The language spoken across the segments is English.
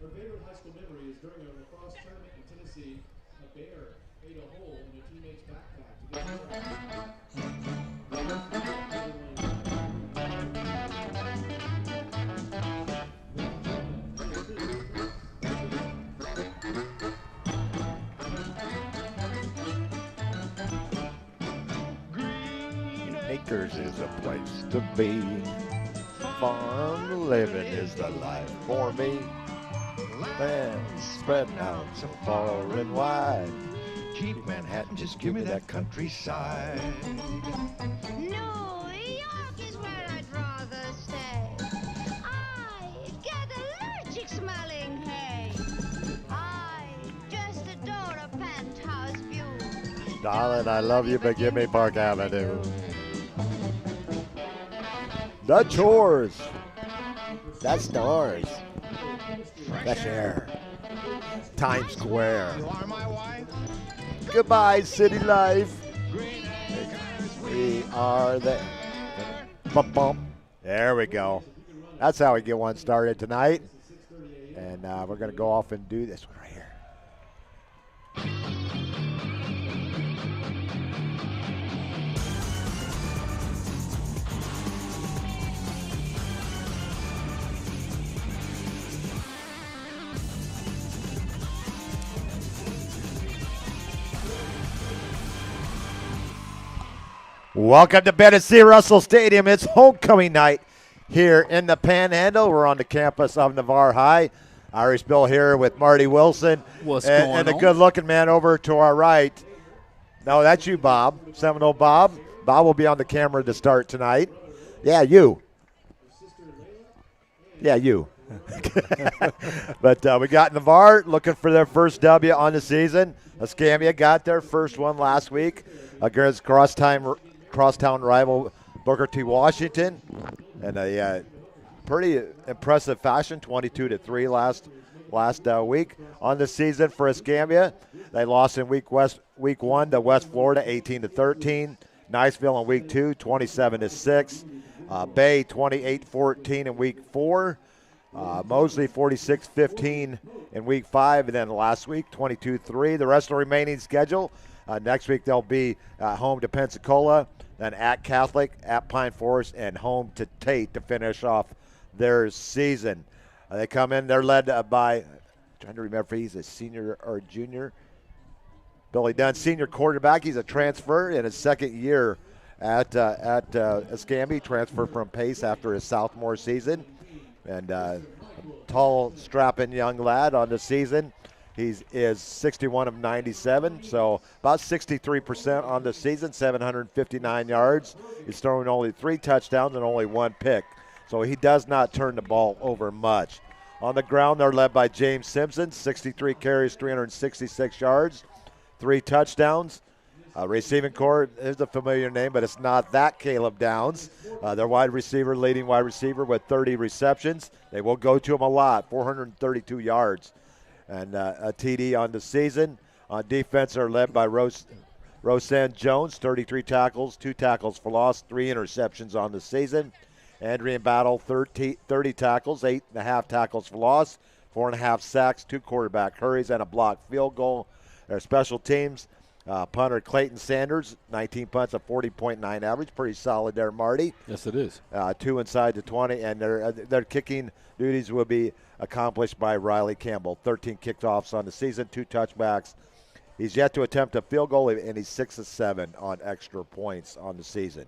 Her favorite high school memory is during a lacrosse tournament in Tennessee, a bear ate a hole in a teammate's backpack to get the Acres is a place to be. Farm living is the life for me. Land spreading out so far and wide. Keep Manhattan, just give me that countryside. New York is where I'd rather stay. I get allergic smelling hay. I just adore a penthouse view. Darling, I love you, but give me Park Avenue. The chores. That's stars. Fresh air. Times Square. You are my wife. Goodbye, city life. We are there. Bump, bump. There we go. That's how we get one started tonight. And we're going to go off and do this one right here. Welcome to Bennett C. Russell Stadium. It's homecoming night here in the Panhandle. We're on the campus of Navarre High. Irish Bill here with Marty Wilson. What's going on? And the good-looking man over to our right. No, that's you, Bob. Seminole Bob. Bob will be on the camera to start tonight. Yeah, you. Yeah, you. But we got Navarre looking for their first W on the season. Escambia got their first one last week against crosstown rival Booker T. Washington, and a pretty impressive fashion, 22-3 last week on the season for Escambia. They lost in week one to West Florida, 18-13. Niceville in week 2, 27-6. Bay 28-14 in week 4. Mosley 46-15 in week 5, and then last week 22-3. The rest of the remaining schedule. Next week they'll be home to Pensacola, then at Catholic, at Pine Forest, and home to Tate to finish off their season. They come in, they're led by, trying to remember if he's a senior or junior. Billy Dunn, senior quarterback. He's a transfer in his second year at Escambia. Transferred from Pace after his sophomore season. And tall, strapping young lad on the season. He is 61 of 97, so about 63% on the season, 759 yards. He's thrown only 3 touchdowns and only 1 pick, so he does not turn the ball over much. On the ground, they're led by James Simpson, 63 carries, 366 yards, 3 touchdowns. Receiving core is a familiar name, but it's not that Caleb Downs. Their leading wide receiver with 30 receptions. They will go to him a lot, 432 yards. And a TD on the season. On defense, are led by Roseanne Jones, 33 tackles, 2 tackles for loss, 3 interceptions on the season. Andrian Battle, 30 tackles, 8.5 tackles for loss, 4.5 sacks, 2 quarterback hurries, and a blocked field goal. Their special teams, punter Clayton Sanders, 19 punts, a 40.9 average. Pretty solid there, Marty. Yes, it is. 2 inside the 20, and their kicking duties will be accomplished by Riley Campbell. 13 kickoffs on the season, 2 touchbacks. He's yet to attempt a field goal, and he's 6 of 7 on extra points on the season.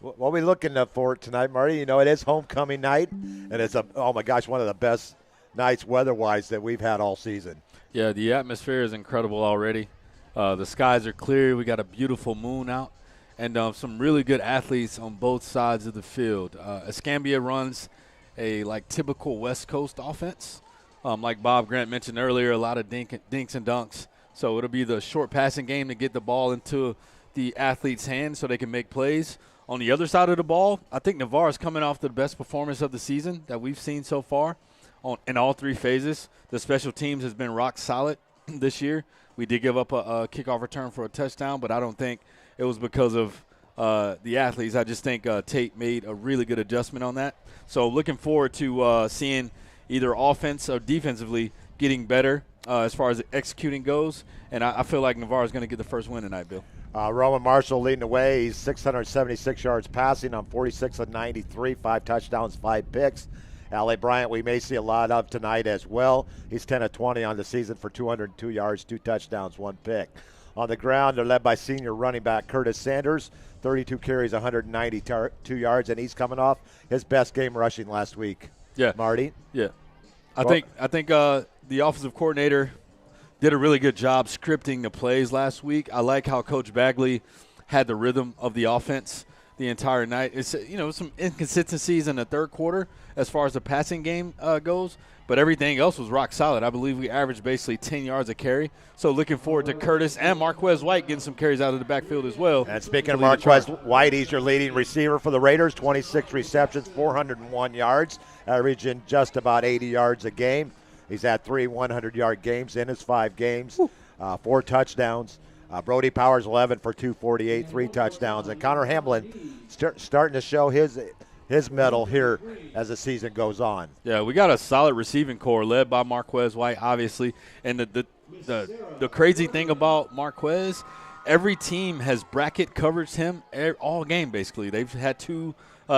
What are we looking for tonight, Marty? You know, it is homecoming night, and it's one of the best nights weather-wise that we've had all season. Yeah, the atmosphere is incredible already. The skies are clear. We got a beautiful moon out. And some really good athletes on both sides of the field. Escambia runs a typical West Coast offense. Like Bob Grant mentioned earlier, a lot of dinks and dunks. So it'll be the short passing game to get the ball into the athlete's hands so they can make plays. On the other side of the ball, I think Navarre is coming off the best performance of the season that we've seen so far in all 3 phases. The special teams has been rock solid this year. We did give up a kickoff return for a touchdown, but I don't think it was because of the athletes. I just think Tate made a really good adjustment on that. So looking forward to seeing either offense or defensively getting better as far as executing goes. And I feel like Navarre is going to get the first win tonight, Bill. Roman Marshall leading the way. He's 676 yards passing on 46 of 93, 5 touchdowns, 5 picks. Allie Bryant, we may see a lot of tonight as well. He's 10 of 20 on the season for 202 yards, 2 touchdowns, 1 pick. On the ground, they're led by senior running back Curtis Sanders, 32 carries, 192 yards, and he's coming off his best game rushing last week. Yeah, Marty. Yeah, I think the offensive coordinator did a really good job scripting the plays last week. I like how Coach Bagley had the rhythm of the offense the entire night. It's some inconsistencies in the third quarter as far as the passing game goes, but everything else was rock solid. I believe we averaged basically 10 yards a carry. So looking forward to Curtis and Marquez White getting some carries out of the backfield as well. And speaking of Marquez White, he's your leading receiver for the Raiders, 26 receptions, 401 yards, averaging just about 80 yards a game. He's had 3 100-yard games in his 5 games, 4 touchdowns. Brody Powers, 11 for 248, 3 touchdowns. And Connor Hamlin starting to show his mettle here as the season goes on. Yeah, we got a solid receiving core led by Marquez White, obviously. And the crazy thing about Marquez, every team has bracket coverage him all game, basically. They've had 2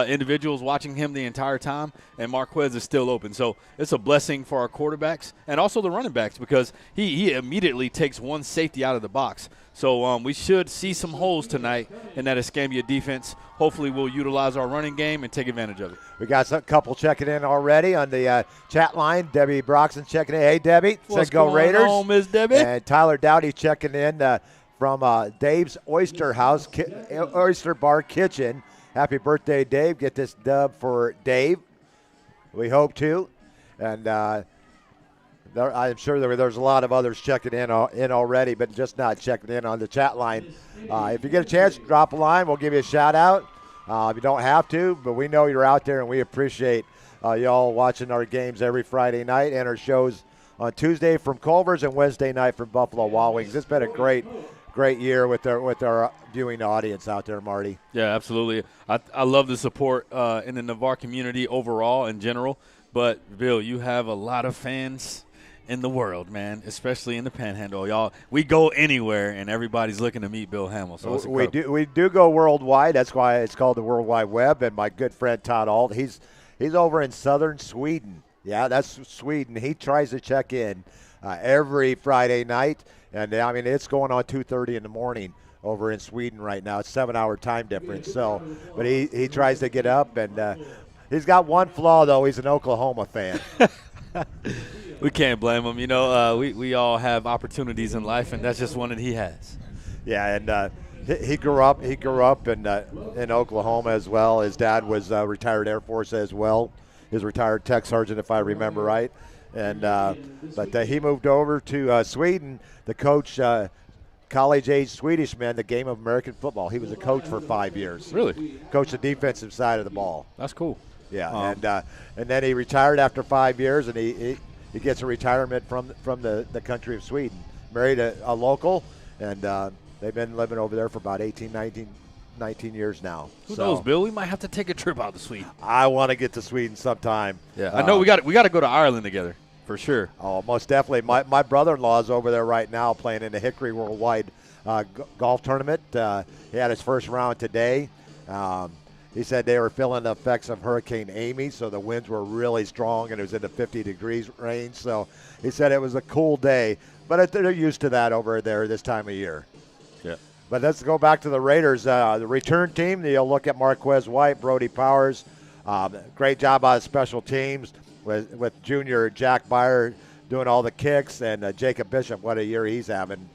individuals watching him the entire time, and Marquez is still open. So it's a blessing for our quarterbacks and also the running backs because he immediately takes one safety out of the box. So we should see some holes tonight in that Escambia defense. Hopefully we'll utilize our running game and take advantage of it. We got a couple checking in already on the chat line. Debbie Broxton checking in. Hey, Debbie. What's said go going Raiders. on, Miss Debbie? And Tyler Dowdy checking in from Dave's Oyster House, Oyster Bar Kitchen. Happy birthday, Dave. Get this dub for Dave. We hope to. And I'm sure there's a lot of others checking in already, but just not checking in on the chat line. If you get a chance, drop a line. We'll give you a shout-out. You don't have to, but we know you're out there, and we appreciate y'all watching our games every Friday night and our shows on Tuesday from Culver's and Wednesday night from Buffalo Wild Wings. It's been a great year with our viewing audience out there, Marty. Yeah, absolutely. I love the support in the Navarre community overall in general. But, Bill, you have a lot of fans in the world, man, especially in the Panhandle. Y'all, we go anywhere, and everybody's looking to meet Bill Hamill. So we do go worldwide. That's why it's called the World Wide Web. And my good friend Todd Alt, he's over in southern Sweden. Yeah, that's Sweden. He tries to check in every Friday night. And, I mean, it's going on 2:30 in the morning over in Sweden right now. It's 7-hour time difference. So, but he tries to get up, and he's got one flaw, though. He's an Oklahoma fan. We can't blame him. You know, we all have opportunities in life, and that's just one that he has. Yeah, and he grew up in Oklahoma as well. His dad was retired Air Force as well. He was retired tech sergeant, if I remember right. And but he moved over to Sweden to coach college-age Swedish men the game of American football. He was a coach for 5 years. Really? Coached the defensive side of the ball. That's cool. Yeah, and then he retired after 5 years, and he gets a retirement from the country of Sweden. Married a local, and they've been living over there for about 19 years now. Who knows, Bill? We might have to take a trip out to Sweden. I want to get to Sweden sometime. Yeah, I know we got to go to Ireland together. For sure. Oh, most definitely. My brother-in-law is over there right now playing in the Hickory Worldwide golf tournament. He had his first round today. He said they were feeling the effects of Hurricane Amy, so the winds were really strong, and it was in the 50 degrees range. So he said it was a cool day, but they're used to that over there this time of year. Yeah. But let's go back to the Raiders. The return team, you'll look at Marquez White, Brody Powers. Great job on special teams. With junior Jack Byer doing all the kicks, and Jacob Bishop, what a year he's having,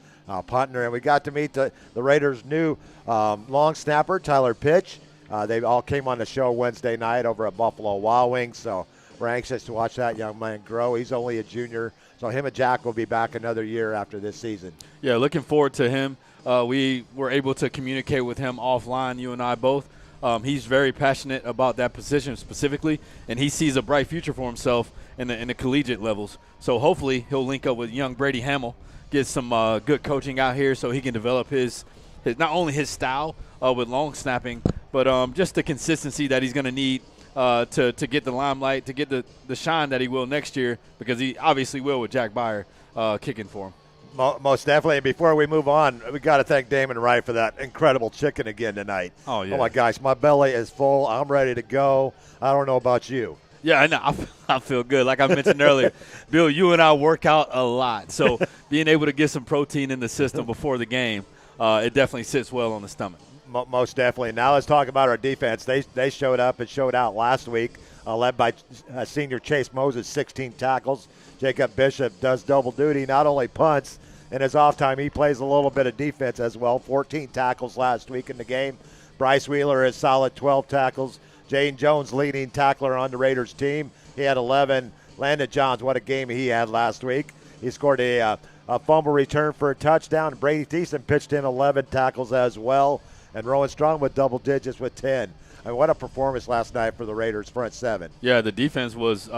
punting. And we got to meet the Raiders' new long snapper, Tyler Pitch. They all came on the show Wednesday night over at Buffalo Wild Wings, so we're anxious to watch that young man grow. He's only a junior, so him and Jack will be back another year after this season. Yeah, looking forward to him. We were able to communicate with him offline, you and I both. He's very passionate about that position specifically, and he sees a bright future for himself in the collegiate levels. So hopefully he'll link up with young Brady Hamill, get some good coaching out here so he can develop his not only his style with long snapping, but just the consistency that he's going to need to get the limelight, to get the shine that he will next year, because he obviously will with Jack Byer kicking for him. Most definitely. And before we move on, we got to thank Damon Wright for that incredible chicken again tonight. Oh, yeah. Oh, my gosh. My belly is full. I'm ready to go. I don't know about you. Yeah, I know. I feel good. Like I mentioned earlier, Bill, you and I work out a lot. So being able to get some protein in the system before the game, it definitely sits well on the stomach. Most definitely. Now let's talk about our defense. They showed up and showed out last week, led by senior Chase Moses, 16 tackles. Jacob Bishop does double duty, not only punts in his off time, he plays a little bit of defense as well. 14 tackles last week in the game. Bryce Wheeler is solid, 12 tackles. Jaden Jones, leading tackler on the Raiders team. He had 11. Landon Johns, what a game he had last week. He scored a fumble return for a touchdown. Brady Thiessen pitched in 11 tackles as well. And Rowan Strong with double digits with 10. I mean, what a performance last night for the Raiders front seven. Yeah, the defense was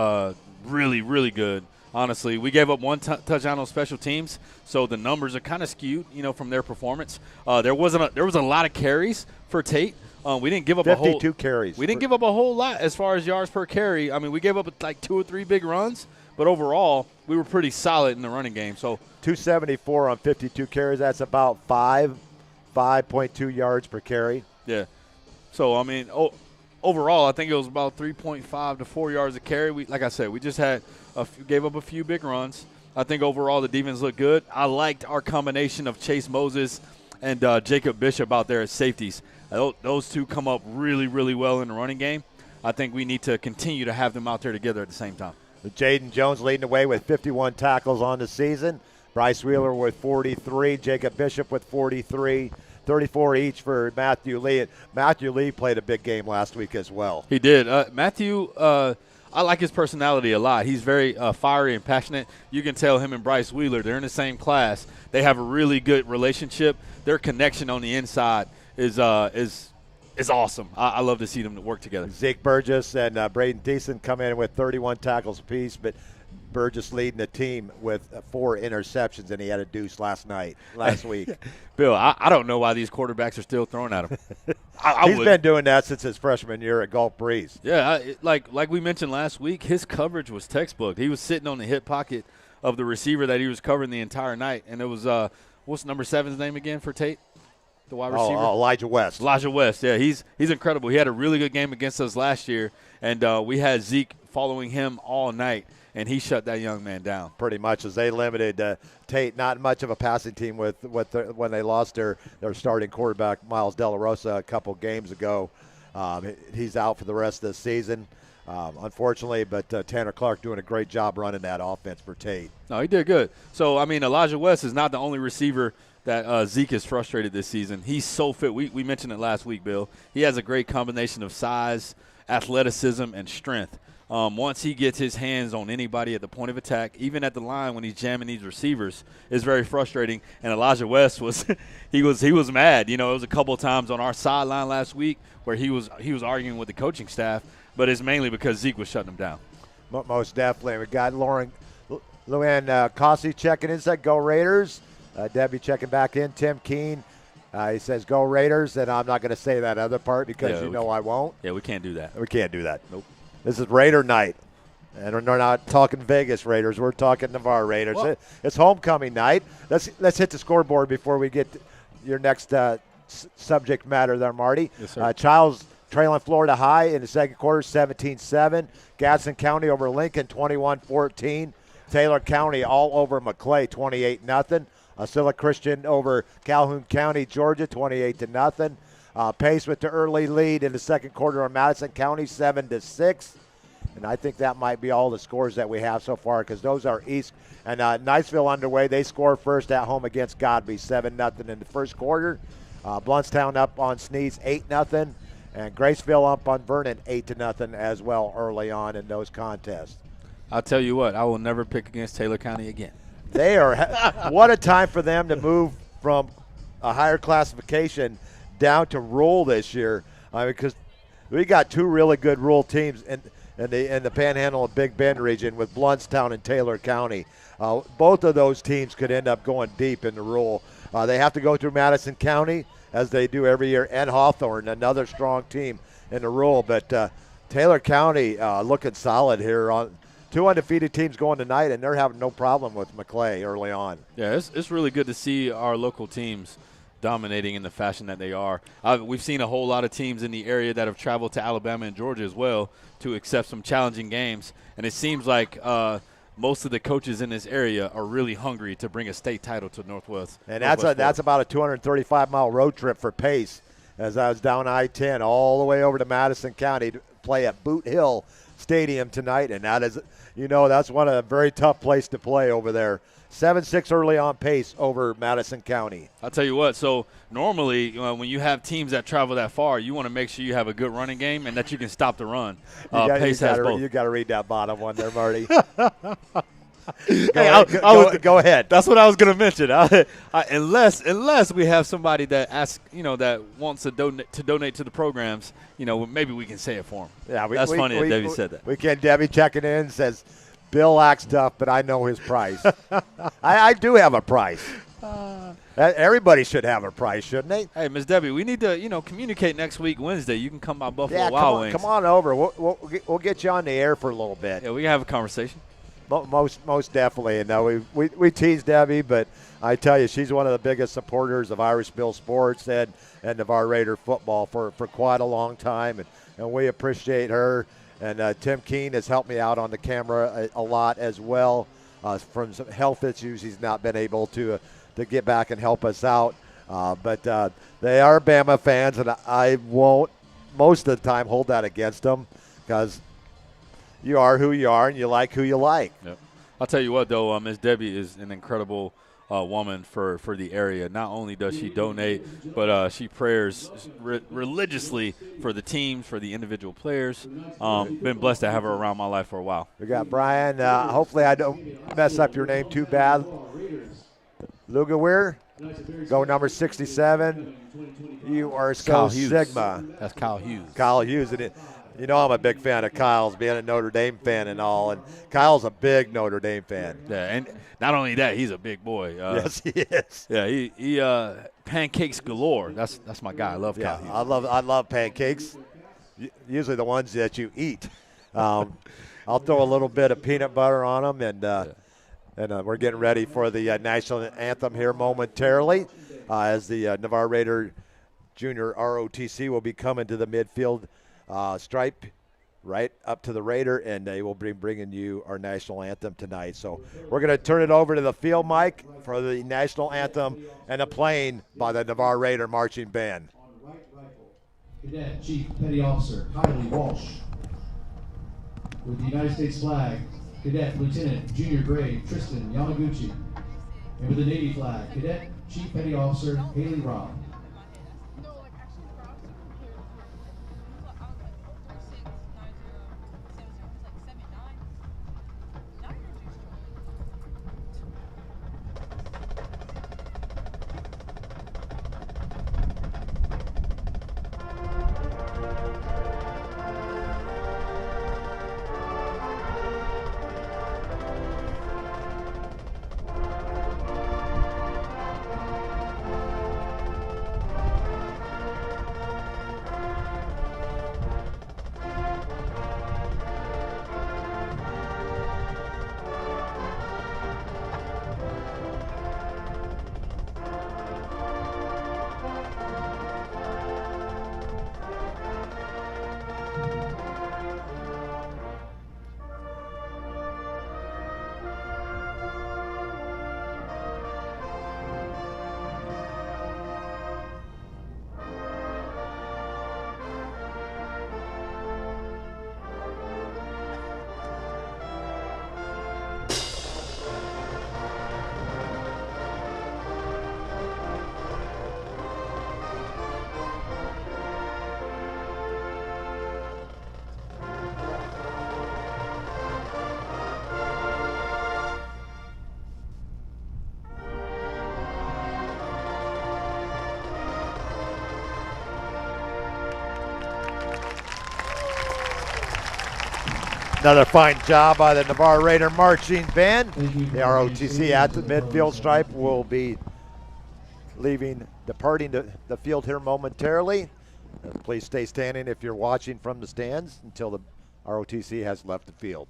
really, really good. Honestly, we gave up one touchdown on special teams, so the numbers are kind of skewed, from their performance. There was a lot of carries for Tate. We didn't give up 52 carries. We didn't give up a whole lot as far as yards per carry. I mean, we gave up like 2 or 3 big runs, but overall, we were pretty solid in the running game. So 274 on 52 carries. That's about 5.2 yards per carry. Yeah. So, I mean, overall, I think it was about 3.5 to 4 yards a carry. Like I said, we just gave up a few big runs. I think overall the defense looked good. I liked our combination of Chase Moses and Jacob Bishop out there as safeties. Those two come up really, really well in the running game. I think we need to continue to have them out there together at the same time. Jaden Jones leading the way with 51 tackles on the season. Bryce Wheeler with 43. Jacob Bishop with 43. 34 each for Matthew Lee. And Matthew Lee played a big game last week as well. He did. Matthew, I like his personality a lot. He's very fiery and passionate. You can tell him and Bryce Wheeler, they're in the same class. They have a really good relationship. Their connection on the inside is awesome. I love to see them work together. Zeke Burgess and Braden Thiessen come in with 31 tackles apiece, but Burgess leading the team with 4 interceptions, and he had a deuce last week. Bill, I don't know why these quarterbacks are still throwing at him. He's been doing that since his freshman year at Gulf Breeze. Yeah, like we mentioned last week, his coverage was textbook. He was sitting on the hip pocket of the receiver that he was covering the entire night, and it was what's number 7's name again for Tate? The wide receiver? Elijah West. Elijah West, yeah. He's incredible. He had a really good game against us last year, and we had Zeke following him all night, and he shut that young man down. Pretty much, as they limited Tate. Not much of a passing team when they lost their starting quarterback, Miles De La Rosa, a couple games ago. He's out for the rest of the season, unfortunately, but Tanner Clark doing a great job running that offense for Tate. No, he did good. So, I mean, Elijah West is not the only receiver that Zeke is frustrated this season. He's so fit. We mentioned it last week, Bill. He has a great combination of size, athleticism, and strength. Once he gets his hands on anybody at the point of attack, even at the line when he's jamming these receivers, is very frustrating. And Elijah West was he was mad. It was a couple of times on our sideline last week where he was arguing with the coaching staff, but it's mainly because Zeke was shutting him down. Most definitely. We got Luann Cossey checking in, said go Raiders. Debbie checking back in. Tim Keene, he says go Raiders, and I'm not going to say that other part because I won't. Yeah, we can't do that. We can't do that. Nope. This is Raider night, and we're not talking Vegas Raiders. We're talking Navarre Raiders. Well, it's homecoming night. Let's hit the scoreboard before we get to your next subject matter there, Marty. Yes, sir. Childs trailing Florida High in the second quarter, 17-7. Gadsden County over Lincoln, 21-14. Taylor County all over McClay, 28-0. Scylla Christian over Calhoun County, Georgia, 28-0. Pace with the early lead in the second quarter on Madison County, 7-6. And I think that might be all the scores that we have so far because those are East. And Niceville underway. They score first at home against Godby, 7-0 in the first quarter. Bluntstown up on Sneeze, 8-0. And Graceville up on Vernon, 8-0 as well early on in those contests. I'll tell you what, I will never pick against Taylor County again. They are – what a time for them to move from a higher classification down to rural this year, because we got 2 really good rural teams in the Panhandle and Big Bend region with Bluntstown and Taylor County. Both of those teams could end up going deep in the rural. They have to go through Madison County, as they do every year, and Hawthorne, another strong team in the rural. But Taylor County looking solid here. On 2 undefeated teams going tonight, and they're having no problem with McClay early on. Yeah, it's really good to see our local teams dominating in the fashion that they are. We've seen a whole lot of teams in the area that have traveled to Alabama and Georgia as well to accept some challenging games, and it seems like most of the coaches in this area are really hungry to bring a state title to Northwest. And that's about a 235-mile road trip for Pace, as I was down I-10 all the way over to Madison County to play at Boot Hill Stadium tonight, and that is, that's one of a very tough place to play over there. 7-6 early on Pace over Madison County. I'll tell you what, so normally when you have teams that travel that far, you want to make sure you have a good running game and that you can stop the run. Pace has both. You got to read that bottom one there, Marty. Go ahead. That's what I was going to mention. Unless we have somebody that asks, that wants to donate to the programs, maybe we can say it for them. Yeah, that's funny that Debbie said that. We can. Debbie checking in says, Bill acts tough, but I know his price. I do have a price. Everybody should have a price, shouldn't they? Hey, Miss Debbie, we need to, communicate next week, Wednesday. You can come by Buffalo Wild Wings. Come on over. We'll get you on the air for a little bit. Yeah, we can have a conversation. Most definitely. And we tease Debbie, but I tell you, she's one of the biggest supporters of Irish Bill sports and Navarre Raider football for quite a long time, and we appreciate her. And Tim Keene has helped me out on the camera a lot as well. From some health issues, he's not been able to get back and help us out. But they are Bama fans, and I won't most of the time hold that against them, because you are who you are and you like who you like. Yep. I'll tell you what, though, Ms. Debbie is an incredible woman for the area. Not only does she donate, but she prays religiously for the teams, for the individual players. Been blessed to have her around my life for a while. We got Brian. Hopefully I don't mess up your name too bad. Lugawir, go number 67. You are so Sigma. That's Kyle Hughes. Kyle Hughes. And I'm a big fan of Kyle's, being a Notre Dame fan and all. And Kyle's a big Notre Dame fan. Yeah, and not only that, he's a big boy. Yes, he is. Yeah, he pancakes galore. That's my guy. I love Kyle Hughes. I love pancakes. Usually the ones that you eat. I'll throw a little bit of peanut butter on them, and we're getting ready for the national anthem here momentarily, as the Navarre Raider Junior ROTC will be coming to the midfield stripe right up to the Raider, and they will be bringing you our national anthem tonight. So we're going to turn it over to the field mic for the national anthem and a playing by the Navarre Raider Marching Band. On right rifle, Cadet Chief Petty Officer Kylie Walsh. With the United States flag, Cadet Lieutenant Junior Grade Tristan Yamaguchi. And with the Navy flag, Cadet Chief Petty Officer Haley Robb. Another fine job by the Navarre Raider Marching Band. The ROTC at the midfield stripe will be departing the field here momentarily. Please stay standing if you're watching from the stands until the ROTC has left the field.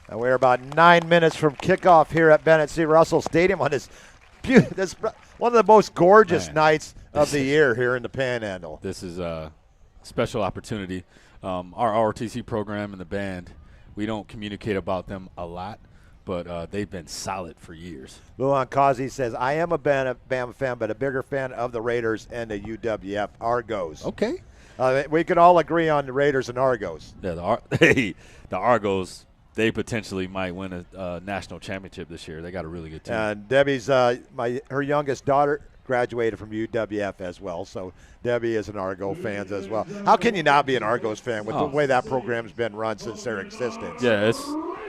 And we're about 9 minutes from kickoff here at Bennett C. Russell Stadium on this one of the most gorgeous nights of the year here in the Panhandle. This is a special opportunity. Our ROTC program and the band, we don't communicate about them a lot, but they've been solid for years. Luan Kazi says, I am a Bama fan, but a bigger fan of the Raiders and the UWF Argos. Okay. We could all agree on the Raiders and Argos. Yeah, the Argos, they potentially might win a national championship this year. They got a really good team. And Debbie's her youngest daughter graduated from UWF as well, so Debbie is an Argo fan as well. How can you not be an Argos fan with the way that program's been run since their existence? Yeah,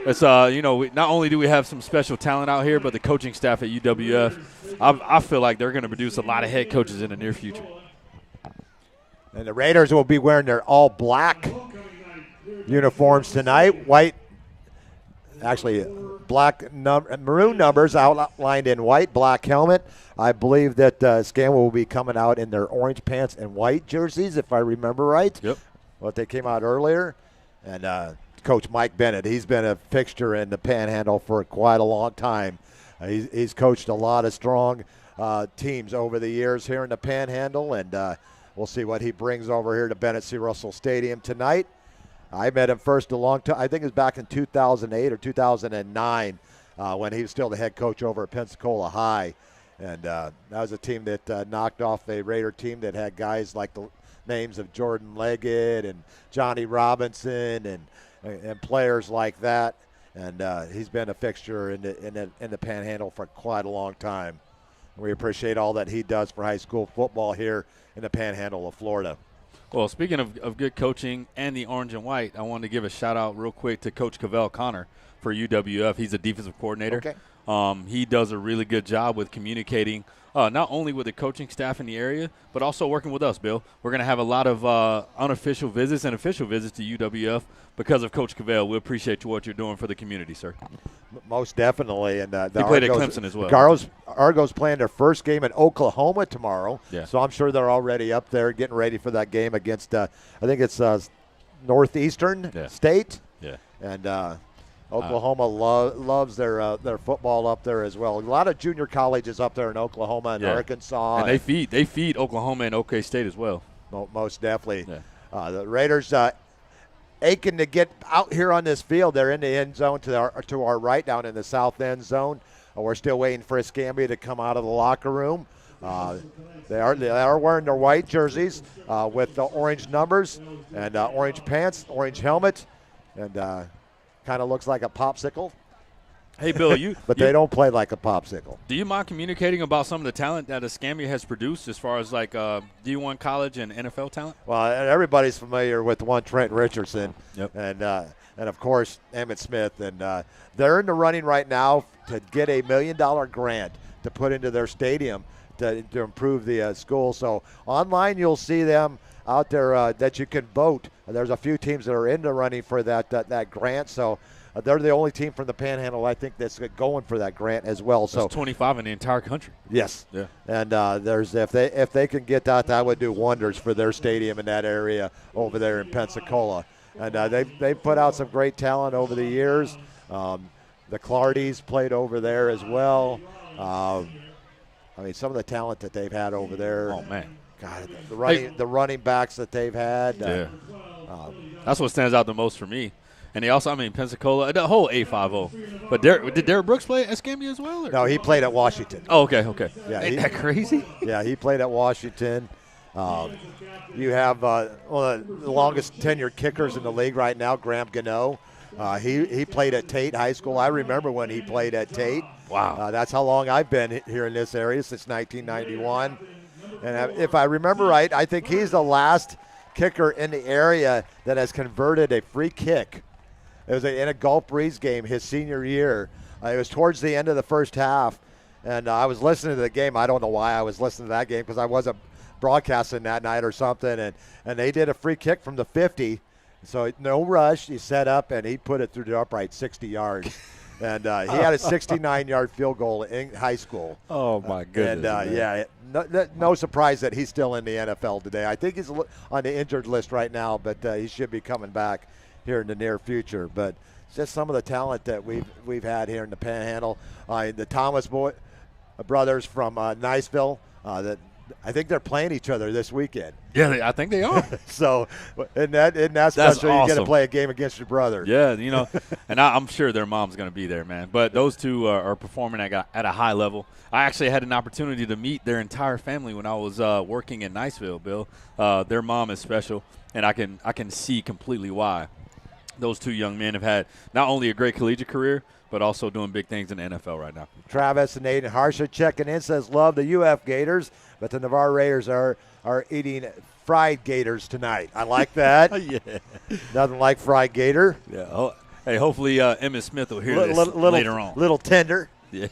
it's not only do we have some special talent out here, but the coaching staff at UWF, I feel like they're going to produce a lot of head coaches in the near future. And the Raiders will be wearing their all black uniforms tonight. Maroon numbers outlined in white, black helmet. I believe that Escambia will be coming out in their orange pants and white jerseys, if I remember right. Yep. What they came out earlier. And Coach Mike Bennett, he's been a fixture in the Panhandle for quite a long time. He's coached a lot of strong teams over the years here in the Panhandle, and we'll see what he brings over here to Bennett C. Russell Stadium tonight. I met him first a long time. I think it was back in 2008 or 2009 when he was still the head coach over at Pensacola High. And that was a team that knocked off a Raider team that had guys like the names of Jordan Leggett and Johnny Robinson and players like that. And he's been a fixture in the Panhandle for quite a long time. We appreciate all that he does for high school football here in the Panhandle of Florida. Well, speaking of good coaching and the orange and white, I wanted to give a shout-out real quick to Coach Cavell Connor for UWF. He's a defensive coordinator. Okay. He does a really good job with communicating not only with the coaching staff in the area, but also working with us, Bill. We're going to have a lot of unofficial visits and official visits to UWF because of Coach Cavell. We appreciate what you're doing for the community, sir. Most definitely. And he played at Clemson as well. Argos playing their first game in Oklahoma tomorrow. Yeah. So I'm sure they're already up there getting ready for that game against, I think it's Northeastern State. Yeah. And Oklahoma loves their football up there as well. A lot of junior colleges up there in Oklahoma and Arkansas. And they feed Oklahoma and OK State as well. Most definitely. Yeah. The Raiders aching to get out here on this field. They're in the end zone to our right down in the south end zone. We're still waiting for Escambia to come out of the locker room. They are wearing their white jerseys with the orange numbers and orange pants, orange helmet, and kind of looks like a popsicle. Hey, Bill, they don't play like a popsicle. Do you mind communicating about some of the talent that Escambia has produced as far as like D1 college and NFL talent? Well, everybody's familiar with one Trent Richardson, and of course Emmett Smith, and they're in the running right now to get $1 million grant to put into their stadium to improve the school. So online you'll see them out there that you can vote. There's a few teams that are in the running for that grant. So. They're the only team from the Panhandle, I think, that's going for that grant as well. So there's 25 in the entire country. Yes. Yeah. And if they can get that would do wonders for their stadium in that area over there in Pensacola. And they put out some great talent over the years. The Clardies played over there as well. I mean, some of the talent that they've had over there. Oh man. God, the running backs that they've had. That's what stands out the most for me. And they also, Pensacola, the whole A50. But did Derek Brooks play at Escambia as well? Or? No, he played at Washington. Oh, okay. Yeah, Ain't that crazy? Yeah, he played at Washington. You have one of the longest tenured kickers in the league right now, Graham Gano. He played at Tate High School. I remember when he played at Tate. Wow. That's how long I've been here in this area, since 1991. And if I remember right, I think he's the last kicker in the area that has converted a free kick. It was in a Gulf Breeze game his senior year. It was towards the end of the first half, and I was listening to the game. I don't know why I was listening to that game because I wasn't broadcasting that night or something, and they did a free kick from the 50. So no rush. He set up, and he put it through the upright 60 yards. And he had a 69-yard field goal in high school. Oh, my goodness. And, no surprise that he's still in the NFL today. I think he's on the injured list right now, but he should be coming back here in the near future. But just some of the talent that we've had here in the Panhandle. The Thomas brothers from Niceville, that I think they're playing each other this weekend. Yeah, I think they are. So, and that's special. Awesome. You get to play a game against your brother. Yeah, and I'm sure their mom's going to be there, man. But those two are performing at a high level. I actually had an opportunity to meet their entire family when I was working in Niceville, Bill. Their mom is special, and I can see completely why those two young men have had not only a great collegiate career, but also doing big things in the NFL right now. Travis and Aiden Harsha checking in, says love the UF Gators, but the Navarre Raiders are eating fried gators tonight. I like that. Yeah. Nothing like fried gator. Yeah. Oh, hey, hopefully Emmitt Smith will hear this later on. Little tender. Yeah.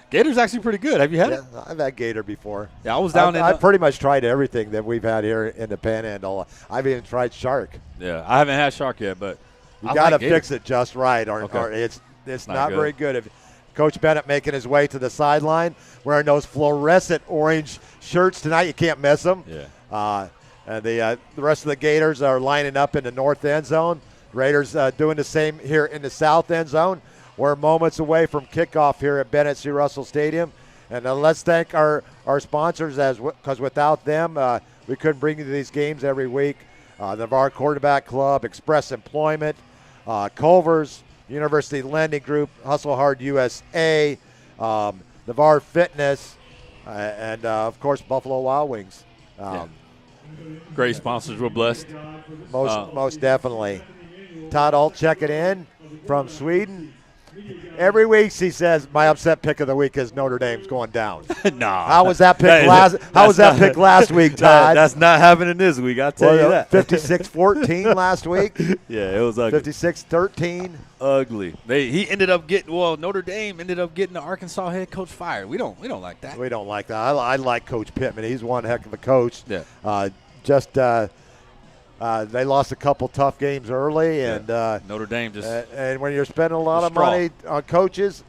Gator's actually pretty good. Have you had it? I've had gator before. Yeah, I was down I've pretty much tried everything that we've had here in the Panhandle. I've even tried shark. Yeah, I haven't had shark yet, but you got to fix it just right, or it's not very good. If Coach Bennett making his way to the sideline, wearing those fluorescent orange shirts tonight, you can't miss them. Yeah. And the rest of the Gators are lining up in the north end zone. Raiders doing the same here in the south end zone. We're moments away from kickoff here at Bennett C. Russell Stadium. And let's thank our sponsors, because without them, we couldn't bring you these games every week. Navarre Quarterback Club, Express Employment, Culver's, University Lending Group, Hustle Hard USA, Navarre Fitness, and, of course, Buffalo Wild Wings. Great sponsors. We're blessed. Most definitely. Todd Alt checking in from Sweden. Every week he says my upset pick of the week is Notre Dame's going down. No. How was that pick last week, Todd? That's not happening this week. I'll tell you that. 56-14 last week. Yeah, it was ugly. 56-13. Ugly. Notre Dame ended up getting the Arkansas head coach fired. We don't like that. We don't like that. I like Coach Pittman. He's one heck of a coach. Yeah. They lost a couple tough games early, and Notre Dame just and when you're spending a lot of money on coaches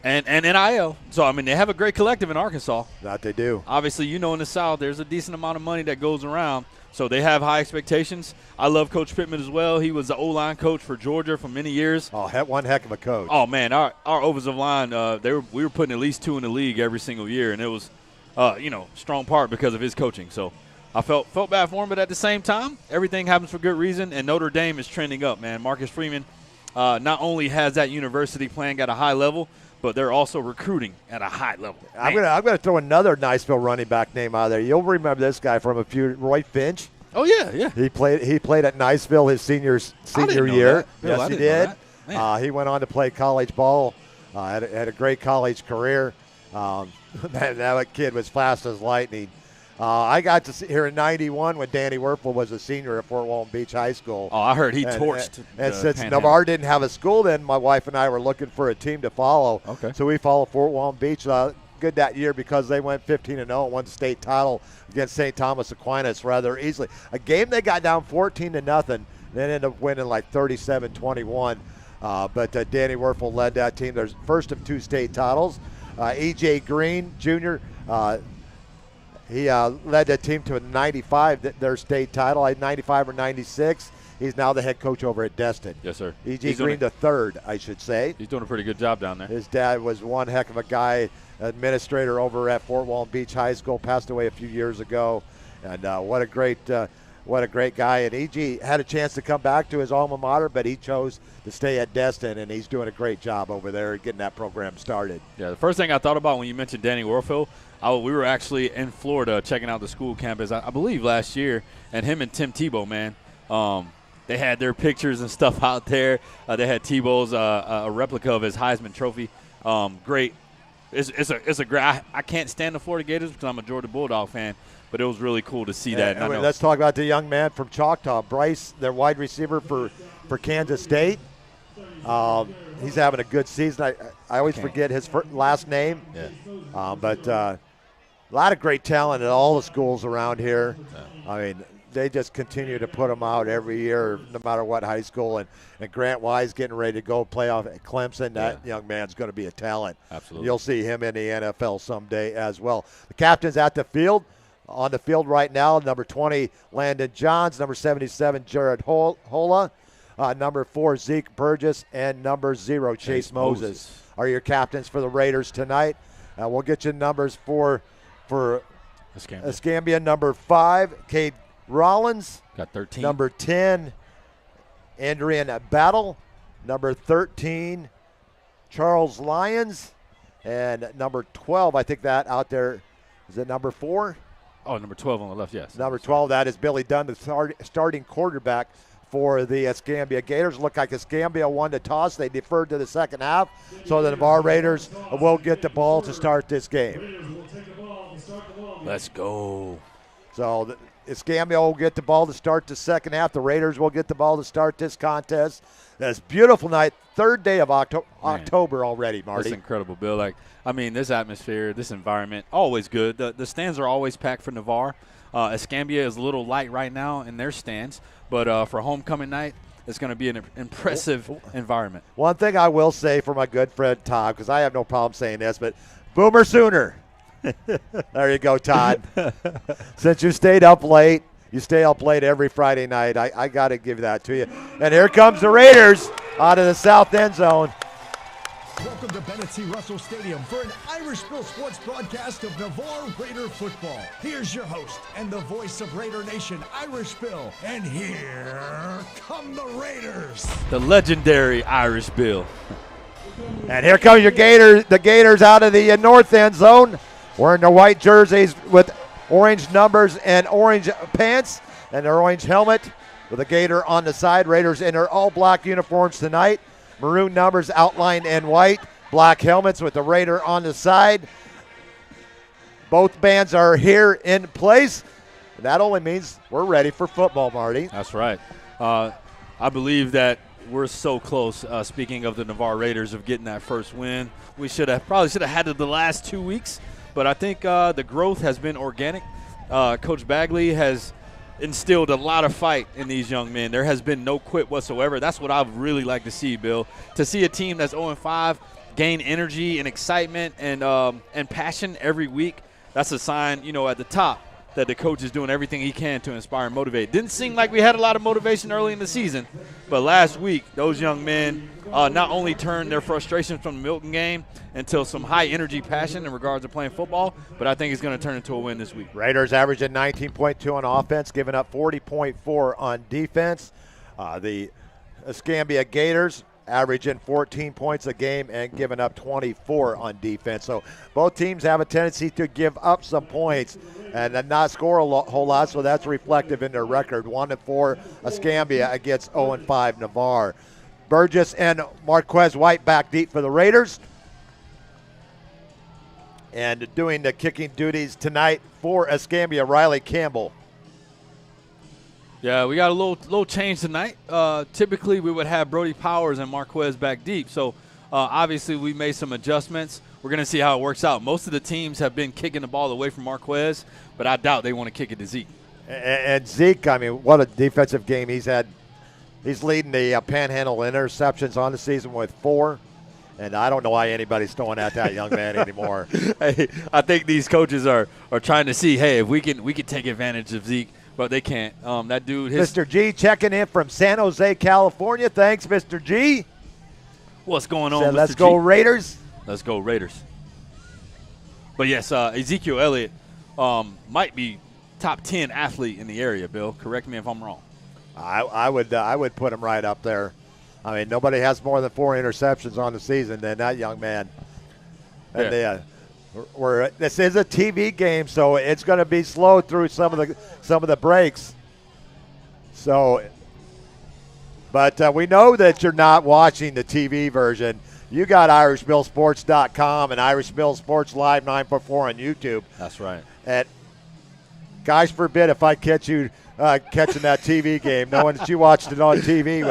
and NIL, so I mean they have a great collective in Arkansas. That they do. Obviously, in the South, there's a decent amount of money that goes around, so they have high expectations. I love Coach Pittman as well. He was the O-line coach for Georgia for many years. Oh, one heck of a coach. Oh man, our offensive line, we were putting at least 2 in the league every single year, and it was, strong part because of his coaching. So. I felt bad for him, but at the same time, everything happens for good reason, and Notre Dame is trending up, man. Marcus Freeman not only has that university playing at a high level, but they're also recruiting at a high level. I'm gonna throw another Niceville running back name out there. You'll remember this guy from a few, Roy Finch. Oh yeah. He played at Niceville his senior year. Yes, he did. He went on to play college ball. Had a great college career. That kid was fast as lightning. I got to see here in '91 when Danny Werfel was a senior at Fort Walton Beach High School. Oh, I heard he torched. And since Navarre didn't have a school then, my wife and I were looking for a team to follow. Okay. So we followed Fort Walton Beach. Good that year because they went 15-0 and won the state title against St. Thomas Aquinas rather easily. A game they got down 14-0, then ended up winning like 37-21. But Danny Werfel led that team. Their first of 2 state titles. E.J. Green Jr., he led that team to a 95, their state title, 95 or 96. He's now the head coach over at Destin. Yes, sir. E.J. Green the third, I should say. He's doing a pretty good job down there. His dad was one heck of a guy, administrator over at Fort Walton Beach High School, passed away a few years ago. And what a great guy. And E.G. had a chance to come back to his alma mater, but he chose to stay at Destin, and he's doing a great job over there getting that program started. Yeah, the first thing I thought about when you mentioned Danny Werfel, we were actually in Florida checking out the school campus, I believe last year, and him and Tim Tebow, man, they had their pictures and stuff out there. They had Tebow's a replica of his Heisman Trophy. Great it's a great. I can't stand the Florida Gators because I'm a Georgia Bulldog fan, but it was really cool to see that. And let's talk about the young man from Choctaw, Bryce, their wide receiver for Kansas State. He's having a good season. I always forget his last name. Yeah. But a lot of great talent at all the schools around here. Yeah. I mean, they just continue to put them out every year, no matter what high school. And Grant Wise getting ready to go play off at Clemson. That young man's going to be a talent. Absolutely. You'll see him in the NFL someday as well. The captain's at the field. On the field right now, number 20, Landon Johns, number 77, Jared Hola, number 4, Zeke Burgess, and number 0, Chase Moses are your captains for the Raiders tonight. We'll get you numbers for Escambia, number 5, Cade Rollins. Got 13. Number 10, Andrian Battle. Number 13, Charles Lyons. And number 12, I think that out there, is it number 4? Oh, number 12 on the left, yes. Number 12, that is Billy Dunn, the starting quarterback for the Escambia Gators. Look like Escambia won the toss. They deferred to the second half, so the Navarre Raiders will get the ball to start this game. Let's go. So Escambia will get the ball to start the second half. The Raiders will get the ball to start this contest. That's a beautiful night, third day of October already, Marty. That's incredible, Bill. This atmosphere, this environment, always good. The stands are always packed for Navarre. Escambia is a little light right now in their stands, but for homecoming night, it's going to be an impressive environment. One thing I will say for my good friend Todd, because I have no problem saying this, but Boomer Sooner. There you go, Todd. Since you stayed up late, you stay up late every Friday night. I got to give that to you. And here comes the Raiders out of the south end zone. Welcome to Bennett C. Russell Stadium for an Irish Bill Sports broadcast of Navarre Raider football. Here's your host and the voice of Raider Nation, Irish Bill. And here come the Raiders. The legendary Irish Bill. And here come the Gators out of the north end zone, wearing their white jerseys with orange numbers and orange pants and their orange helmet with a Gator on the side. Raiders in their all-black uniforms tonight. Maroon numbers outlined in white. Black helmets with the Raider on the side. Both bands are here in place. That only means we're ready for football, Marty. That's right. I believe that we're so close, speaking of the Navarre Raiders, of getting that first win. We probably should have had it the last 2 weeks, but I think the growth has been organic. Coach Bagley has instilled a lot of fight in these young men. There has been no quit whatsoever. That's what I would really like to see, Bill. To see a team that's 0-5 gain energy and excitement and passion every week, that's a sign, at the top that the coach is doing everything he can to inspire and motivate. Didn't seem like we had a lot of motivation early in the season, but last week those young men not only turned their frustration from the Milton game into some high-energy passion in regards to playing football, but I think it's going to turn into a win this week. Raiders averaging 19.2 on offense, giving up 40.4 on defense. The Escambia Gators averaging 14 points a game and giving up 24 on defense. So both teams have a tendency to give up some points and not score a whole lot, so that's reflective in their record. 1-4 Escambia against 0-5 Navarre. Burgess and Marquez White back deep for the Raiders. And doing the kicking duties tonight for Escambia, Riley Campbell. Yeah, we got a little change tonight. Typically, we would have Brody Powers and Marquez back deep. So, obviously, we made some adjustments. We're going to see how it works out. Most of the teams have been kicking the ball away from Marquez, but I doubt they want to kick it to Zeke. And Zeke, I mean, what a defensive game he's had. He's leading the Panhandle interceptions on the season with 4. And I don't know why anybody's throwing at that young man anymore. Hey, I think these coaches are trying to see, hey, if we can take advantage of Zeke, but they can't. That dude, Mr. G checking in from San Jose, California. Thanks, Mr. G. What's going on, Said, Mr. let's go Raiders. Let's go Raiders. But yes, Ezekiel Elliott might be top 10 athlete in the area. Bill, correct me if I'm wrong. I would put him right up there. I mean, nobody has more than 4 interceptions on the season than that young man. And this is a TV game, so it's going to be slow through some of the breaks. So, but we know that you're not watching the TV version. You got IrishMillSports.com and Irish Mill Sports Live 944 on YouTube. That's right. And guys forbid if I catch you catching that TV game, knowing that you watched it on TV.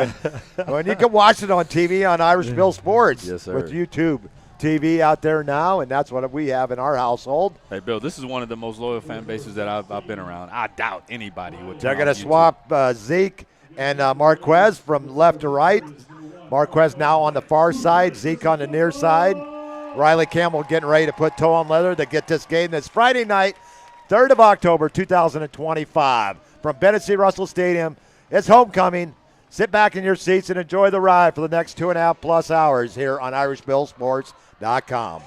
When you can watch it on TV on Irish Mill Sports. Yes, sir. With YouTube TV out there now, and that's what we have in our household. Hey, Bill, this is one of the most loyal fan bases that I've been around. I doubt anybody would. They're going to swap Zeke and Marquez from left to right. Marquez now on the far side, Zeke on the near side. Riley Campbell getting ready to put toe on leather to get this game. This Friday night, 3rd of October, 2025. From Bennett C. Russell Stadium, it's homecoming. Sit back in your seats and enjoy the ride for the next 2.5+ hours here on IrishMillSports.com.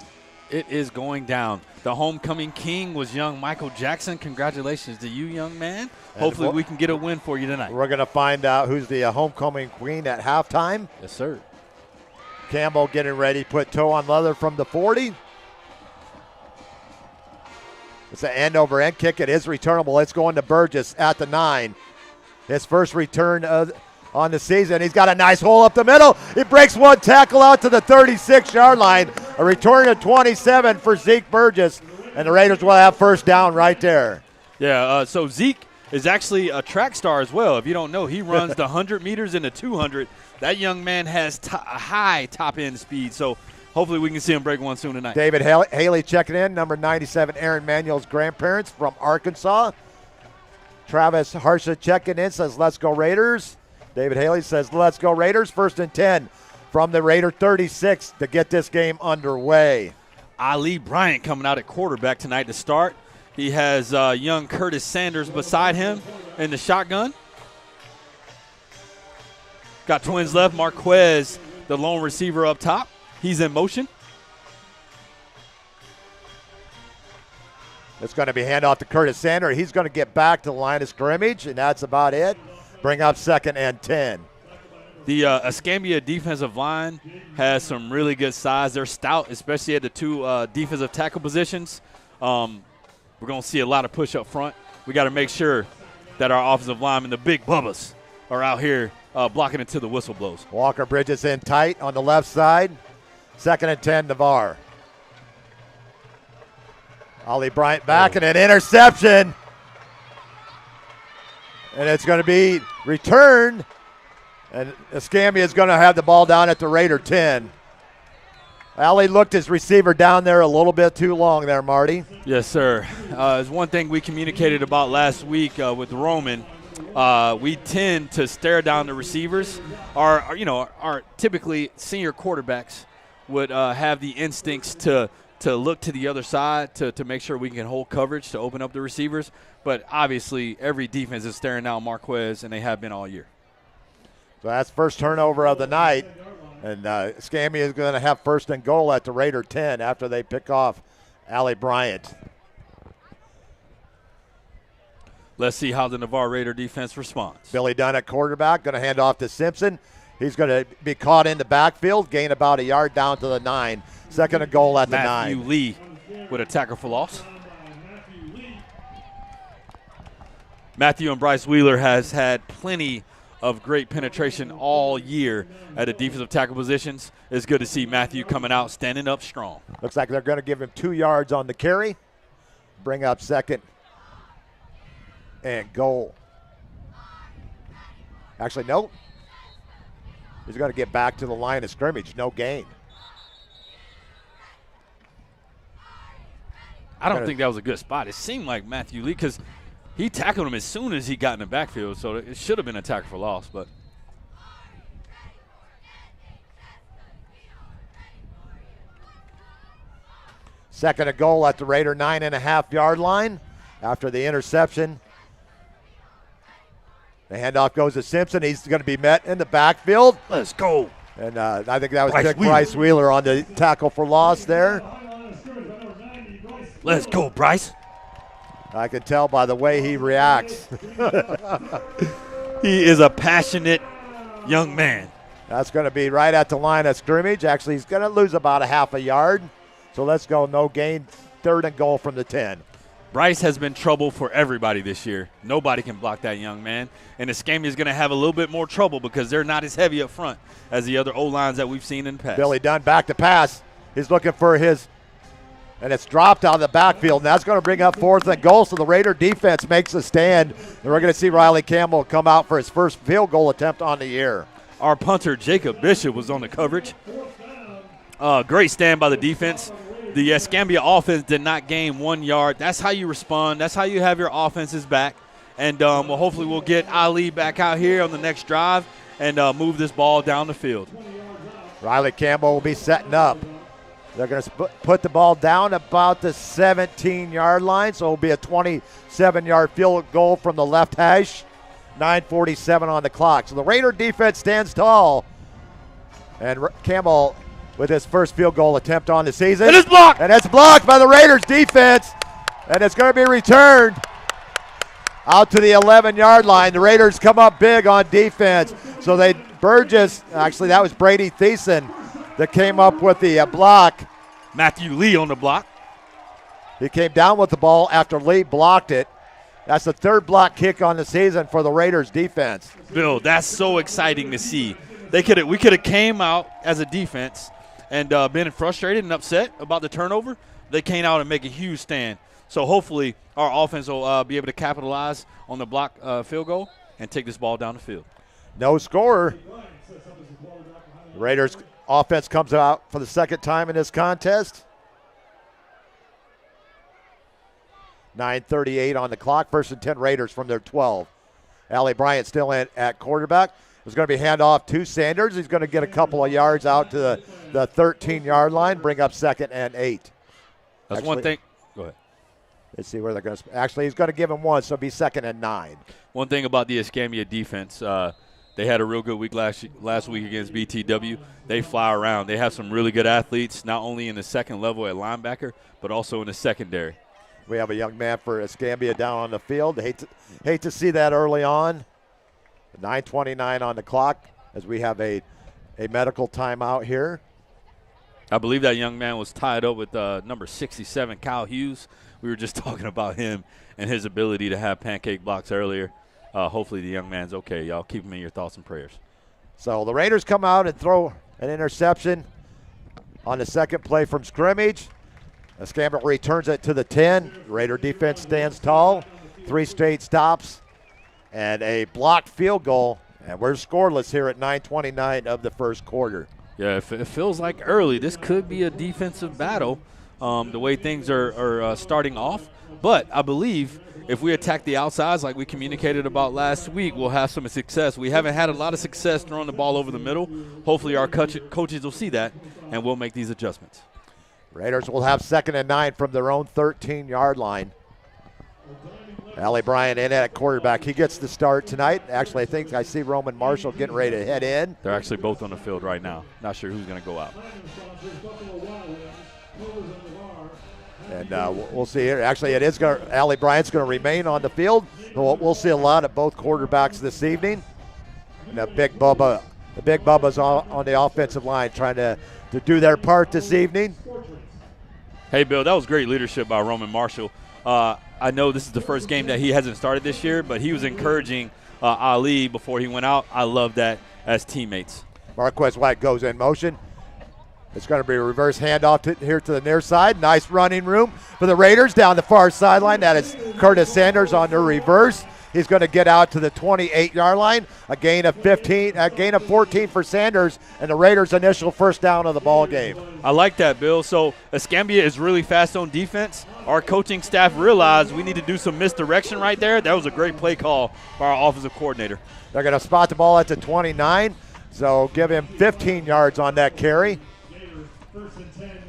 It is going down. The homecoming king was young Michael Jackson. Congratulations to you, young man. Hopefully we can get a win for you tonight. We're going to find out who's the homecoming queen at halftime. Yes, sir. Campbell getting ready to put toe on leather from the 40. It's an end-over-end kick. It is returnable. It's going to Burgess at the 9. His first return on the season. He's got a nice hole up the middle. He breaks one tackle out to the 36-yard line. A return of 27 for Zeke Burgess. And the Raiders will have first down right there. Yeah, so Zeke is actually a track star as well. If you don't know, he runs the 100 meters and the 200. That young man has a high top-end speed, so hopefully we can see him break one soon tonight. David Haley checking in, number 97, Aaron Manuel's grandparents from Arkansas. Travis Harsha checking in, says, let's go Raiders. David Haley says, let's go Raiders. 1st and 10 from the Raider 36 to get this game underway. Ali Bryant coming out at quarterback tonight to start. He has young Curtis Sanders beside him in the shotgun. Got twins left. Marquez, the lone receiver up top. He's in motion. It's going to be handoff to Curtis Sanders. He's going to get back to the line of scrimmage, and that's about it. Bring up 2nd and 10. The Escambia defensive line has some really good size. They're stout, especially at the two defensive tackle positions. We're going to see a lot of push up front. We got to make sure that our offensive linemen, the big bubbas, are out here blocking until the whistle blows. Walker Bridges in tight on the left side. 2nd and 10, Navarre. Ollie Bryant back and an interception. And it's going to be returned. And Escambia is going to have the ball down at the Raider 10. Allie looked his receiver down there a little bit too long there, Marty. Yes, sir. It's one thing we communicated about last week with Roman. We tend to stare down the receivers. Our typically senior quarterbacks would have the instincts to look to the other side to make sure we can hold coverage to open up the receivers. But obviously every defense is staring down Marquez, and they have been all year. So that's first turnover of the night. And Escambia is going to have 1st and goal at the Raider 10 after they pick off Allie Bryant. Let's see how the Navarre Raider defense responds. Billy Dunn at quarterback, going to hand off to Simpson. He's going to be caught in the backfield, gain about a yard down to the 9. 2nd and goal at the 9. Matthew Lee with a tackle for loss. Matthew and Bryce Wheeler has had plenty of great penetration all year at the defensive tackle positions. It's good to see Matthew coming out, standing up strong. Looks like they're going to give him 2 yards on the carry. Bring up 2nd and goal. Actually, no. He's going to get back to the line of scrimmage. No gain. I don't think that was a good spot. It seemed like Matthew Lee, because he tackled him as soon as he got in the backfield, so it should have been a tackle for loss. But second and goal at the Raider 9.5-yard line after the interception. The handoff goes to Simpson. He's going to be met in the backfield. Let's go. And I think that was Bryce Wheeler on the tackle for loss there. Let's go, Bryce. I can tell by the way he reacts. He is a passionate young man. That's going to be right at the line of scrimmage. Actually, he's going to lose about a half a yard. So let's go, no gain, 3rd and goal from the 10. Bryce has been trouble for everybody this year. Nobody can block that young man. And Escambia is going to have a little bit more trouble because they're not as heavy up front as the other O-lines that we've seen in the past. Billy Dunn back to pass. He's looking for his, and it's dropped out of the backfield. And that's going to bring up 4th and goal. So the Raider defense makes a stand. And we're going to see Riley Campbell come out for his first field goal attempt on the year. Our punter, Jacob Bishop, was on the coverage. Great stand by the defense. The Escambia offense did not gain 1 yard. That's how you respond. That's how you have your offenses back. And hopefully we'll get Ali back out here on the next drive and move this ball down the field. Riley Campbell will be setting up. They're going to put the ball down about the 17-yard line, so it will be a 27-yard field goal from the left hash. 9:47 on the clock. So the Raider defense stands tall. And Campbell with his first field goal attempt on the season. It is blocked! And it's blocked by the Raiders defense. And it's going to be returned out to the 11-yard line. The Raiders come up big on defense. So actually that was Brady Thiessen that came up with the block. Matthew Lee on the block. He came down with the ball after Lee blocked it. That's the 3rd block kick on the season for the Raiders defense. Bill, that's so exciting to see. We could have came out as a defense and been frustrated and upset about the turnover. They came out and make a huge stand. So hopefully our offense will be able to capitalize on the block field goal and take this ball down the field. No score. The Raiders offense comes out for the second time in this contest. 9:38 on the clock. 1st and 10 Raiders from their 12. Allie Bryant still in at quarterback. It's going to be handoff to Sanders. He's going to get a couple of yards out to the 13-yard line, bring up 2nd and 8. That's one thing. Go ahead. Let's see where they're going to. Actually, he's going to give him 1, so it'll be 2nd and 9. One thing about the Escambia defense, they had a real good week last week against BTW. They fly around. They have some really good athletes, not only in the second level at linebacker, but also in the secondary. We have a young man for Escambia down on the field. Hate to see that early on. 9:29 on the clock as we have a medical timeout here. I believe that young man was tied up with number 67, Kyle Hughes. We were just talking about him and his ability to have pancake blocks earlier. Hopefully the young man's okay. Y'all keep him in your thoughts and prayers. So the Raiders come out and throw an interception on the second play from scrimmage. Escambia returns it to the 10. Raider defense stands tall. 3 straight stops and a blocked field goal. And we're scoreless here at 9:29 of the first quarter. Yeah, it feels like early. This could be a defensive battle the way things are starting off. But I believe if we attack the outsides like we communicated about last week, we'll have some success. We haven't had a lot of success throwing the ball over the middle. Hopefully our coaches will see that, and we'll make these adjustments. Raiders will have 2nd and 9 from their own 13-yard line. Allie Bryant in at quarterback. He gets the start tonight. Actually, I think I see Roman Marshall getting ready to head in. They're actually both on the field right now. Not sure who's going to go out. And we'll see here. Actually, it is going. Allie Bryant's going to remain on the field. We'll see a lot of both quarterbacks this evening. And the Big Bubba's on the offensive line trying to do their part this evening. Hey, Bill, that was great leadership by Roman Marshall. I know this is the first game that he hasn't started this year, but he was encouraging Ali before he went out. I love that as teammates. Marquez White goes in motion. It's going to be a reverse handoff here to the near side. Nice running room for the Raiders down the far sideline. That is Curtis Sanders on the reverse. He's going to get out to the 28-yard line. A gain of 14 for Sanders, and the Raiders' initial first down of the ball game. I like that, Bill. So Escambia is really fast on defense. Our coaching staff realized we need to do some misdirection right there. That was a great play call by our offensive coordinator. They're going to spot the ball at the 29, so give him 15 yards on that carry.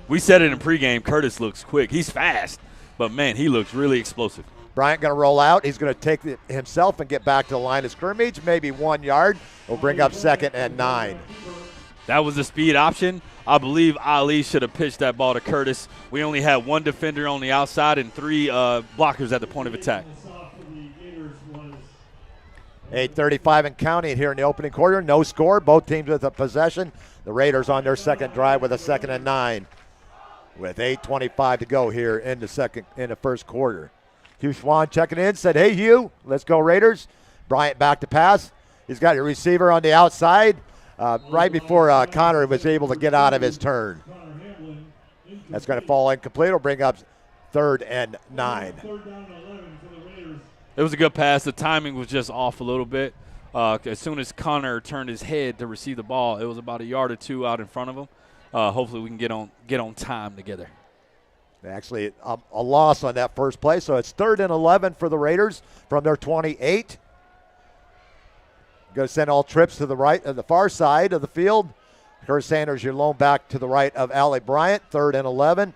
We said it in pregame. Curtis looks quick. He's fast, but, man, he looks really explosive. Bryant going to roll out. He's going to take himself and get back to the line of scrimmage, maybe 1 yard. We'll bring up 2nd and 9. That was the speed option. I believe Ali should have pitched that ball to Curtis. We only had 1 defender on the outside and 3 blockers at the point of attack. 8:35 and counting here in the opening quarter. No score. Both teams with a possession. The Raiders on their second drive with a 2nd and 9. With 8:25 to go here in the first quarter. Hugh Swan checking in, said, hey, Hugh, let's go Raiders. Bryant back to pass. He's got a receiver on the outside right before Connor was able to get out of his turn. That's going to fall incomplete. It'll bring up 3rd and 9. It was a good pass. The timing was just off a little bit. As soon as Connor turned his head to receive the ball, it was about a yard or two out in front of him. Hopefully we can get on time together. Actually, a loss on that first play, so it's 3rd and 11 for the Raiders from their 28. Going to send all trips to the right of the far side of the field. Kurt Sanders, your lone back to the right of Allie Bryant, 3rd and 11.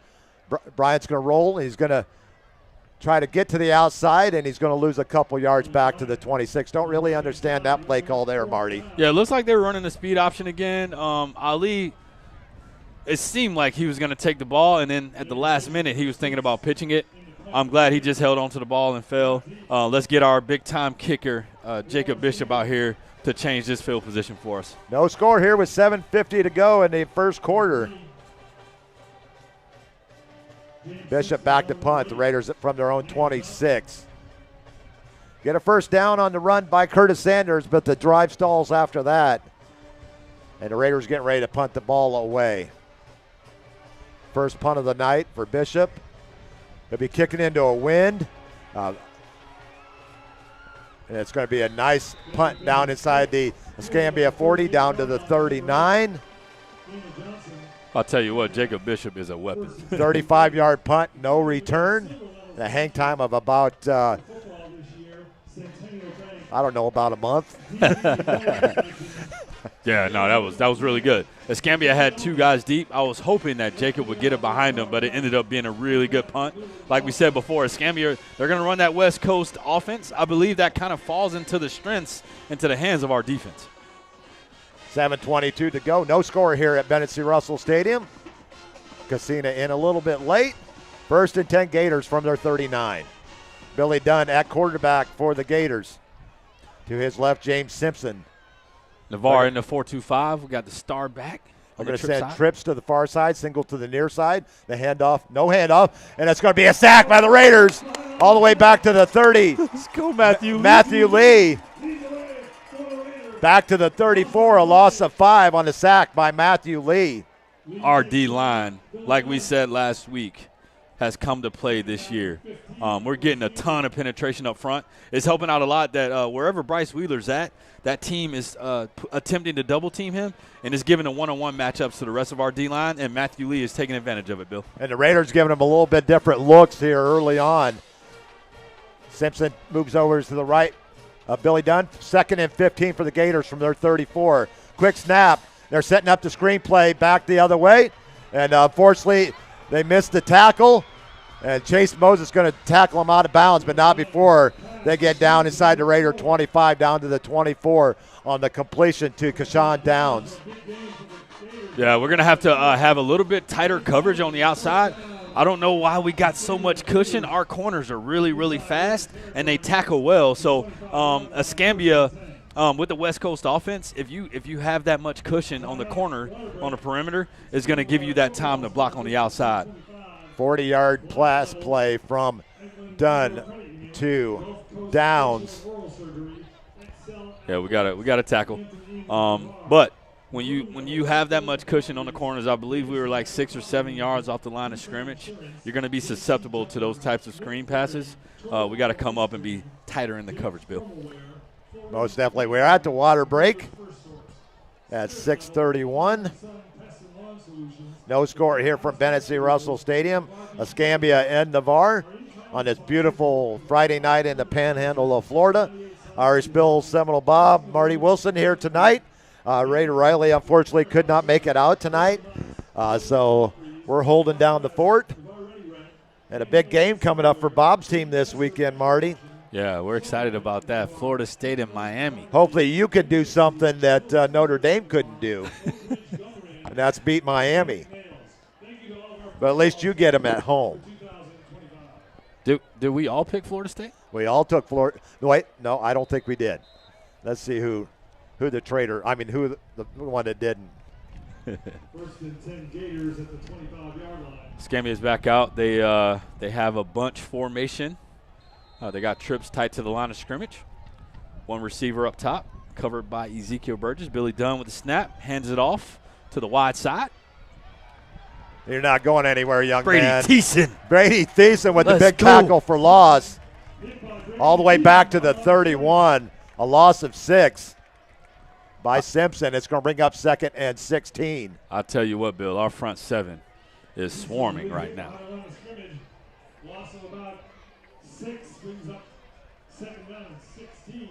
Bryant's going to roll. He's going to try to get to the outside, and he's going to lose a couple yards back to the 26. Don't really understand that play call there, Marty. Yeah, it looks like they were running the speed option again. Ali, it seemed like he was going to take the ball, and then at the last minute he was thinking about pitching it. I'm glad he just held on to the ball and fell. Let's get our big-time kicker, Jacob Bishop, out here to change this field position for us. No score here with 7:50 to go in the first quarter. Bishop back to punt. The Raiders from their own 26. Get a first down on the run by Curtis Sanders, but the drive stalls after that. And the Raiders getting ready to punt the ball away. First punt of the night for Bishop. He'll be kicking into a wind. And it's going to be a nice punt down inside the Escambia 40 down to the 39. I'll tell you what, Jacob Bishop is a weapon. 35-yard punt, no return. A hang time of about, I don't know, about a month. Yeah, no, that was really good. Escambia had 2 guys deep. I was hoping that Jacob would get it behind him, but it ended up being a really good punt. Like we said before, Escambia, they're going to run that West Coast offense. I believe that kind of falls into the strengths, into the hands of our defense. 7:22 to go. No score here at Bennett C. Russell Stadium. Casina in a little bit late. 1st and 10 Gators from their 39. Billy Dunn at quarterback for the Gators. To his left, James Simpson. Navarre in the 4-2-5. We got the star back. We're going to send trips to the far side, single to the near side. The handoff, no handoff, and it's going to be a sack by the Raiders all the way back to the 30. Let's go, Matthew. Matthew Lee. Back to the 34, a loss of 5 on the sack by Matthew Lee. Our D-line, like we said last week, has come to play this year. We're getting a ton of penetration up front. It's helping out a lot that wherever Bryce Wheeler's at, that team is attempting to double-team him and is giving a one-on-one matchups to the rest of our D-line, and Matthew Lee is taking advantage of it, Bill. And the Raiders giving him a little bit different looks here early on. Simpson moves over to the right. Billy Dunn, 2nd and 15 for the Gators from their 34. Quick snap. They're setting up the screenplay back the other way. And unfortunately, they missed the tackle. And Chase Moses going to tackle him out of bounds, but not before they get down inside the Raider 25, down to the 24 on the completion to Kashawn Downs. Yeah, we're going to have a little bit tighter coverage on the outside. I don't know why we got so much cushion. Our corners are really, really fast, and they tackle well. So Escambia, with the West Coast offense, if you have that much cushion on the corner, on the perimeter, is going to give you that time to block on the outside. 40-yard pass play from Dunn to Downs. Yeah, we got to tackle. But when you have that much cushion on the corners, I believe we were like 6 or 7 yards off the line of scrimmage. You're going to be susceptible to those types of screen passes. We got to come up and be tighter in the coverage, Bill. Most definitely. We're at the water break at 6:31. No score here from Bennett C. Russell Stadium. Escambia and Navarre on this beautiful Friday night in the Panhandle of Florida. Irish Bill, Seminole Bob, Marty Wilson here tonight. Raider Riley, unfortunately, could not make it out tonight. So we're holding down the fort. And a big game coming up for Bob's team this weekend, Marty. Yeah, we're excited about that. Florida State and Miami. Hopefully you can do something that Notre Dame couldn't do. And that's beat Miami. But at least you get them at home. Did we all pick Florida State? We all took Florida. Wait, no, I don't think we did. Let's see who the traitor, who the one that didn't. 1st and 10 Gators at the 25-yard line. Escambia's back out. They have a bunch formation. They got trips tight to the line of scrimmage. One receiver up top, covered by Ezekiel Burgess. Billy Dunn with the snap, hands it off to the wide side. You're not going anywhere, young Brady man. Thiessen. Brady Thiessen with the Let's big go. tackle for loss. All the way back to the 31. A loss of 6 by Simpson. It's going to bring up 2nd and 16. I'll tell you what, Bill, our front 7 is swarming right now. Loss of about 6 brings up 2nd down and 16.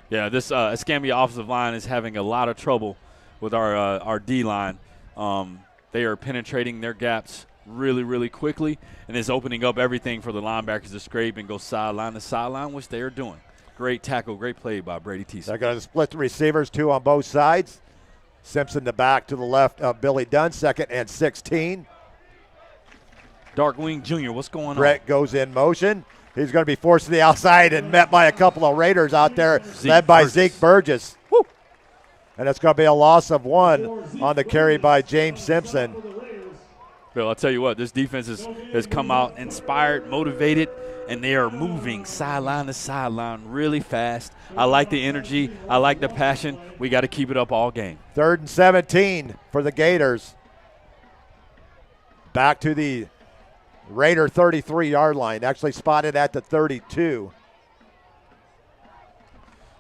Yeah, this Escambia offensive line is having a lot of trouble with our D-line. They are penetrating their gaps really, really quickly, and it's opening up everything for the linebackers to scrape and go sideline to sideline, which they are doing. Great tackle, great play by Brady Thiessen. They're going to split the receivers, 2 on both sides. Simpson the back to the left of Billy Dunn, 2nd and 16. Darkwing Jr., what's going on? Brett goes in motion. He's going to be forced to the outside and met by a couple of Raiders out there, led by Zeke Burgess. Woo. And it's going to be a loss of 1 on the carry by James Simpson. Bill, I'll tell you what, this defense has come out inspired, motivated, and they are moving sideline to sideline really fast. I like the energy. I like the passion. We got to keep it up all game. 3rd and 17 for the Gators. Back to the Raider 33-yard line, actually spotted at the 32.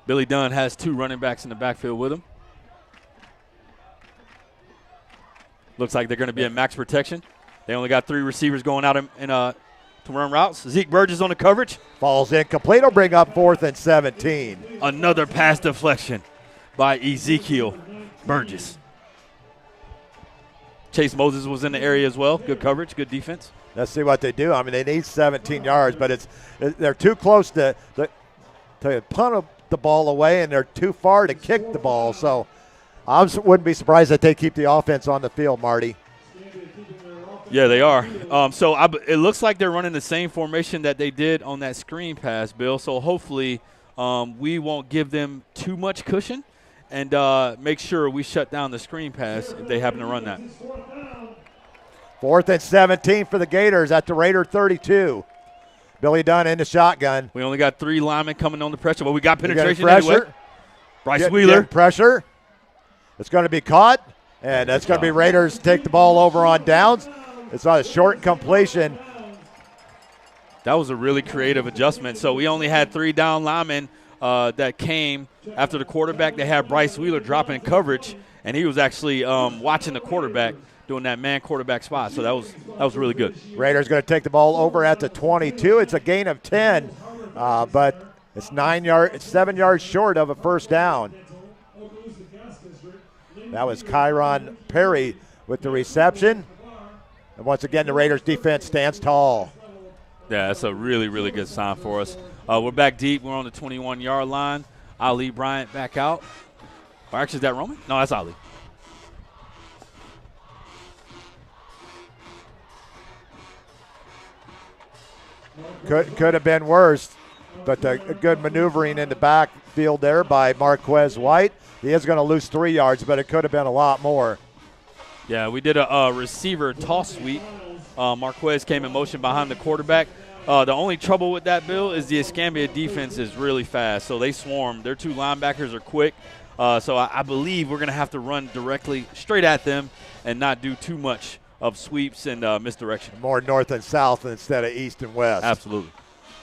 Billy Dunn has 2 running backs in the backfield with him. Looks like they're going to be in max protection. They only got 3 receivers going out to run routes. Zeke Burgess on the coverage. Falls incomplete. Will bring up 4th and 17. Another pass deflection by Ezekiel Burgess. Chase Moses was in the area as well. Good coverage, good defense. Let's see what they do. I mean, they need 17 yards, but they're too close to punt the ball away, and they're too far to kick the ball. So I wouldn't be surprised that they keep the offense on the field, Marty. Yeah, they are. It looks like they're running the same formation that they did on that screen pass, Bill. So hopefully we won't give them too much cushion and make sure we shut down the screen pass if they happen to run that. 4th and 17 for the Gators at the Raider 32. Billy Dunn in the shotgun. We only got 3 linemen coming on the pressure, but we got penetration pressure. anyway. Bryce Wheeler. Pressure. It's going to be caught, and that's going to be Raiders take the ball over on downs. It's on a short completion. That was a really creative adjustment. So we only had 3 down linemen that came after the quarterback. They had Bryce Wheeler dropping coverage, and he was actually watching the quarterback doing that man quarterback spot. So that was really good. Raiders going to take the ball over at the 22. It's a gain of 10, but it's 7 yards short of a first down. That was Kyron Perry with the reception. And once again, the Raiders defense stands tall. Yeah, that's a really, really good sign for us. We're back deep. We're on the 21-yard line. Ali Bryant back out. Or actually, is that Roman? No, that's Ali. Could have been worse, but a good maneuvering in the backfield there by Marquez White. He is going to lose 3 yards, but it could have been a lot more. Yeah, we did a receiver toss sweep. Marquez came in motion behind the quarterback. The only trouble with that, Bill, is the Escambia defense is really fast, so they swarm. Their 2 linebackers are quick, so I believe we're going to have to run directly straight at them and not do too much of sweeps and misdirection. More north and south instead of east and west. Absolutely.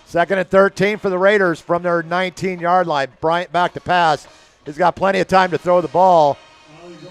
2nd and 13 for the Raiders from their 19-yard line. Bryant back to pass. He's got plenty of time to throw the ball,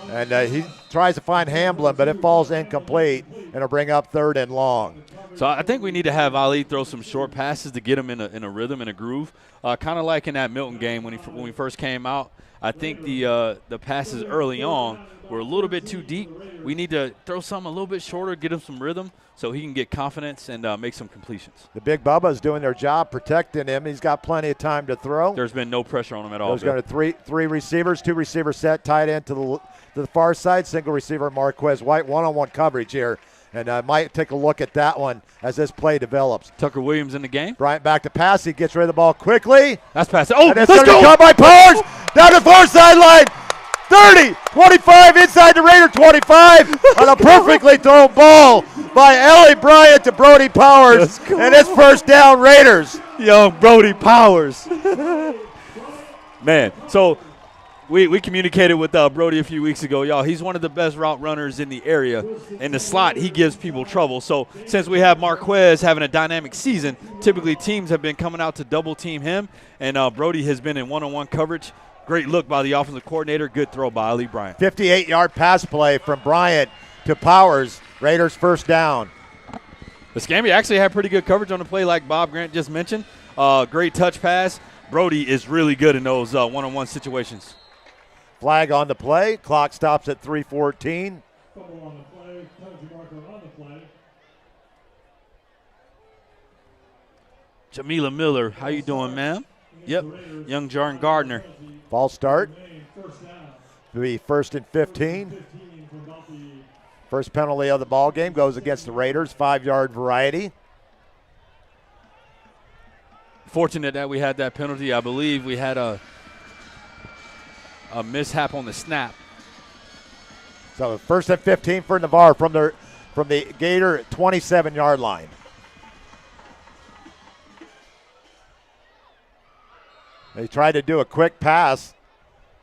and he tries to find Hamblin, but it falls incomplete, and it'll bring up 3rd and long. So I think we need to have Ali throw some short passes to get him in a rhythm, in a groove, kind of like in that Milton game when we first came out. I think the passes early on were a little bit too deep. We need to throw some a little bit shorter, get him some rhythm so he can get confidence and make some completions. The Big Bubba's doing their job protecting him. He's got plenty of time to throw. There's been no pressure on him at all. There's going to three receivers, 2 receivers set, tight end to the far side, single receiver Marquez White, one-on-one coverage here. And I might take a look at that one as this play develops. Tucker Williams in the game. Bryant back to pass. He gets rid of the ball quickly. That's pass. Oh, and it's let's going to go. be caught by Powers. Down the far sideline. 30, 25, inside the Raider 25 on a perfectly thrown ball by Ellie Bryant to Brody Powers. Let's go. And it's first down, Raiders. Young Brody Powers. Man, so we communicated with Brody a few weeks ago. Y'all, he's one of the best route runners in the area. In the slot, he gives people trouble. So since we have Marquez having a dynamic season, typically teams have been coming out to double team him, and Brody has been in one-on-one coverage. Great look by the offensive coordinator. Good throw by Ali Bryant. 58-yard pass play from Bryant to Powers. Raiders first down. Escambia actually had pretty good coverage on the play like Bob Grant just mentioned. Great touch pass. Brody is really good in those one-on-one situations. Flag on the play. Clock stops at 3:14. Fumble on the play. Penalty marker on the play. Jamila Miller, how you doing, ma'am? Yep, young Jordan Gardner. False start. First down. It'll be first and 15. 15 from about the First penalty of the ball game goes against the Raiders. 5-yard variety. Fortunate that we had that penalty. I believe we had a mishap on the snap. So first and 15 for Navarre from the Gator 27-yard line. They tried to do a quick pass,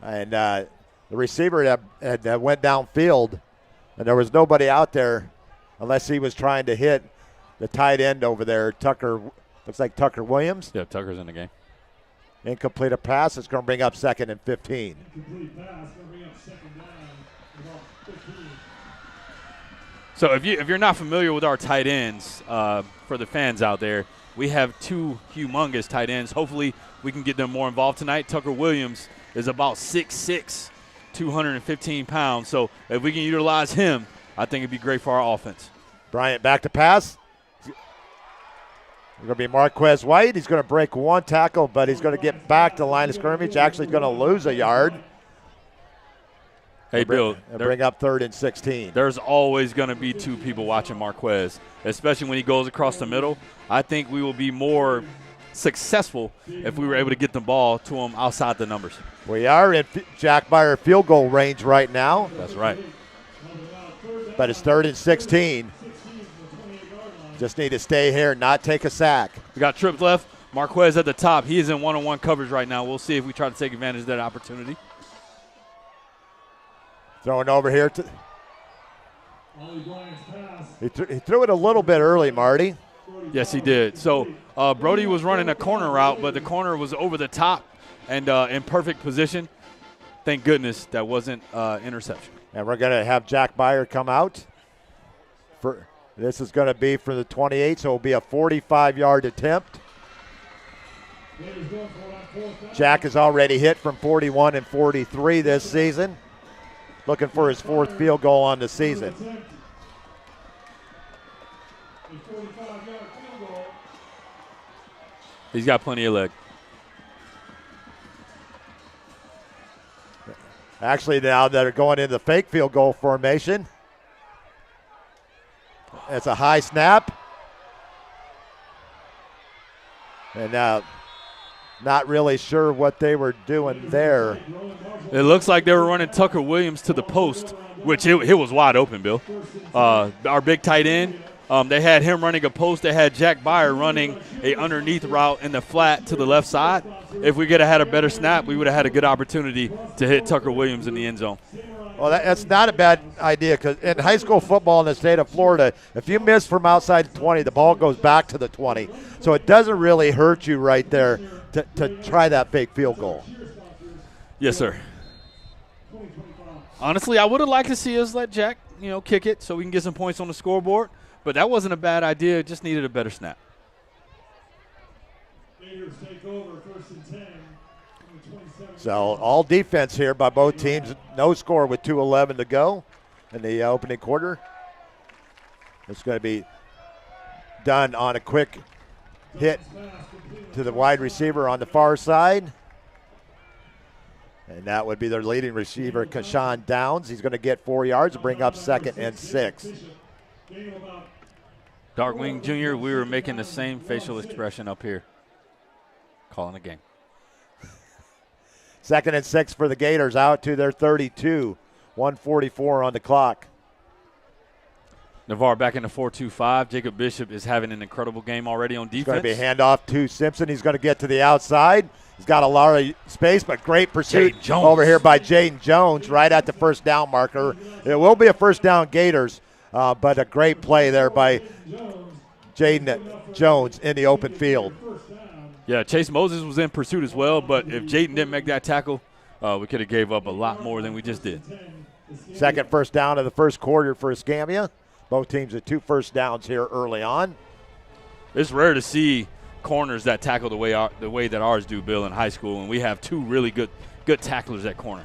and the receiver had went downfield, and there was nobody out there unless he was trying to hit the tight end over there, Tucker. Looks like Tucker Williams. Yeah, Tucker's in the game. Incomplete a pass. It's going to bring up second and 15. complete pass. Going to bring up second down. About 15. So if you're not familiar with our tight ends, for the fans out there, we have two humongous tight ends. Hopefully we can get them more involved tonight. Tucker Williams is about 6'6", 215 pounds. So if we can utilize him, I think it'd be great for our offense. Bryant back to pass. It's going to be Marquez White. He's going to break one tackle, but he's going to get back to the line of scrimmage. Actually going to lose a yard. Hey, Bill. And bring up third and 16. There's always going to be two people watching Marquez, especially when he goes across the middle. I think we will be more successful if we were able to get the ball to him outside the numbers. We are in Jack Meyer field goal range right now. That's right. But it's third and 16. Just need to stay here, not take a sack. We got trips left. Marquez at the top. He is in one-on-one coverage right now. We'll see if we try to take advantage of that opportunity. Throwing over here. Ollie Bryant's pass. He threw it a little bit early, Marty. Yes, he did. So Brody was running a corner route, but the corner was over the top and in perfect position. Thank goodness that wasn't interception. And we're going to have Jack Meyer come out. This is going to be for the 28, so it'll be a 45-yard attempt. Jack has already hit from 41 and 43 this season. Looking for his fourth field goal on the season. He's got plenty of leg. Actually, now they're going into the fake field goal formation. It's a high snap. And not really sure what they were doing there. It looks like they were running Tucker Williams to the post, which it was wide open, Bill. Our big tight end, they had him running a post. They had Jack Meyer running a underneath route in the flat to the left side. If we could have had a better snap, we would have had a good opportunity to hit Tucker Williams in the end zone. Well, that's not a bad idea because in high school football in the state of Florida, if you miss from outside the 20, the ball goes back to the 20. So it doesn't really hurt you right there to try that fake field goal. Yes, sir. Honestly, I would have liked to see us let Jack, kick it so we can get some points on the scoreboard. But that wasn't a bad idea. It just needed a better snap. Gators take over, first and 10. So all defense here by both teams. No score with 2:11 to go in the opening quarter. It's going to be done on a quick hit to the wide receiver on the far side. And that would be their leading receiver, Kashawn Downs. He's going to get 4 yards, bring up second and 6. Darkwing Jr., we were making the same facial expression up here. Calling the game. Second and 6 for the Gators out to their 32. 1:44 on the clock. Navarre back in the 4-2-5. Jacob Bishop is having an incredible game already on defense. It's going to be a handoff to Simpson. He's going to get to the outside. He's got a lot of space, but great pursuit over here by Jaden Jones right at the first down marker. It will be a first down Gators, but a great play there by Jaden Jones in the open field. Yeah, Chase Moses was in pursuit as well, but if Jaden didn't make that tackle, we could have gave up a lot more than we just did. Second first down of the first quarter for Escambia. Both teams with 2 first downs here early on. It's rare to see corners that tackle the way that ours do, Bill, in high school, and we have 2 really good tacklers at corner.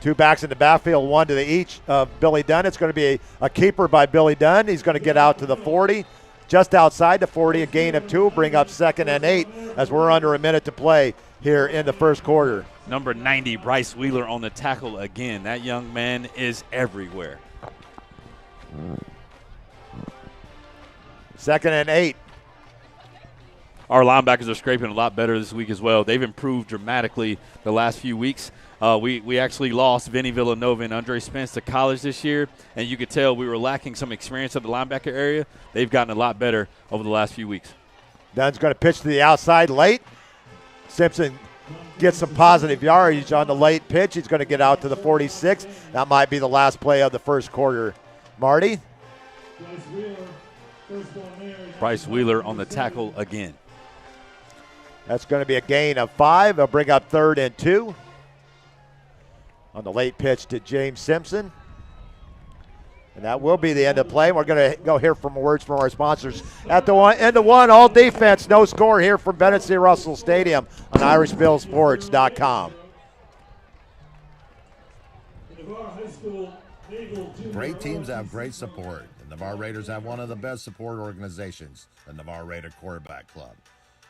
2 backs in the backfield, 1 to the each of Billy Dunn. It's going to be a keeper by Billy Dunn. He's going to get out to the 40, just outside the 40, a gain of 2, bring up 2nd and 8 as we're under a minute to play here in the first quarter. Number 90, Bryce Wheeler on the tackle again. That young man is everywhere. 2nd and 8. Our linebackers are scraping a lot better this week as well. They've improved dramatically the last few weeks. We actually lost Vinny Villanova and Andre Spence to college this year, and you could tell we were lacking some experience at the linebacker area. They've gotten a lot better over the last few weeks. Dunn's going to pitch to the outside late. Simpson gets some positive yardage on the late pitch. He's going to get out to the 46. That might be the last play of the first quarter. Marty? Bryce Wheeler on the tackle again. That's going to be a gain of 5. They'll bring up 3rd and 2 on the late pitch to James Simpson. And that will be the end of play. We're going to go hear from words from our sponsors. At the end of 1, all defense, no score here from Bennett C. Russell Stadium on IrishBillSports.com. Great teams have great support. The Navarre Raiders have one of the best support organizations, the Navarre Raider Quarterback Club.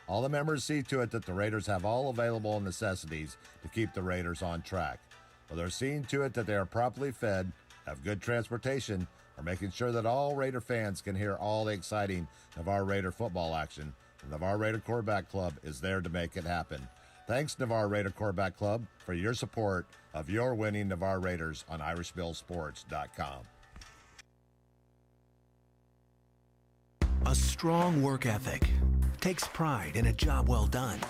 All the members see to it that the Raiders have all available necessities to keep the Raiders on track. Well, they're seeing to it that they are properly fed, have good transportation, are making sure that all Raider fans can hear all the exciting Navarre Raider football action. The Navarre Raider Quarterback Club is there to make it happen. Thanks, Navarre Raider Quarterback Club, for your support of your winning Navarre Raiders on IrishBillSports.com. A strong work ethic takes pride in a job well done.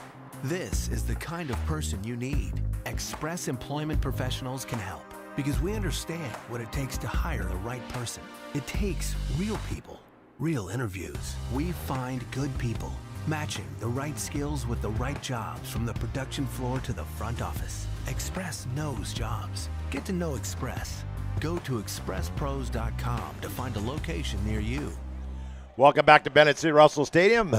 This is the kind of person you need. Express Employment Professionals can help because we understand what it takes to hire the right person. It takes real people, real interviews. We find good people, matching the right skills with the right jobs from the production floor to the front office. Express knows jobs. Get to know Express. Go to expresspros.com to find a location near you. Welcome back to Bennett C. Russell Stadium.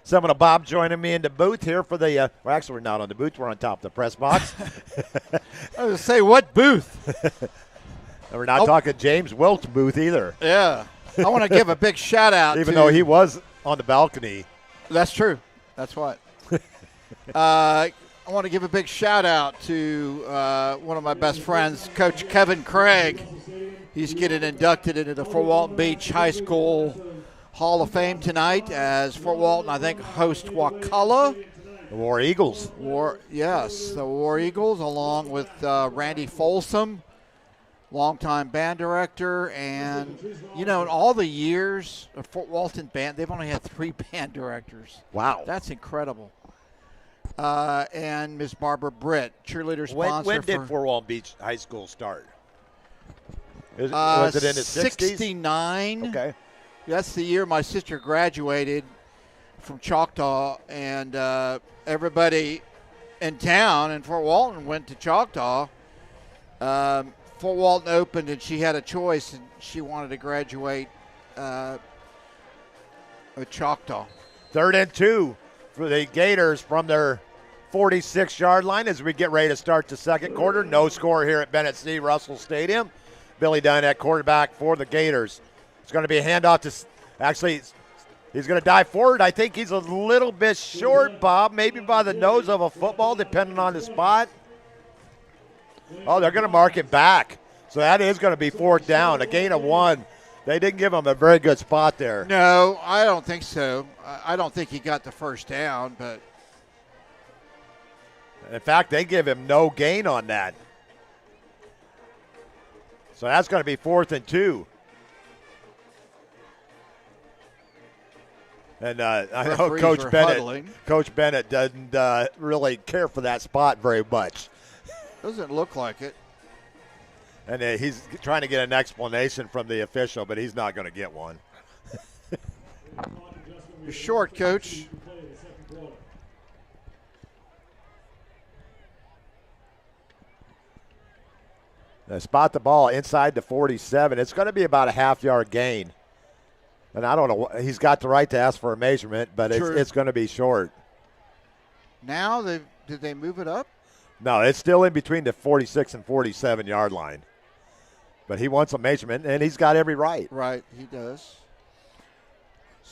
Seminole Bob joining me in the booth here for the well, actually, we're not on the booth. We're on top of the press box. I was going to say, what booth? And we're not talking James Wilkes' booth either. Yeah. I want to give a big shout-out Even though he was on the balcony. That's true. That's what. I want to give a big shout-out to one of my best friends, Coach Kevin Craig. He's getting inducted into the Fort Walton Beach High School Hall of Fame tonight as Fort Walton, I think, host Wakulla. The War Eagles. Yes, the War Eagles, along with Randy Folsom, longtime band director. And, you know, in all the years of Fort Walton band, they've only had 3 band directors. Wow. That's incredible. And Miss Barbara Britt, cheerleader sponsor. When did Fort Walton Beach High School start? Was it in the 60s? 69. Okay. That's the year my sister graduated from Choctaw, and everybody in town in Fort Walton went to Choctaw. Fort Walton opened, and she had a choice, and she wanted to graduate at Choctaw. 3rd and 2 for the Gators from their 46-yard line as we get ready to start the second quarter. No score here at Bennett C. Russell Stadium. Billy Dunn at quarterback for the Gators. It's going to be a handoff to – actually, he's going to dive forward. I think he's a little bit short, Bob, maybe by the nose of a football, depending on the spot. Oh, they're going to mark it back. So that is going to be 4th down, a gain of 1. They didn't give him a very good spot there. No, I don't think so. I don't think he got the first down, but – in fact, they give him no gain on that. So that's going to be 4th and 2. And I know Referees Coach were Bennett. huddling. Coach Bennett doesn't really care for that spot very much, Doesn't look like it. and he's trying to get an explanation from the official, but he's not going to get one. You're short, Coach. Spot the ball inside the 47. It's going to be about a half-yard gain. And I don't know. He's got the right to ask for a measurement, but True. it's going to be short. Now, did they move it up? No, it's still in between the 46 and 47-yard line. But he wants a measurement, and he's got every right. Right, he does.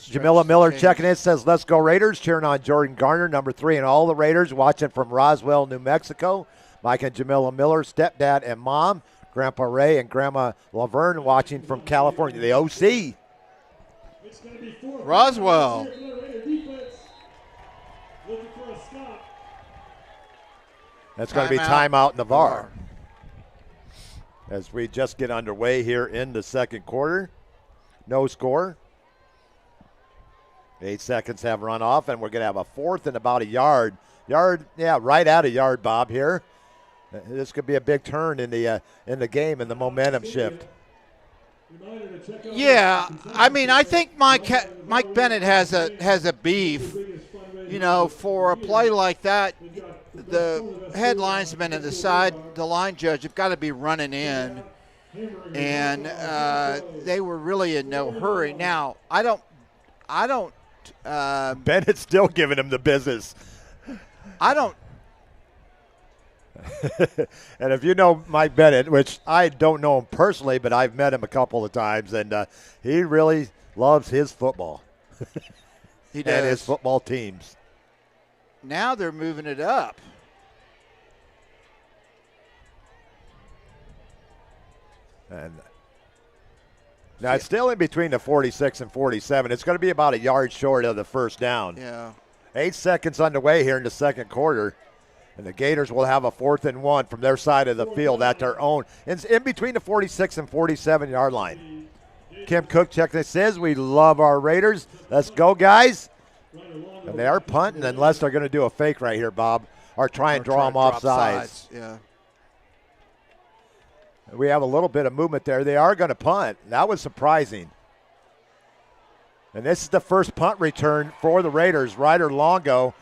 Jamila Miller Change. checking in, says, let's go Raiders, cheering on Jordan Garner, number 3, and all the Raiders watching from Roswell, New Mexico. Mike and Jamila Miller, stepdad and mom. Grandpa Ray and Grandma Laverne watching from California, the OC. Roswell. That's going to be timeout Navarre. As we just get underway here in the second quarter. No score. 8 seconds have run off, and we're going to have a fourth and about a yard. Right at a yard, Bob, here. This could be a big turn in the game and the momentum shift. Yeah, I mean, I think Mike Bennett has a beef. You know, for a play like that, the head linesman and the line judge have got to be running in, and they were really in no hurry. Now, I don't. Bennett's still giving him the business. I don't. And if you know Mike Bennett, which I don't know him personally, but I've met him a couple of times, and he really loves his football. He does. And his football teams. Now they're moving it up. And now it's still in between the 46 and 47. It's going to be about a yard short of the first down. Yeah. 8 seconds underway here in the second quarter. And the Gators will have a 4th and 1 from their side of the field at their own. It's in between the 46 and 47-yard line. Kim Cook checking it, says, we love our Raiders. Let's go, guys. And they are punting unless they're going to do a fake right here, Bob, or try and draw them off sides. Yeah. We have a little bit of movement there. They are going to punt. That was surprising. And this is the first punt return for the Raiders. Ryder Longo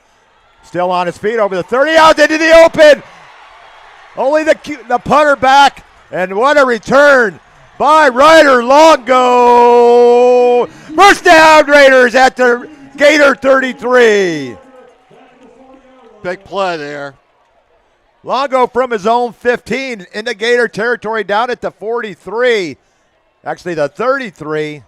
still on his feet over the 30 yards into the open. Only the punter back. And what a return by Ryder Longo. First down, Raiders at the Gator 33. Big play there. Longo from his own 15 into Gator territory down at the 43. Actually, the 33.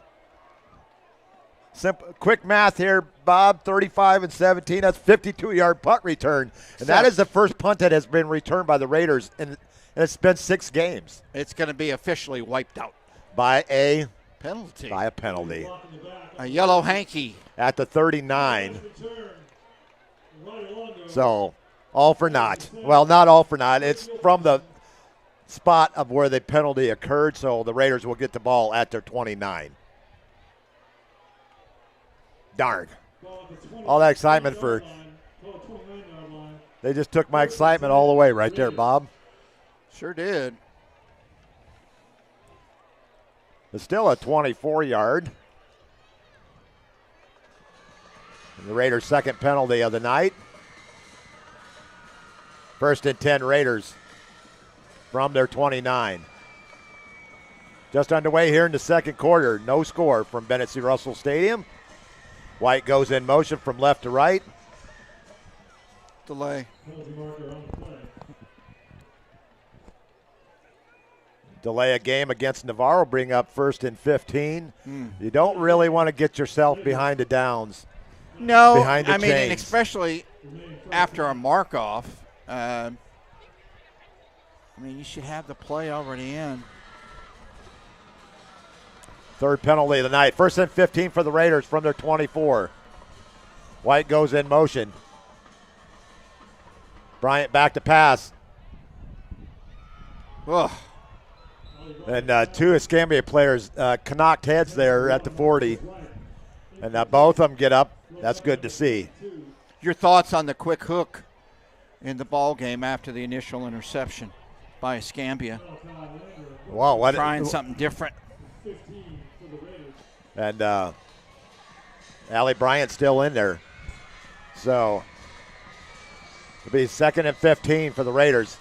Simple, quick math here, Bob. 35 and 17. That's 52-yard punt return. And that is the first punt that has been returned by the Raiders. And it's been 6 games. It's going to be officially wiped out. By a penalty. By a penalty. A yellow hanky. At the 39. So, all for naught. Well, not all for naught. It's from the spot of where the penalty occurred, so the Raiders will get the ball at their 29. Darn. All that excitement for – they just took my excitement all the way right there, Bob. Sure did. It's still a 24-yard. And the Raiders' second penalty of the night. 1st and 10 Raiders from their 29. Just underway here in the second quarter. No score from Bennett C. Russell Stadium. White goes in motion from left to right. Delay. Delay a game against Navarre will bring up 1st and 15. You don't really want to get yourself behind the downs. No, behind the I mean, and chains. especially after a mark-off. I mean, you should have the play already in. Third penalty of the night. 1st and 15 for the Raiders from their 24. White goes in motion. Bryant back to pass. Ugh. And 2 Escambia players knocked heads there at the 40. And both of them get up. That's good to see. Your thoughts on the quick hook in the ball game after the initial interception by Escambia? Wow, what trying something different. And Allie Bryant's still in there. So it'll be 2nd and 15 for the Raiders.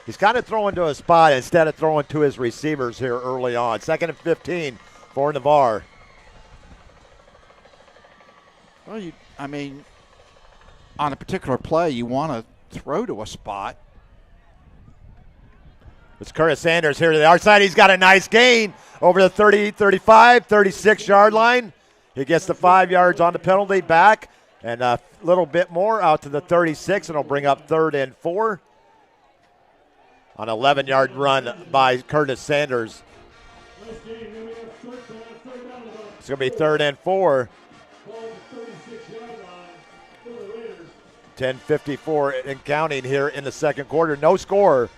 He's kind of throwing to a spot instead of throwing to his receivers here early on. 2nd and 15 for Navarre. Well, on a particular play, you want to throw to a spot. It's Curtis Sanders here to the outside. He's got a nice gain over the 30, 35, 36-yard line. He gets the 5 yards on the penalty back and a little bit more out to the 36, and it'll bring up 3rd and 4 on an 11-yard run by Curtis Sanders. It's going to be 3rd and 4. 10:54 and counting here in the second quarter. No score.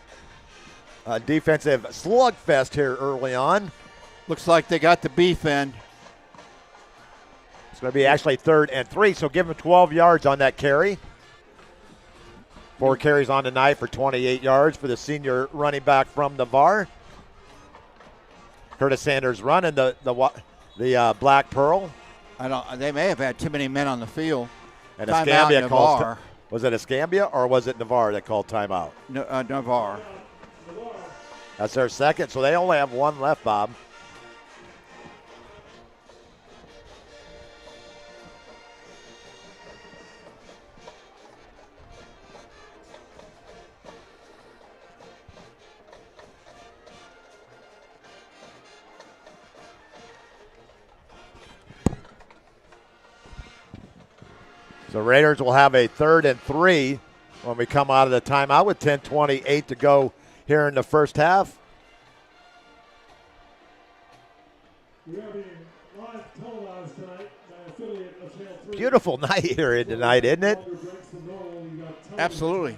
Defensive slugfest here early on. Looks like they got the beef in. It's going to be actually 3rd and 3, so give him 12 yards on that carry. 4 carries on the night for 28 yards for the senior running back from Navarre. Curtis Sanders running the Black Pearl. They may have had too many men on the field. And Timeout Escambia calls. Navarre. Was it Escambia or was it Navarre that called timeout? Navarre. That's their second, so they only have one left, Bob. The Raiders will have a 3rd and 3 when we come out of the timeout with 10:28 to go here in the first half. We are being live televised tonight by affiliate of Channel 3. Beautiful night here tonight, isn't it? Absolutely.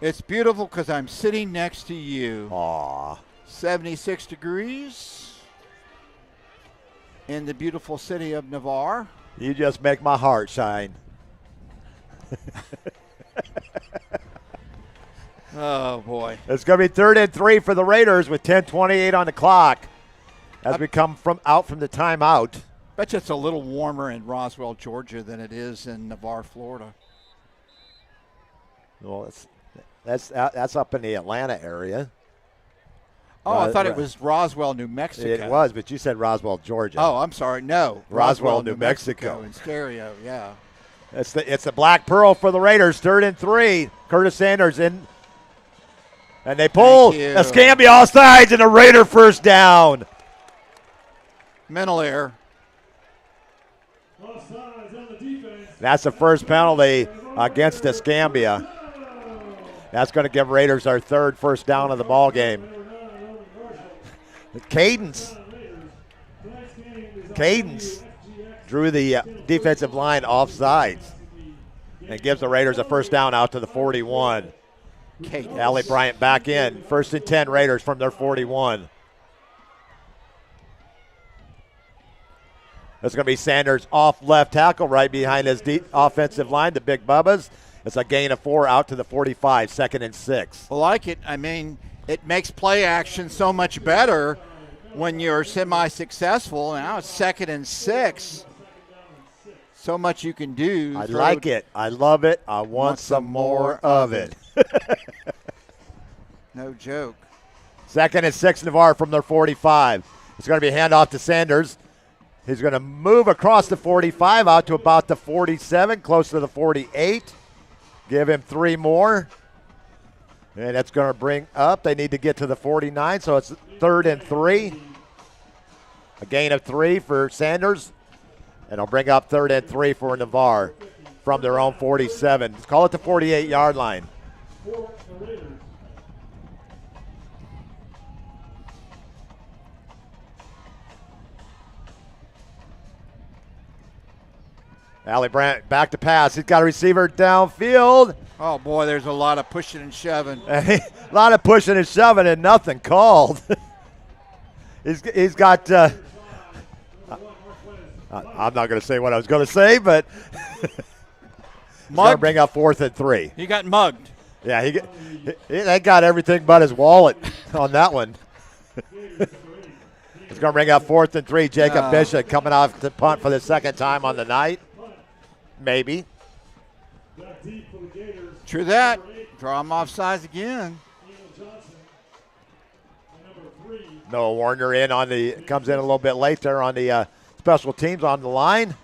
It's beautiful because I'm sitting next to you. Aw. 76 degrees in the beautiful city of Navarre. You just make my heart shine. Oh, boy. It's going to be 3rd and 3 for the Raiders with 10:28 on the clock as we come from the timeout. Bet you it's a little warmer in Roswell, Georgia than it is in Navarre, Florida. Well, that's up in the Atlanta area. Oh, I thought it was Roswell, New Mexico. It was, but you said Roswell, Georgia. Oh, I'm sorry. No. Roswell, New Mexico. In stereo, yeah. It's a Black Pearl for the Raiders, 3rd and 3. Curtis Sanders in. And they pull Escambia off sides and a Raider first down. Mental error. That's the first penalty against Escambia. That's going to give Raiders our 3rd first down of the ball game. Cadence drew the defensive line off sides and gives the Raiders a first down out to the 41. Allie Bryant back in. 1st and 10 Raiders from their 41. It's going to be Sanders off left tackle right behind his offensive line, the Big Bubbas. It's a gain of 4 out to the 45, 2nd and 6. I like it. I mean, it makes play action so much better when you're semi-successful. Now it's 2nd and 6. So much you can do. I like it. I love it. I want some more of it. No joke. 2nd and 6 Navarre from their 45. It's going to be a handoff to Sanders. He's going to move across the 45 out to about the 47, close to the 48. Give him 3 more. And that's going to bring up. They need to get to the 49, so it's 3rd and 3. A gain of 3 for Sanders. And it'll bring up 3rd and 3 for Navarre from their own 47. Let's call it the 48-yard line. Allie Brandt back to pass. He's got a receiver downfield. Oh, boy, there's a lot of pushing and shoving. A lot of pushing and shoving and nothing called. He's got. I'm not going to say what I was going to say, but he's going to bring up 4th and 3. He got mugged. Yeah, they got everything but his wallet on that one. He's going to bring up 4th and 3. Jacob Bishop coming off the punt for the second time on the night. Maybe. True that. Draw him off sides again. Noah Warner comes in a little bit late there on the special teams on the line.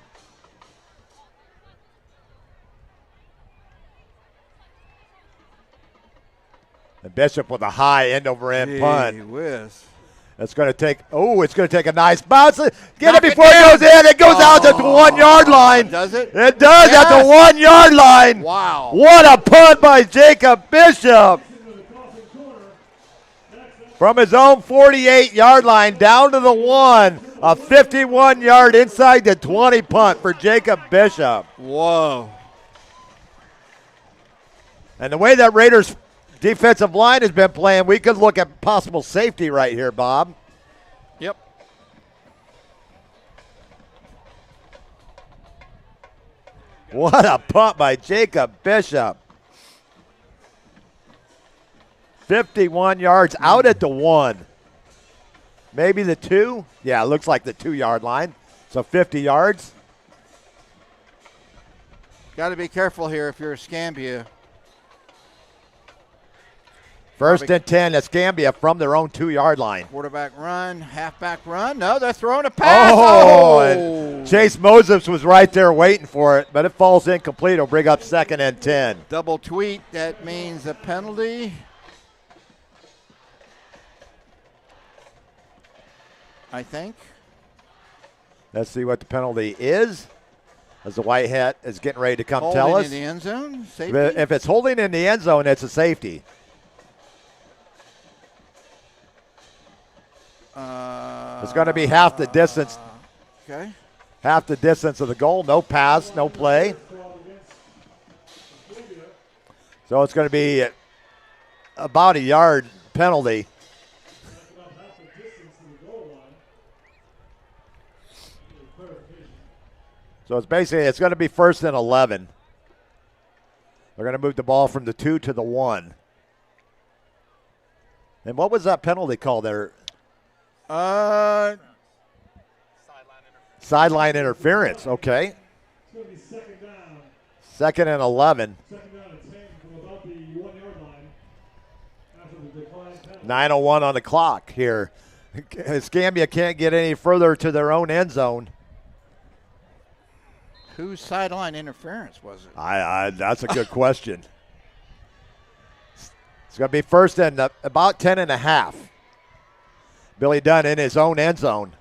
And Bishop with a high end-over-end punt. Whiz. It's going to take a nice bounce. Get it before it goes in. It goes out at the 1 yard line. Does it? It does at the 1 yard line. Wow. What a punt by Jacob Bishop. From his own 48-yard line down to the 1. A 51-yard inside the 20 punt for Jacob Bishop. Whoa. And the way that Raiders defensive line has been playing, we could look at possible safety right here, Bob. Yep. What a punt by Jacob Bishop. 51 yards out at the 1. Maybe the 2. Yeah, it looks like the 2 yard line. So 50 yards. Got to be careful here if you're Escambia. First and 10, Escambia from their own 2 yard line. Quarterback run, halfback run. No, they're throwing a pass. And Chase Moses was right there waiting for it, but it falls incomplete. It'll bring up 2nd and 10. Double tweet. That means a penalty. I think. Let's see what the penalty is. As the white hat is getting ready to come Holding tell us. in the end zone. Safety. If it's holding in the end zone, it's a safety. It's going to be half the distance. Okay. Half the distance of the goal. No pass, no play. So it's going to be about a yard penalty. So it's going to be 1st and 11. They're going to move the ball from the 2 to the 1. And what was that penalty called there? Sideline interference. Okay. It's going to be second down. 2nd and 11. Second down and 10 from about the 1 yard line after the decline penalty. 9:01 on the clock here. Escambia can't get any further to their own end zone. Whose sideline interference was it? That's a good question. It's going to be 1st and about 10 and a half. Billy Dunn in his own end zone.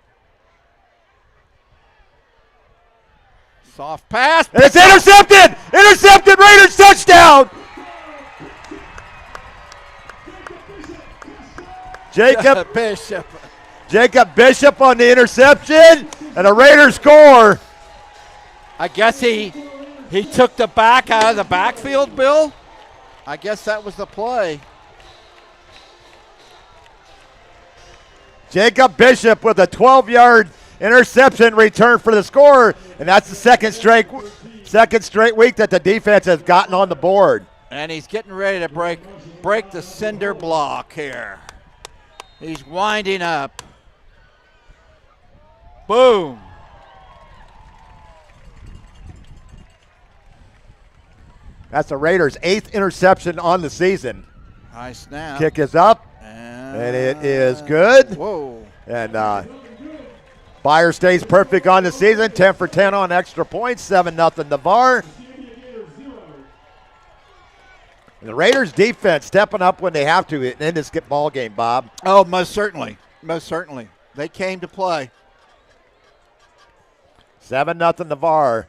Soft pass. And it's intercepted! Intercepted! Raiders touchdown! Jacob Bishop on the interception, and a Raiders score. I guess he took the back out of the backfield, Bill. I guess that was the play. Jacob Bishop with a 12-yard interception return for the score, and that's the second straight week that the defense has gotten on the board. And he's getting ready to break the cinder block here. He's winding up. Boom. That's the Raiders' 8th interception on the season. High snap. Kick is up, and it is good. Whoa. And Byer stays perfect on the season, 10 for 10 on extra points, 7-0 Navarre. And the Raiders' defense stepping up when they have to in this ball game, Bob. Oh, most certainly. Most certainly. They came to play. 7-0 Navarre.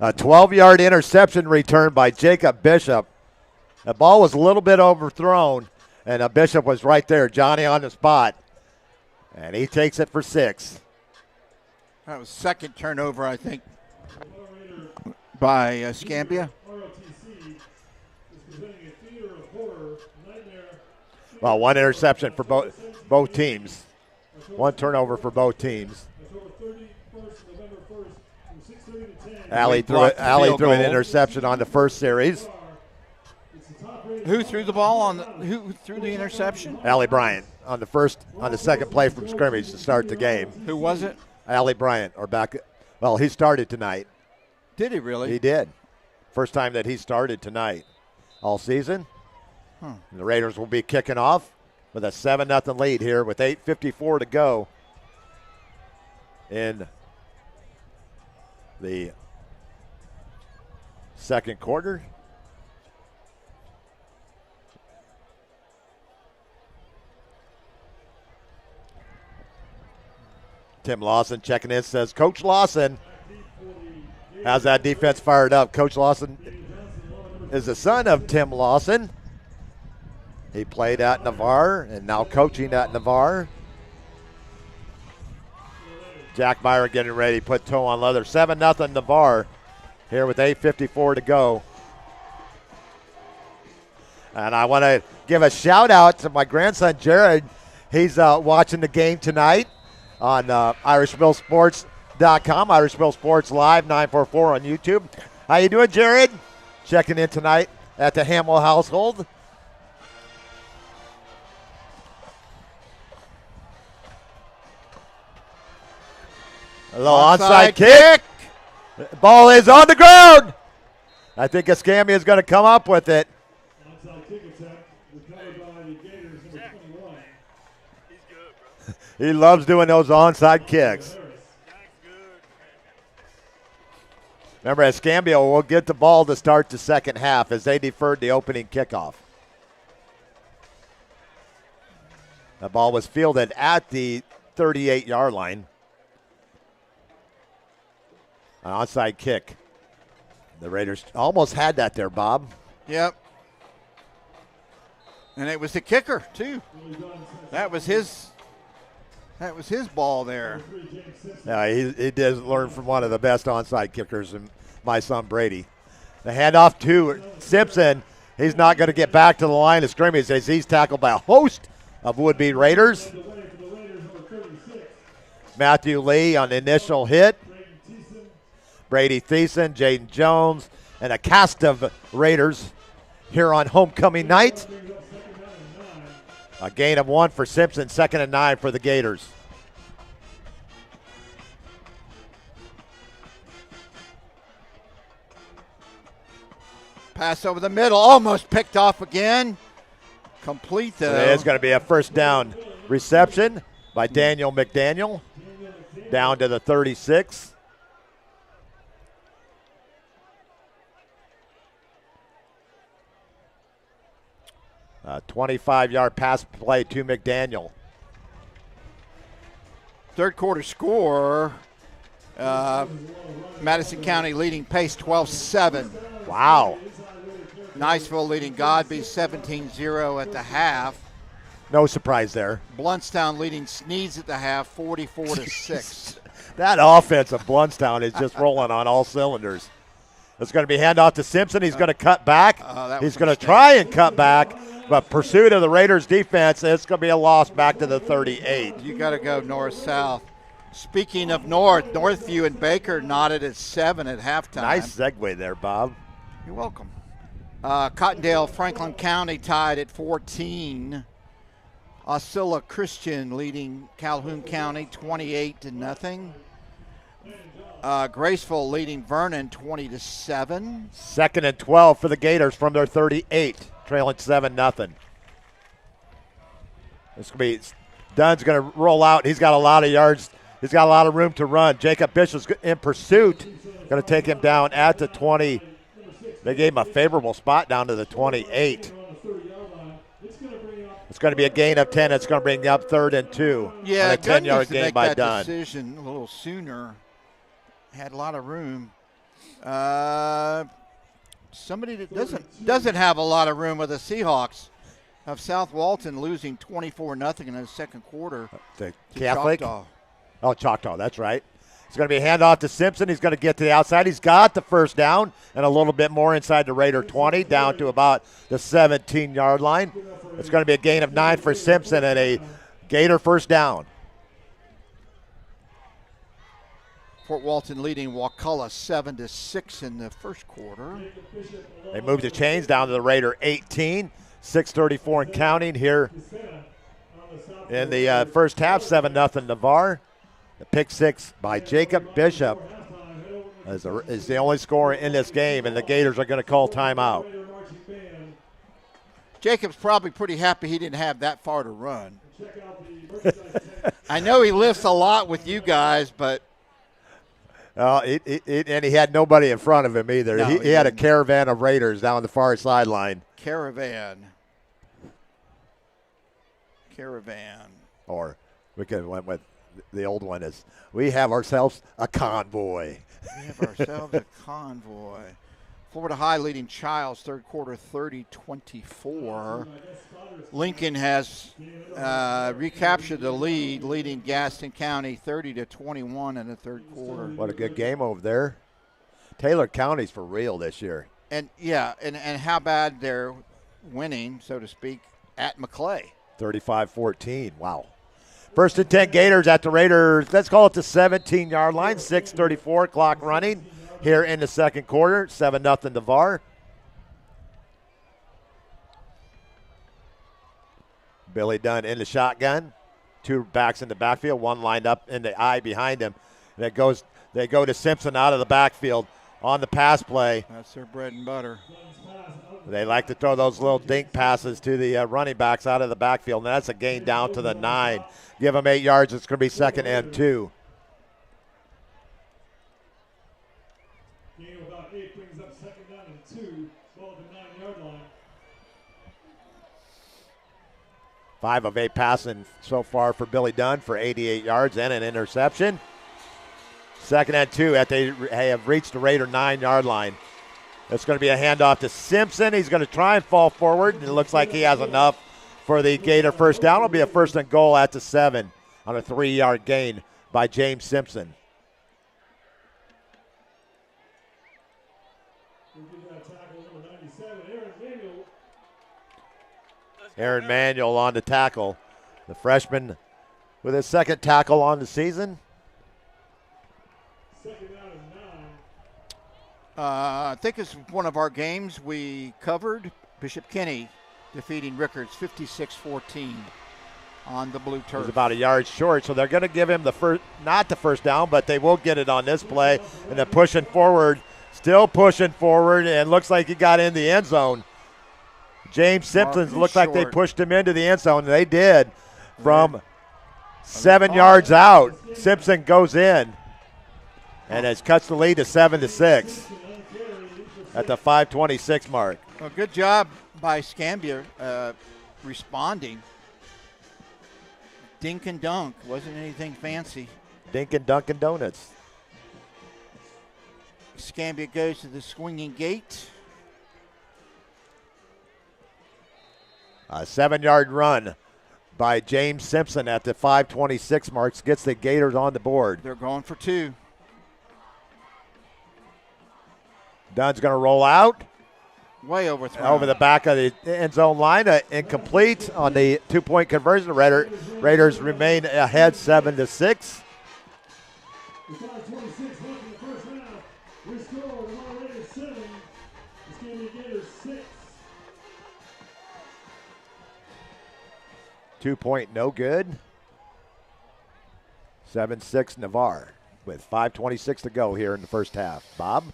A 12-yard interception return by Jacob Bishop. The ball was a little bit overthrown, and Bishop was right there, Johnny on the spot. And he takes it for 6. That was second turnover, I think, by Escambia. Well, one interception for both teams. One turnover for both teams. Allie threw an interception on the first series. Who threw the ball who threw the interception? Allie Bryant on the second play from scrimmage to start the game. Who was it? Allie Bryant, well, he started tonight. Did he really? He did. First time that he started tonight all season. The Raiders will be kicking off with a 7-0 lead here with 8:54 to go in the second quarter. Tim Lawson checking in, says, Coach Lawson has that defense fired up. Coach Lawson is the son of Tim Lawson. He played at Navarre and now coaching at Navarre. Jack Meyer getting ready to put toe on leather. 7-0 Navarre here with 8:54 to go. And I want to give a shout out to my grandson Jared. He's watching the game tonight on IrishMillSports.com, Irish Mill Sports Live 944 on YouTube. How you doing, Jared? Checking in tonight at the Hamill household. A little onside kick. Ball is on the ground. I think Escambia is going to come up with it. Onside kick attempt recovered by the Gators, number 21. He's good, bro. He loves doing those onside kicks. Remember, Escambia will get the ball to start the second half as they deferred the opening kickoff. The ball was fielded at the 38-yard line. An onside kick. The Raiders almost had that there, Bob. Yep. And it was the kicker, too. That was his ball there. Yeah, he did learn from one of the best onside kickers, and my son Brady. The handoff to Simpson. He's not going to get back to the line of scrimmage as he's tackled by a host of would-be Raiders. Matthew Lee on the initial hit. Brady Thiessen, Jaden Jones, and a cast of Raiders here on homecoming night. A gain of 1 for Simpson, 2nd and 9 for the Gators. Pass over the middle, almost picked off again. Complete though. It's going to be a first down reception by Daniel McDaniel down to the 36. 25-yard pass play to McDaniel. Third quarter score, Madison County leading Pace 12-7. Wow. Niceville leading Godby 17-0 at the half. No surprise there. Bluntstown leading Sneeds at the half 44-6. That offense of Bluntstown is just rolling on all cylinders. It's going to be handoff to Simpson. He's going to cut back. He's going to try and cut back, but pursuit of the Raiders defense, it's going to be a loss back to the 38. You got to go north-south. Speaking of north, Northview and Baker knotted at 7 at halftime. Nice segue there, Bob. You're welcome. Cottondale, Franklin County tied at 14. Osceola Christian leading Calhoun County 28-0. Graceville leading Vernon 20-7. 2nd and 12 for the Gators from their 38, trailing 7-0. This could be Dunn's going to roll out. He's got a lot of yards. He's got a lot of room to run. Jacob Bishop's in pursuit. Going to take him down at the 20. They gave him a favorable spot down to the 28. It's going to be a gain of 10. It's going to bring up 3rd and 2. Yeah, on a 10-yard gain make by that Dunn. Decision a little sooner. Had a lot of room. Somebody that doesn't have a lot of room are the Seahawks of South Walton losing 24-0 in the second quarter. The Catholic? Choctaw. Oh, Choctaw, that's right. It's going to be a handoff to Simpson. He's going to get to the outside. He's got the first down and a little bit more inside the Raider 20, down to about the 17-yard line. It's going to be a gain of 9 for Simpson and a Gator first down. Fort Walton leading Wakulla 7-6 in the first quarter. They move the chains down to the Raider 18, 6:34 and counting here in the first half. 7-0 Navarre. The pick six by Jacob Bishop is the only scorer in this game, and the Gators are going to call timeout. Jacob's probably pretty happy he didn't have that far to run. I know he lifts a lot with you guys, but and he had nobody in front of him either. No, he had a caravan of Raiders down the far sideline. Caravan. Or we could have went with the old one is, we have ourselves a convoy. We have ourselves a convoy. Florida High leading Childs third quarter 30-24. Lincoln has recaptured the lead, leading Gaston County 30-21 in the third quarter. What a good game over there. Taylor County's for real this year. And how bad they're winning, so to speak, at McClay. 35-14. Wow. First and 10 Gators at the Raiders. Let's call it the 17-yard line. 6:34 clock running here in the second quarter. 7-0 Navarre. Billy Dunn in the shotgun. Two backs in the backfield. One lined up in the eye behind him. And they go to Simpson out of the backfield on the pass play. That's their bread and butter. They like to throw those little dink passes to the running backs out of the backfield, and that's a gain down to the 9. Give them 8 yards. It's going to be 2nd and 2. Gain of about 8 brings up 2nd down and 2. Ball at the 9-yard line. 5 of 8 passing so far for Billy Dunn for 88 yards and an interception. 2nd and 2 at they have reached the Raider 9-yard line. It's going to be a handoff to Simpson. He's going to try and fall forward, and it looks like he has enough for the Gator first down. It'll be a 1st and goal at the 7 on a 3-yard gain by James Simpson. Aaron Manuel on the tackle. The freshman with his 2nd tackle on the season. I think it's one of our games we covered. Bishop Kenny defeating Rickards 56-14 on the blue turf. He's about a yard short, so they're going to give him not the first down, but they will get it on this play. And then pushing forward, still pushing forward, and looks like he got in the end zone. James Simpson looked like they pushed him into the end zone, and they did. From 7 yards out, Simpson goes in and has cuts the lead to 7-6 at the 5:26 mark. Well, good job by Escambia responding. Dink and dunk. Wasn't anything fancy. Dink and Dunkin' Donuts. Escambia goes to the swinging gate. A 7-yard run by James Simpson at the 5:26 marks gets the Gators on the board. They're going for 2. Dunn's going to roll out. Way overthrown. Over the back of the end zone line. Incomplete on the 2-point conversion. The Raiders remain ahead 7-6. With 5:26 left in the first half, we score the Raiders 7. Escambia Gators 6. 2-point no good. 7-6 Navarre with 5:26 to go here in the first half. Bob?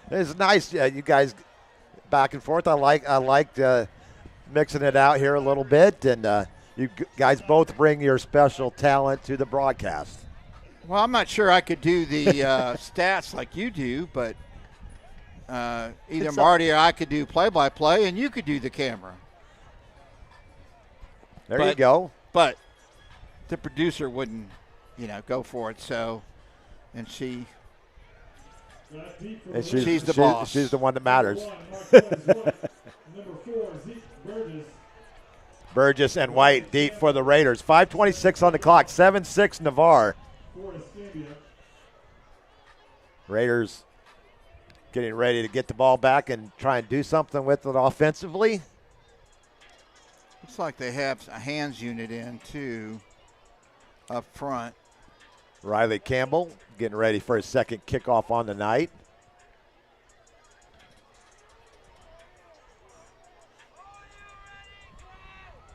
It's nice, you guys back and forth. I liked mixing it out here a little bit, and you guys both bring your special talent to the broadcast. Well, I'm not sure I could do the stats like you do, but either Marty or I could do play-by-play, and you could do the camera. There you go. But the producer wouldn't, go for it. So, and she's the boss. She's the one that matters. Number 4, Zeke Burgess. Burgess and White deep for the Raiders. 5:26 on the clock. 7-6 Navarre. For Escambia. Raiders getting ready to get the ball back and try and do something with it offensively. Looks like they have a hands unit in, too, up front. Riley Campbell getting ready for his second kickoff on the night.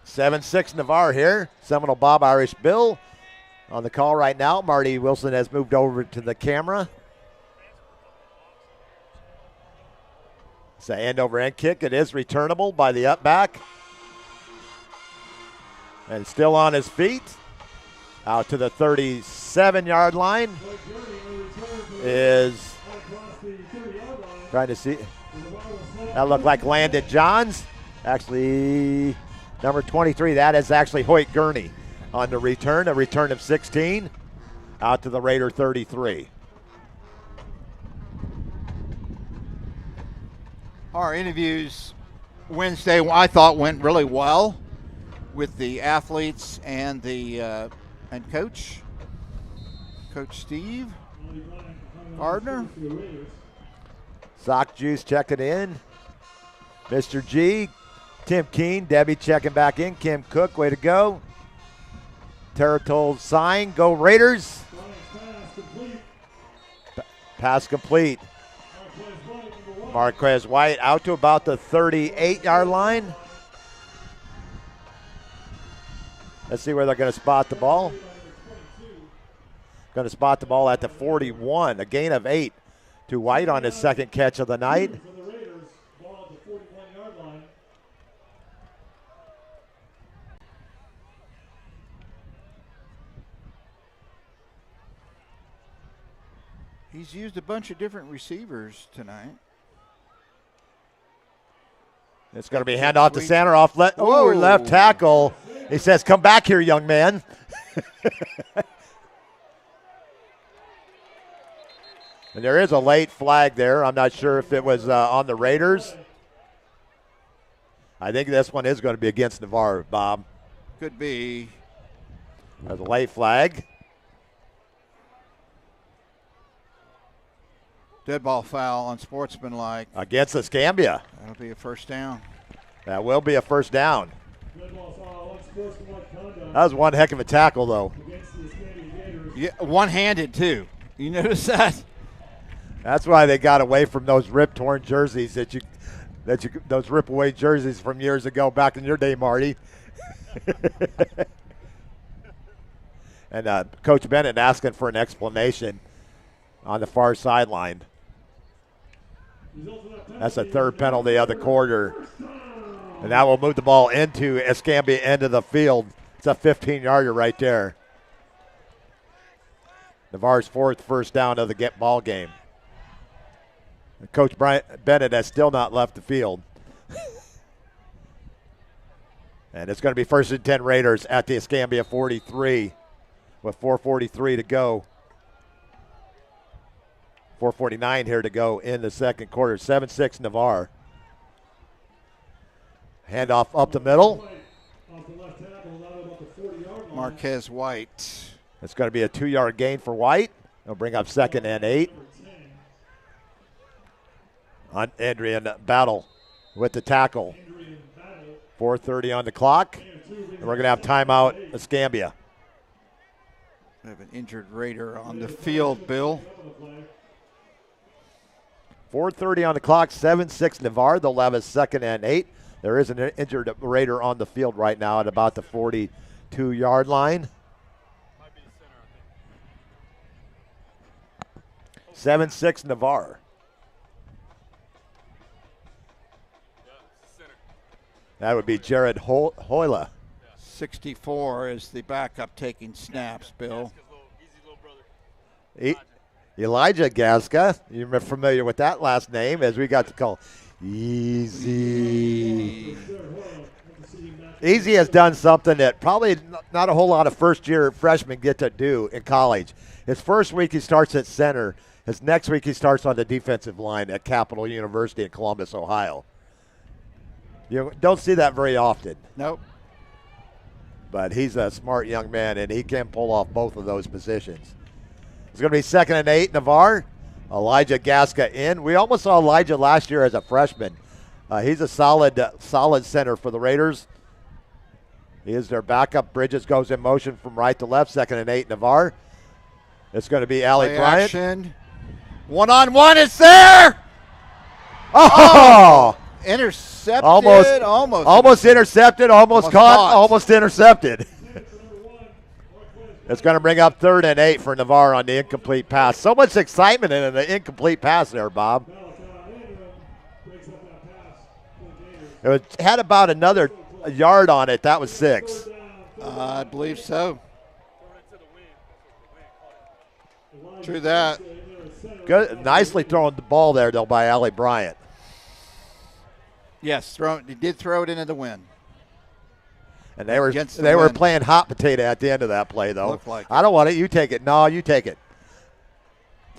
(7-6) Navarre here. Seminole Bob Irish Bill on the call right now. Marty Wilson has moved over to the camera. It's an end over end kick. It is returnable by the up back. And still on his feet. Out to the 37-yard line. Is trying to see. That looked like Landon Johns. Actually, number 23. That is actually Hoyt Gurney on the return. A return of 16. Out to the Raider 33. Our interviews Wednesday, I thought, went really well with the athletes and the and Coach Steve Gardner. Sock Juice checking in. Mr. G, Tim Keene, Debbie checking back in. Kim Cook, way to go. Terratol sign, go Raiders. Pass complete. Marquez White out to about the 38-yard line. Let's see where they're going to spot the ball. Going to spot the ball at the 41. A gain of 8 to White on his second catch of the night. He's used a bunch of different receivers tonight. It's going to be handoff to center off left tackle. He says, come back here, young man. And there is a late flag there. I'm not sure if it was on the Raiders. I think this one is going to be against Navarre, Bob. Could be. There's a late flag. Dead ball foul, unsportsmanlike. Against Escambia. That'll be a first down. That will be a first down. Dead ball foul, unsportsmanlike conduct. That was one heck of a tackle, though. Against the Escambia Gators. Yeah, one-handed, too. You notice that? That's why they got away from those rip-torn jerseys those rip-away jerseys from years ago, back in your day, Marty. And Coach Bennett asking for an explanation on the far sideline. That's a third penalty of the quarter. And that will move the ball into Escambia end of the field. It's a 15-yarder right there. Navarre's fourth first down of the ball game. And Coach Bennett has still not left the field. And it's going to be first and 10 Raiders at the Escambia 43 with 4:43 to go. 4:49 here to go in the second quarter. 7-6 Navarre. Handoff up the middle. Marquez White. It's going to be a 2-yard gain for White. They'll bring up second and 8. Adrian Battle with the tackle. 4:30 on the clock. And we're going to have timeout Escambia. We have an injured Raider on the field, Bill. 4:30 on the clock, 7-6 Navarre. They'll have a second and 8. There is an injured Raider on the field right now at about the 42-yard line. 7-6 Navarre. That would be Jared Hoyla. 64 is the backup taking snaps, Bill. Elijah Gaska. You're familiar with that last name, as we got to call Easy. Easy has done something that probably not a whole lot of first-year freshmen get to do in college. His first week he starts at center. His next week he starts on the defensive line at Capital University in Columbus, Ohio. You don't see that very often. Nope. but he's a smart young man, and he can pull off both of those positions. It's going to be 2nd and 8, Navarre. Elijah Gasca in. We almost saw Elijah last year as a freshman. He's a solid center for the Raiders. He is their backup. Bridges goes in motion from right to left. 2nd and 8, Navarre. It's going to be Allie Play Bryant. action. One-on-one, it's there! Oh! Intercepted. Almost intercepted, almost caught, almost intercepted. It's going to bring up 3rd and 8 for Navarre on the incomplete pass. So much excitement in the incomplete pass there, Bob. It had about another yard on it. That was 6. I believe so. True that. Good, nicely thrown the ball there, though, by Allie Bryant. Yes, he did throw it into the wind. And they were playing hot potato at the end of that play, though. Looked like I don't want it. You take it. No, you take it.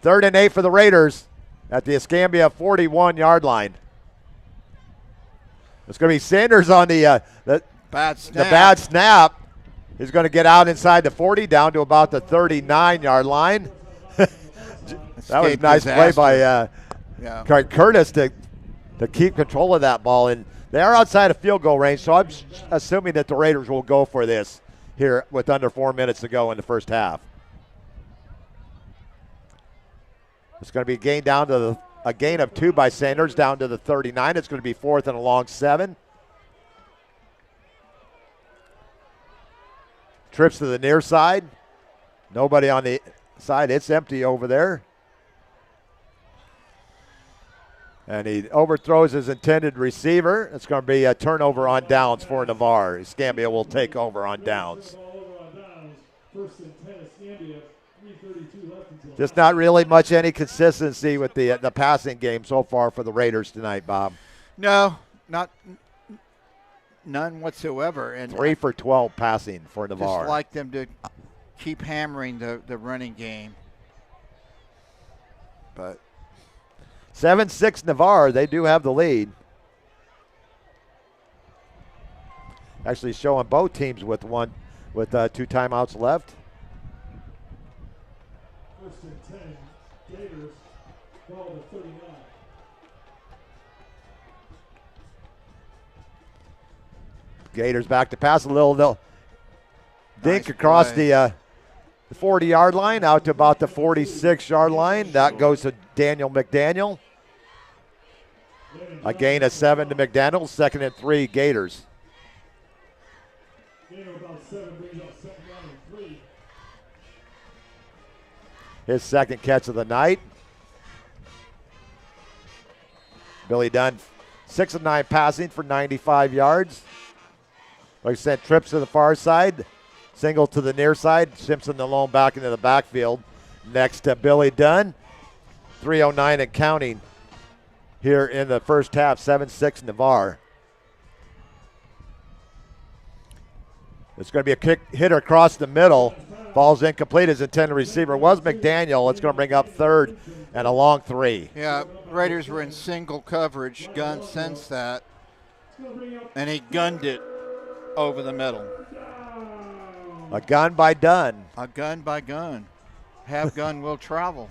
3rd and 8 for the Raiders at the Escambia 41-yard line. It's going to be Sanders on the bad snap. The bad snap. He's going to get out inside the 40, down to about the 39-yard line. That was a nice play by Curtis to keep control of that ball. And they are outside of field goal range, so I'm assuming that the Raiders will go for this here with under 4 minutes to go in the first half. It's going to be a gain of 2 by Sanders down to the 39. It's going to be 4th and a long 7. Trips to the near side. Nobody on the side. It's empty over there. And he overthrows his intended receiver. It's going to be a turnover on downs for Navarre. Escambia will take over on downs. Just not really much any consistency with the passing game so far for the Raiders tonight, Bob. No, none whatsoever. And 3 for 12 passing for Navarre. Just like them to keep hammering the running game. But 7-6 Navarre. They do have the lead. Actually showing both teams with 2 timeouts left. 1st and 10, Gators, ball to 39. Gators back to pass a little dink Nice across play. the 40-yard line out to about the 46-yard line. That goes to Daniel McDaniel. A gain of 7 to McDaniel. 2nd and 3 Gators. Gain of about 7 brings up 2nd down and 3. His 2nd catch of the night. Billy Dunn, 6 of 9 passing for 95 yards. Like I said, trips to the far side, single to the near side. Simpson alone back into the backfield. Next to Billy Dunn. 3:09 and counting here in the first half. 7-6 Navarre. It's going to be a kick hitter across the middle. Ball's incomplete. His intended receiver was McDaniel. It's going to bring up 3rd and a long 3. Yeah, Raiders were in single coverage. Gunn sensed that, and he gunned it over the middle. A gun by Dunn. A gun by gun. Have gun will travel.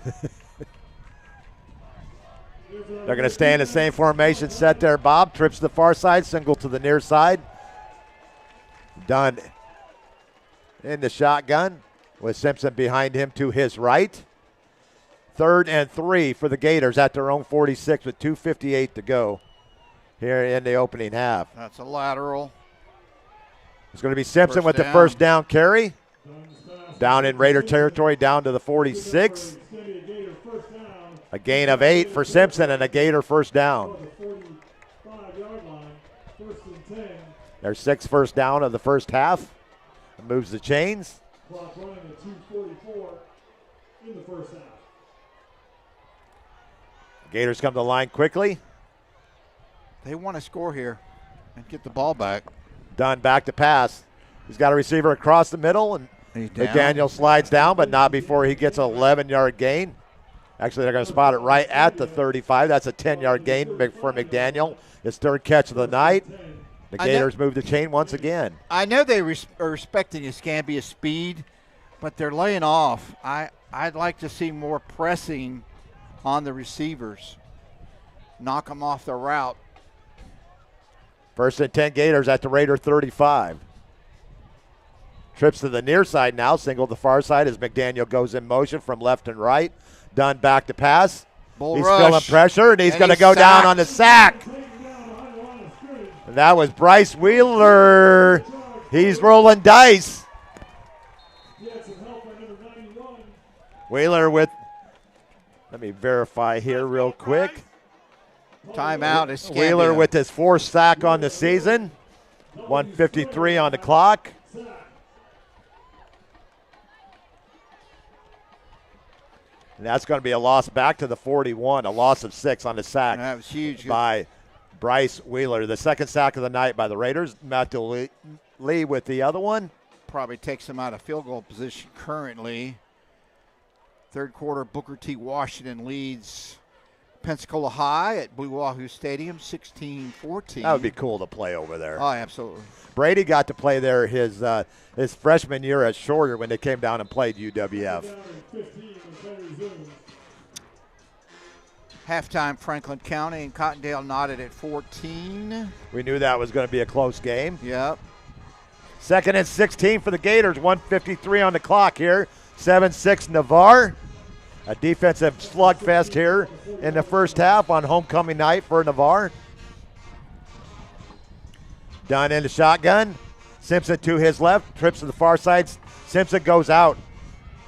They're going to stay in the same formation set there, Bob. Trips to the far side, single to the near side. Dunn in the shotgun with Simpson behind him to his right. 3rd and 3 for the Gators at their own 46 with 2:58 to go here in the opening half. That's a lateral. It's going to be Simpson First with the down. first down carry. Down in Raider territory, down to the 46. A gain of 8 for Simpson and a Gator first down. Their 6th first down of the first half. Moves the chains. Clock running at 2:44 in the first half. Gators come to the line quickly. They want to score here and get the ball back. Dunn back to pass. He's got a receiver across the middle, and He's down. McDaniel slides down, but not before he gets an 11-yard gain. Actually, they're going to spot it right at the 35. That's a 10-yard gain for McDaniel. His 3rd catch of the night. The Gators move the chain once again. I know they are respecting Escambia's speed, but they're laying off. I'd like to see more pressing on the receivers. Knock them off their route. 1st and 10 Gators at the Raider 35. Trips to the near side now, single to the far side as McDaniel goes in motion from left and right. Dunn back to pass. Bull He's rush. feeling pressure, and he's going to he's go down sacked. on the sack. And that was Bryce Wheeler. He's rolling dice. Wheeler with, let me verify here real quick. Timeout. Escambia. Wheeler with his 4th sack on the season. 1:53 on the clock. And that's going to be a loss back to the 41, a loss of 6 on the sack. That was huge. By Bryce Wheeler. The 2nd sack of the night by the Raiders. Matthew Lee with the other one. Probably takes them out of field goal position currently. 3rd quarter, Booker T. Washington leads Pensacola High at Blue Wahoo Stadium, 16-14. That would be cool to play over there. Oh, absolutely. Brady got to play there his freshman year at Shorter when they came down and played UWF. Halftime, Franklin County and Cottondale knotted at 14. We knew that was going to be a close game. Yep. 2nd and 16 for the Gators. 1:53 on the clock here. 7-6 Navarre. A defensive slugfest here in the first half on homecoming night for Navarre. Dunn in the shotgun. Simpson to his left. Trips to the far side. Simpson goes out.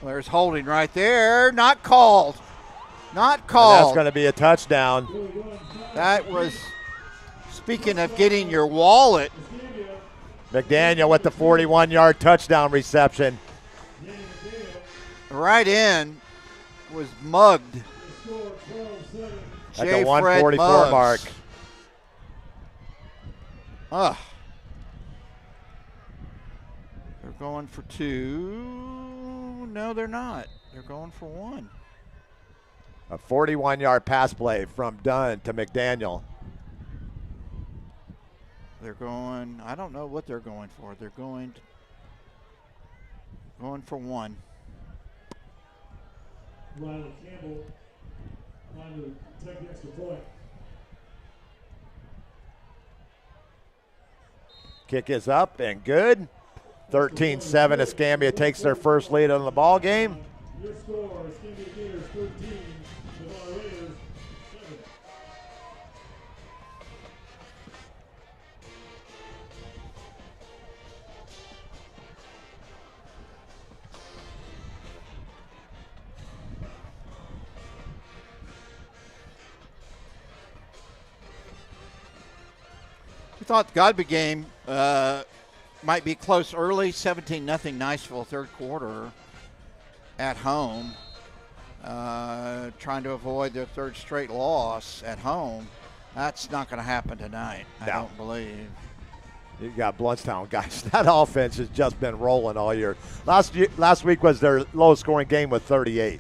Well, there's holding right there. Not called. Not And called. that's going to be a touchdown. That was, speaking of getting your wallet. McDaniel with the 41-yard touchdown reception. Right in was mugged. At J. the 144 Fred mark. Muggs. Ugh. They're going for 2. No, they're not. They're going for 1. A 41-yard pass play from Dunn to McDaniel. They're going, I don't know what they're going for. They're going for 1. Riley Campbell on to take the extra point. Kick is up and good. 13-7, Escambia takes their first lead on the ball game. Your score, Escambia Gators 13, Navarre Raiders 7. We thought the Godby game might be close early. 17-0 Niceville, 3rd quarter at home. Trying to avoid their 3rd straight loss at home. That's not going to happen tonight, I don't believe. You got Bluntstown, guys. That offense has just been rolling all year. Last week was their lowest scoring game with 38.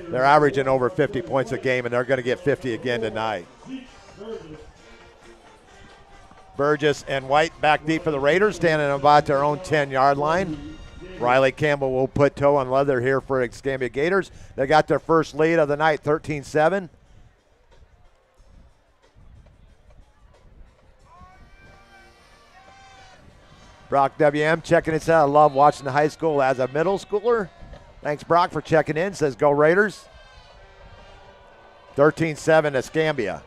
They're averaging over 50 points a game, and they're going to get 50 again tonight. Burgess and White back deep for the Raiders, standing about their own 10-yard line. Riley Campbell will put toe on leather here for Escambia Gators. They got their first lead of the night, 13-7. Brock WM checking us out. I love watching the high school as a middle schooler. Thanks, Brock, for checking in. Says, go Raiders. 13-7 Escambia.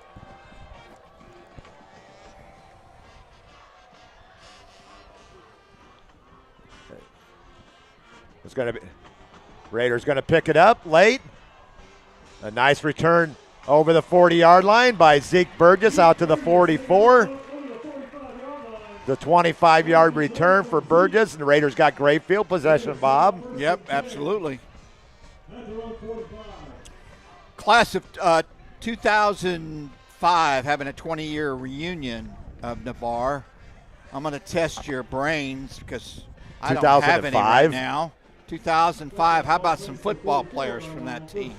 It's going to be Raiders going to pick it up late. A nice return over the 40-yard line by Zeke Burgess out to the 44. The 25-yard return for Burgess, and the Raiders got great field possession, Bob. Yep, absolutely. Class of 2005 having a 20-year reunion of Navarre. I'm going to test your brains because I don't have any right now. 2005. How about some football players from that team?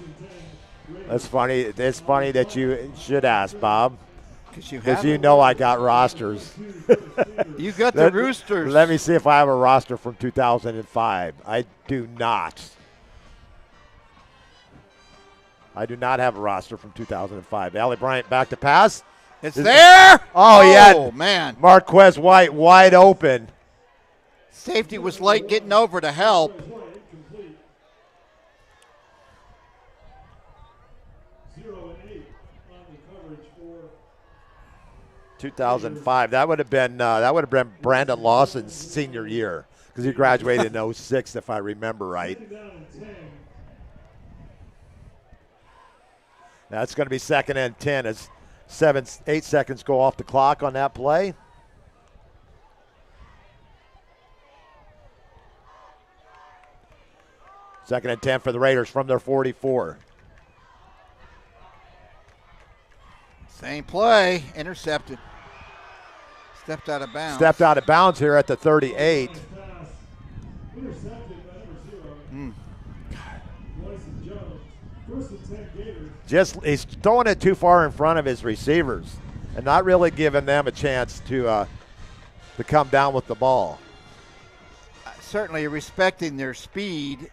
That's funny. It's funny that you should ask, Bob. Because you know I got rosters. You got the Roosters. Let me see if I have a roster from 2005. I do not. I do not have a roster from 2005. Allie Bryant back to pass. It's there. Oh, yeah. Oh, man. Marquez White wide open. Safety was late getting over to help. 2005. That would have been Brandon Lawson's senior year because he graduated in 06, if I remember right. That's going to be 2nd and 10 as 8 seconds go off the clock on that play. Second and 10 for the Raiders from their 44. Same play, intercepted. Stepped out of bounds. Stepped out of bounds here at the 38. He's throwing it too far in front of his receivers and not really giving them a chance to come down with the ball. Certainly respecting their speed.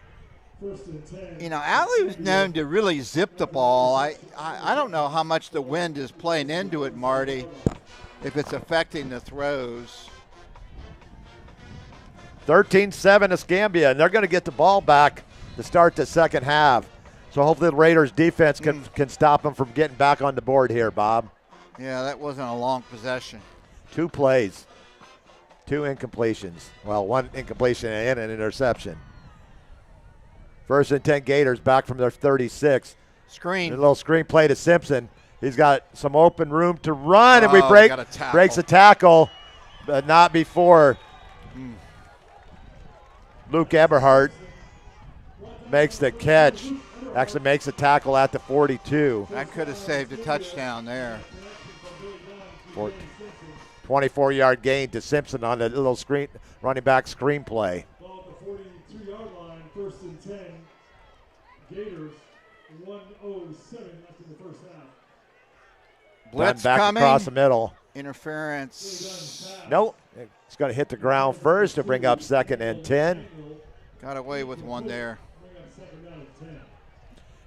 You know, Allie was known to really zip the ball. I don't know how much the wind is playing into it, Marty, if it's affecting the throws. 13-7 Escambia, and they're going to get the ball back to start the second half. So hopefully the Raiders defense can stop them from getting back on the board here, Bob. Yeah, that wasn't a long possession. 2 plays, 2 incompletions. Well, 1 incompletion and an interception. 1st and 10 Gators back from their 36. Screen. A little screen play to Simpson. He's got some open room to run, and we breaks the tackle, but not before Luke Eberhardt makes the catch. Actually makes a tackle at the 42. That could have saved a touchdown there. 24-yard gain to Simpson on the little screen running back screen play. 42-yard line, 1st and 10. Gators, 1:07 left in the first half. Blitz back coming. Across the middle. Interference. Nope. It's going to hit the ground first to bring up 2nd and 10. Got away with one there.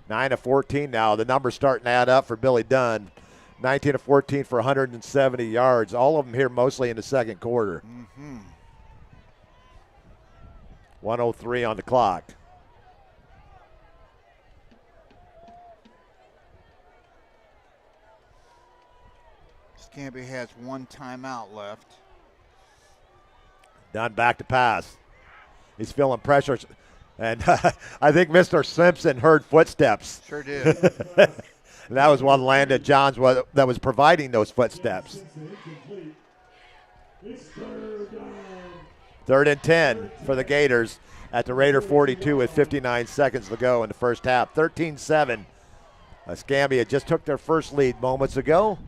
9 of 14 now. The numbers starting to add up for Billy Dunn. 19 of 14 for 170 yards. All of them here mostly in the second quarter. 1:03 on the clock. Escambia has 1 timeout left. Dunn back to pass. He's feeling pressure. And I think Mr. Simpson heard footsteps. Sure did. And that was one Landon Johns that was providing those footsteps. 3rd and 10 for the Gators at the Raider 42 with 59 seconds to go in the first half. 13-7. Escambia just took their first lead moments ago.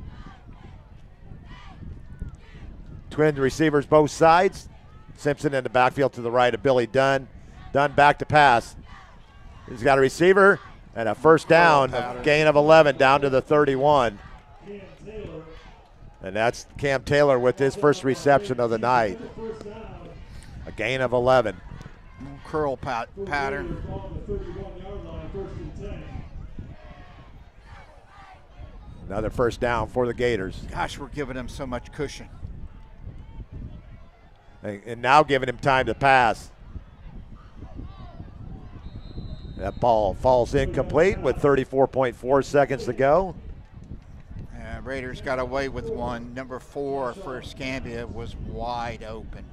Twin receivers both sides. Simpson in the backfield to the right of Billy Dunn. Dunn back to pass. He's got a receiver and a first down, a gain of 11 down to the 31. And that's Cam Taylor with his first reception of the night. A gain of 11. Curl pattern. Another first down for the Gators. Gosh, we're giving them so much cushion. And now giving him time to pass. That ball falls incomplete with 34.4 seconds to go. Raiders got away with one. Number 4 for Escambia was wide open.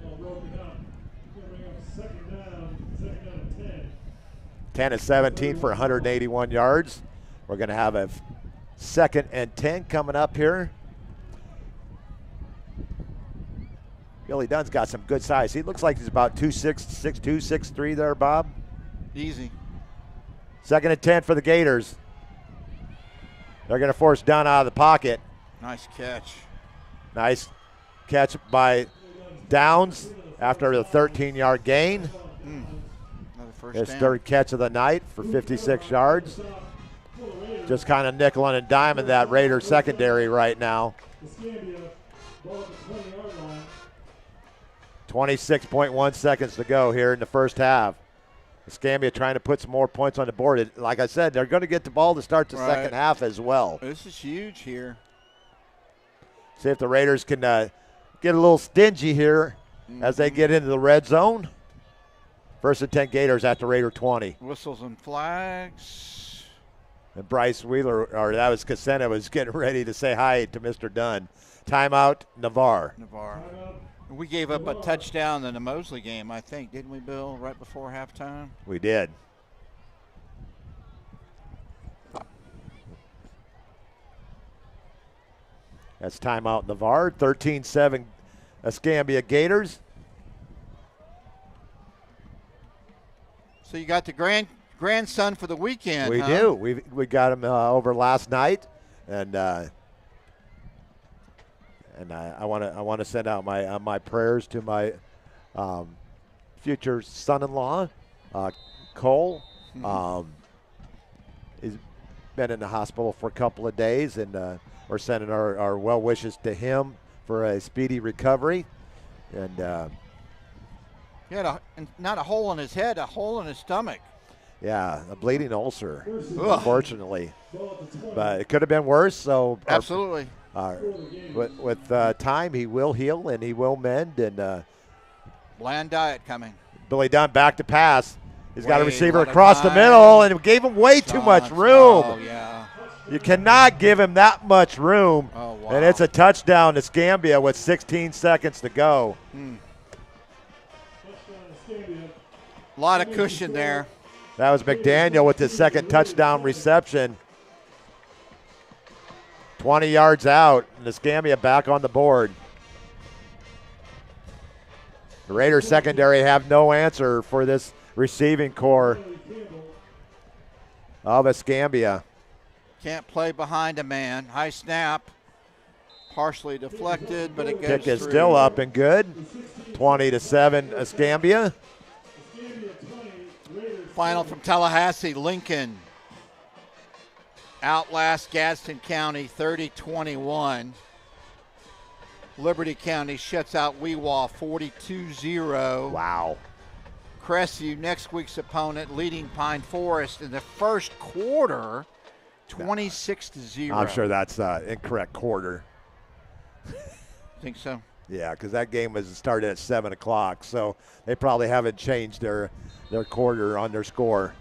10 of 17 for 181 yards. We're going to have a 2nd and 10 coming up here. Billy Dunn's got some good size. He looks like he's about 2'6", 6'2", 6'3" there, Bob. Easy. 2nd and 10 for the Gators. They're going to force Dunn out of the pocket. Nice catch. Nice catch by Downs after the 13-yard gain. Another first His down. 3rd catch of the night for 56 yards. Just kind of nickel and diming that Raider secondary right now. Escambia, ball at the 20-yard line. 26.1 seconds to go here in the first half. Escambia trying to put some more points on the board. Like I said, they're going to get the ball to start the second half as well. This is huge here. See if the Raiders can get a little stingy here as they get into the red zone. First and 10 Gators at the Raider 20. Whistles and flags. And Bryce Wheeler, or that was Casena, was getting ready to say hi to Mr. Dunn. Timeout, Navarre. We gave up a touchdown in the Mosley game, I think, didn't we, Bill, right before halftime? We did. That's timeout, Navarre. 13-7 Escambia Gators. So you got the grandson for the weekend. We do. We got him over last night, and I want to send out my prayers to my future son-in-law, Cole. He's been in the hospital for a couple of days, and we're sending our well wishes to him for a speedy recovery. And he had not a hole in his head, a hole in his stomach. Yeah, a bleeding ulcer, unfortunately. But it could have been worse. So absolutely. With time, he will heal and he will mend. And bland diet coming. Billy Dunn back to pass. He's got a receiver across the middle and gave him way too much room. Oh, yeah. You cannot give him that much room. Oh, wow. And it's a touchdown to Escambia with 16 seconds to go. A lot of cushion there. That was McDaniel with his second touchdown reception. 20 yards out, and Escambia back on the board. The Raiders secondary have no answer for this receiving core of Escambia. Can't play behind a man. High snap. Partially deflected, but it goes Kick is through. still up and good. 20-7 Escambia. Final from Tallahassee, Lincoln outlast Gadsden County 30-21. Liberty County shuts out Weewaw 42-0. Wow. Crestview, next week's opponent, leading Pine Forest in the first quarter 26-0. I'm sure that's incorrect quarter. Think so? Yeah, because that game was started at 7 o'clock, so they probably haven't changed their quarter on their score.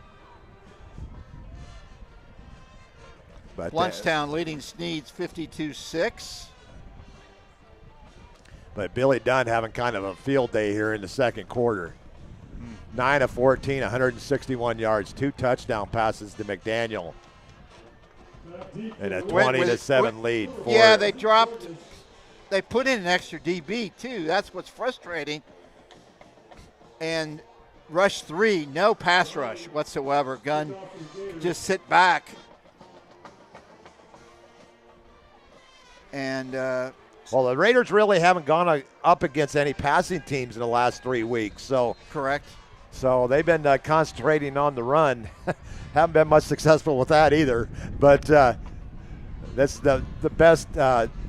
But Blountstown leading Sneeds 52-6. But Billy Dunn having kind of a field day here in the second quarter. 9 of 14, 161 yards, 2 touchdown passes to McDaniel. And a 20-7 lead. Yeah, they put in an extra DB too. That's what's frustrating. And rush 3, no pass rush whatsoever. Gunn just sit back. And well, the Raiders really haven't gone up against any passing teams in the last 3 weeks. So correct. So they've been concentrating on the run. Haven't been much successful with that either. But that's the best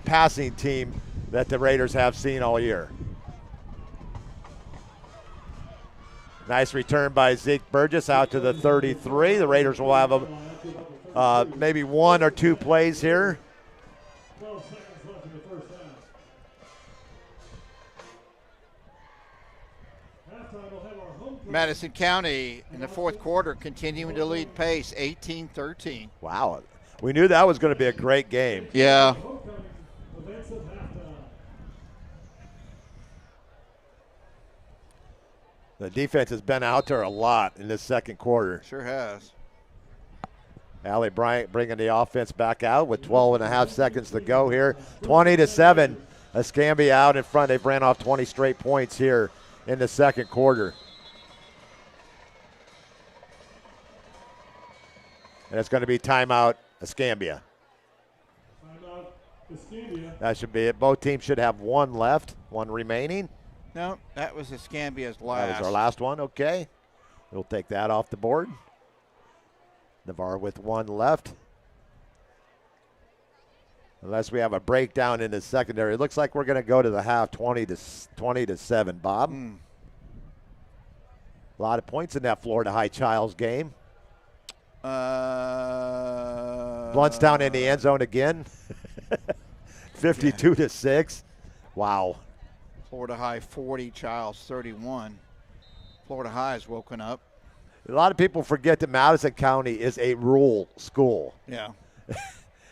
passing team that the Raiders have seen all year. Nice return by Zeke Burgess out to the 33. The Raiders will have maybe 1 or 2 plays here. 12 seconds left in the first half. Halftime will have our home coach. Madison County in the fourth quarter continuing to lead pace, 18-13. Wow. We knew that was going to be a great game. Yeah. Homecoming events of halftime. The defense has been out there a lot in this second quarter. Sure has. Allie Bryant bringing the offense back out with 12.5 seconds to go here. 20-7. Escambia out in front. They've ran off 20 straight points here in the second quarter. And it's going to be timeout Escambia. Timeout Escambia. That should be it. Both teams should have 1 left, 1 remaining. No, that was Escambia's last. That was our last one, okay. We'll take that off the board. Navarre with 1 left. unless we have a breakdown in the secondary. It looks like we're going to go to the half 20-7, Bob. A lot of points in that Florida High Childs game. Bluntstown in the end zone again. 52-6. Wow. Florida High 40, Childs 31. Florida High has woken up. A lot of people forget that Madison County is a rural school. Yeah.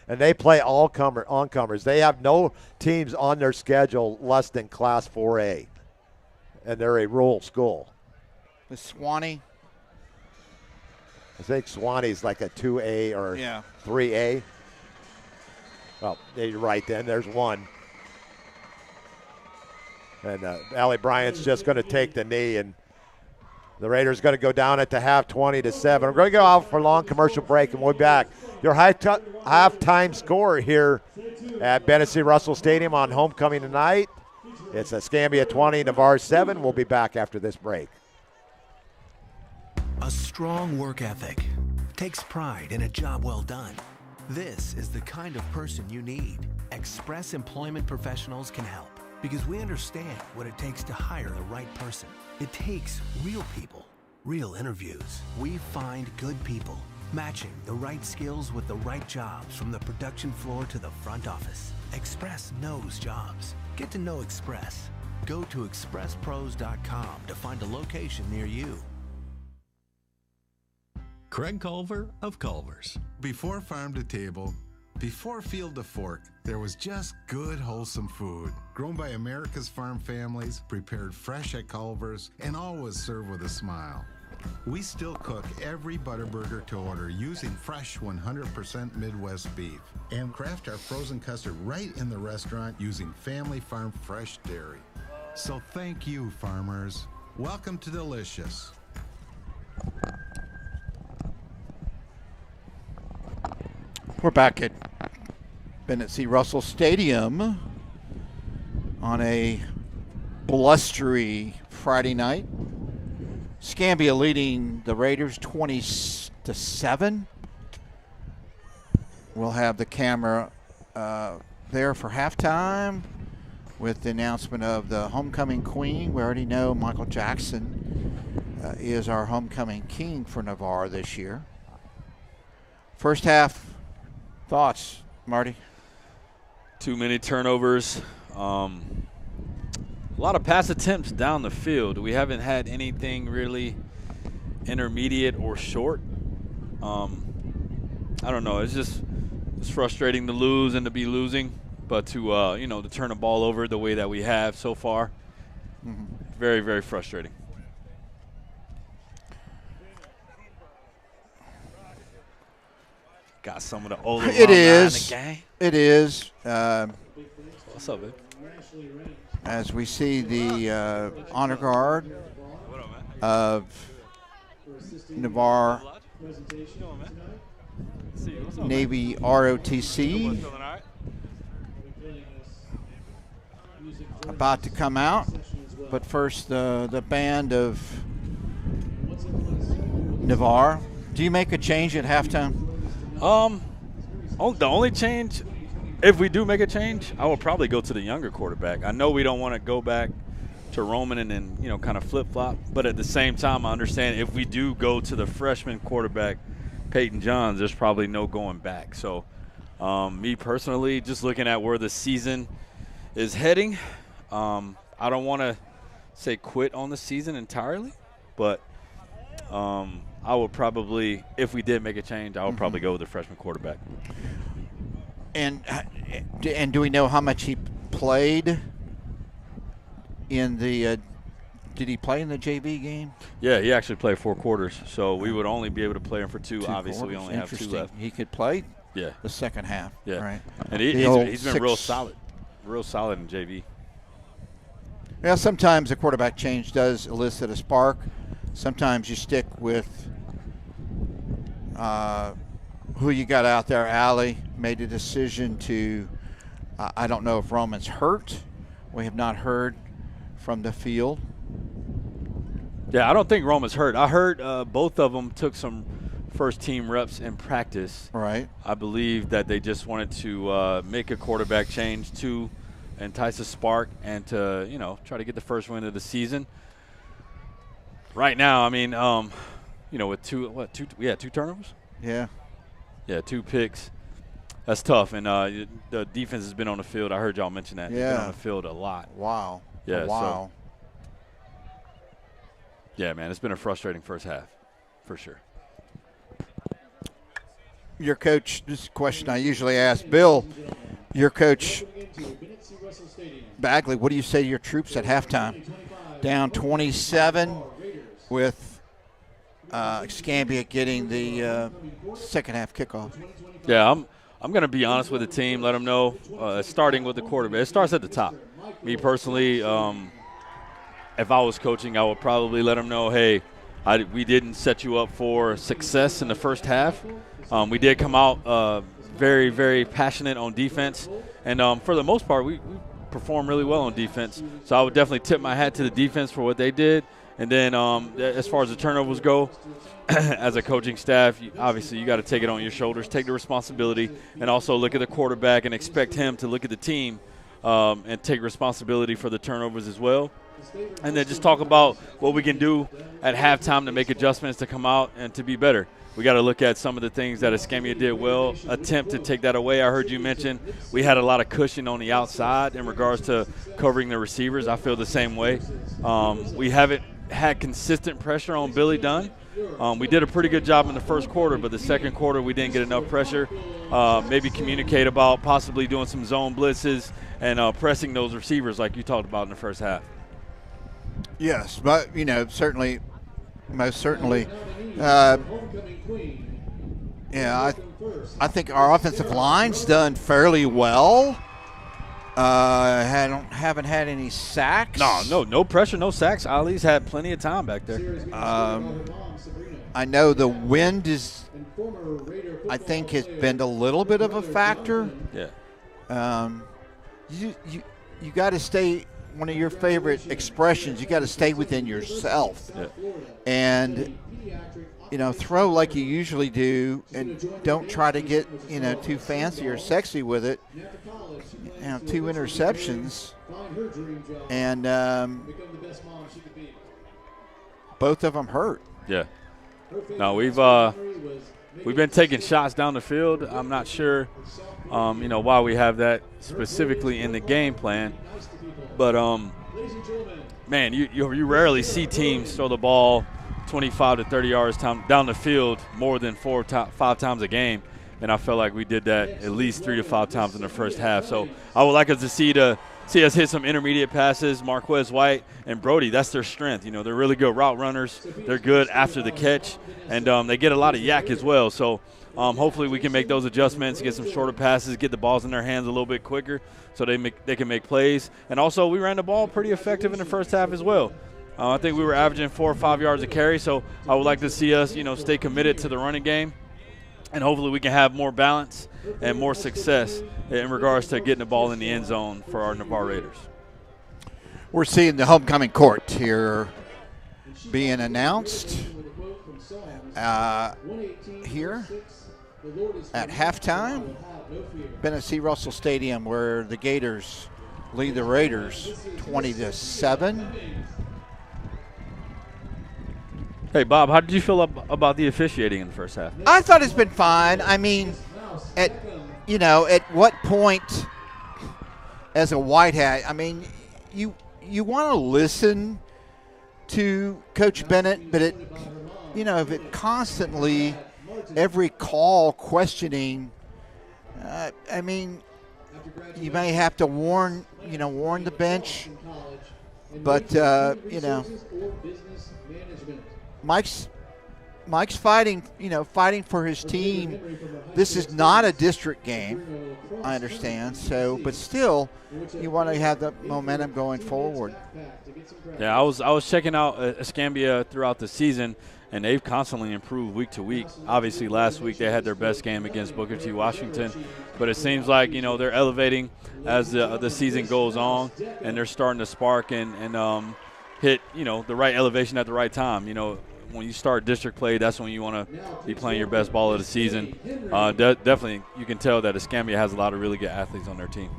And they play all-comers. They have no teams on their schedule less than Class 4A. And they're a rural school. With Swanee. I think Swanee's like a 2A or 3A. Well, you're right then. There's one. And Allie Bryant's just going to take the knee, and the Raiders going to go down at the half 20-7. We're going to go out for a long commercial break, and we'll be back. Your halftime score here at Bennett C. Russell Stadium on homecoming tonight. It's Escambia 20, Navarre 7. We'll be back after this break. A strong work ethic takes pride in a job well done. This is the kind of person you need. Express Employment Professionals can help because we understand what it takes to hire the right person. It takes real people, real interviews. We find good people, matching the right skills with the right jobs from the production floor to the front office. Express knows jobs. Get to know Express. Go to expresspros.com to find a location near you. Craig Culver of Culver's. Before farm to table, before field to fork, there was just good, wholesome food. Grown by America's farm families, prepared fresh at Culver's, and always served with a smile. We still cook every Butterburger to order using fresh 100% Midwest beef and craft our frozen custard right in the restaurant using family farm fresh dairy. So thank you, farmers. Welcome to Delicious. We're back at Bennett C. Russell Stadium on a blustery Friday night. Escambia leading the Raiders 20-7. We'll have the camera there for halftime with the announcement of the homecoming queen. We already know Michael Jackson is our homecoming king for Navarre this year. First half thoughts, Marty? Too many turnovers. A lot of pass attempts down the field. We haven't had anything really intermediate or short. I don't know. It's frustrating to lose and to be losing, but to to turn the ball over the way that we have so far, very, very frustrating. Got some of the older It is. in the gang. It is. What's up, babe? As we see the honor guard of Navarre Navy ROTC about to come out, but first the band of Navarre. Do you make a change at halftime? The only change, if we do make a change, I will probably go to the younger quarterback. I know we don't want to go back to Roman and then, kind of flip-flop, but at the same time, I understand if we do go to the freshman quarterback, Peyton Johns, there's probably no going back. So, me personally, just looking at where the season is heading, I don't want to say quit on the season entirely, but I would probably, if we did make a change, I would probably go with the freshman quarterback. And do we know how much he played in the did he play in the JV game? Yeah, he actually played 4 quarters, so we would only be able to play him for 2. Obviously, we quarters. only have 2 left. He could play Yeah. the second half. Yeah. Right. And The he's old been real 6. solid. Real solid in JV. Yeah, sometimes a quarterback change does elicit a spark. Sometimes you stick with who you got out there. Allie made a decision to, I don't know if Roman's hurt. We have not heard from the field. Yeah, I don't think Roman's hurt. I heard both of them took some first team reps in practice. Right. I believe that they just wanted to make a quarterback change to entice a spark and to, try to get the first win of the season. Right now, I mean, with two turnovers? Yeah. Yeah, 2 picks. That's tough. And the defense has been on the field. I heard y'all mention that. Yeah. They've been on the field a lot. Wow. Yeah. Wow. Yeah, man, it's been a frustrating first half, for sure. Your coach, this is a question I usually ask Bill, your coach, Bagley, what do you say to your troops at halftime? Down 27 with Escambia getting the second half kickoff. Yeah, I'm going to be honest with the team, let them know, starting with the quarterback. It starts at the top. Me personally, if I was coaching, I would probably let them know, hey, we didn't set you up for success in the first half. We did come out very, very passionate on defense. And for the most part, we performed really well on defense. So I would definitely tip my hat to the defense for what they did. And then as far as the turnovers go, as a coaching staff, obviously you got to take it on your shoulders, take the responsibility, and also look at the quarterback and expect him to look at the team and take responsibility for the turnovers as well. And then just talk about what we can do at halftime to make adjustments to come out and to be better. We got to look at some of the things that Escambia did well, attempt to take that away. I heard you mention we had a lot of cushion on the outside in regards to covering the receivers. I feel the same way. We haven't had consistent pressure on Billy Dunn. We did a pretty good job in the first quarter, but the second quarter we didn't get enough pressure. Maybe communicate about possibly doing some zone blitzes and pressing those receivers like you talked about in the first half. Yes, but, certainly, most certainly. I think our offensive line's done fairly well. Haven't had any sacks. No pressure, no sacks. Ali's had plenty of time back there. I know the wind I think has been a little bit of a factor. Yeah. You got to stay. One of your favorite expressions, you got to stay within yourself. Yeah. And throw like you usually do, and don't try to get too fancy or sexy with it. 2 interceptions, and both of them hurt. Yeah. No, we've been taking shots down the field. I'm not sure, why we have that specifically in the game plan, but man, you rarely see teams throw the ball 25 to 30 yards down the field more than 5 times a game, and I felt like we did that at least 3 to 5 times in the first half. So I would like us to see us hit some intermediate passes. Marquez White and Brody, that's their strength. They're really good route runners. They're good after the catch, and they get a lot of yak as well. So hopefully we can make those adjustments, get some shorter passes, get the balls in their hands a little bit quicker so they can make plays. And also we ran the ball pretty effective in the first half as well. I think we were averaging 4 or 5 yards a carry, so I would like to see us, stay committed to the running game, and hopefully we can have more balance and more success in regards to getting the ball in the end zone for our Navarre Raiders. We're seeing the homecoming court here being announced here at halftime. Bennett C. Russell Stadium, where the Gators lead the Raiders 20-7. Hey, Bob, how did you feel about the officiating in the first half? I thought it's been fine. I mean, at what point, as a white hat, I mean, you want to listen to Coach Bennett, but if it constantly, every call questioning, I mean, you may have to warn the bench, but Mike's fighting for his team. This is not a district game, I understand. So, but still, you want to have the momentum going forward. Yeah, I was checking out Escambia throughout the season, and they've constantly improved week to week. Obviously, last week they had their best game against Booker T. Washington, but it seems like they're elevating as the season goes on, and they're starting to spark and hit the right elevation at the right time. when you start district play, that's when you want to be playing your best ball of the season. Definitely, you can tell that Escambia has a lot of really good athletes on their team.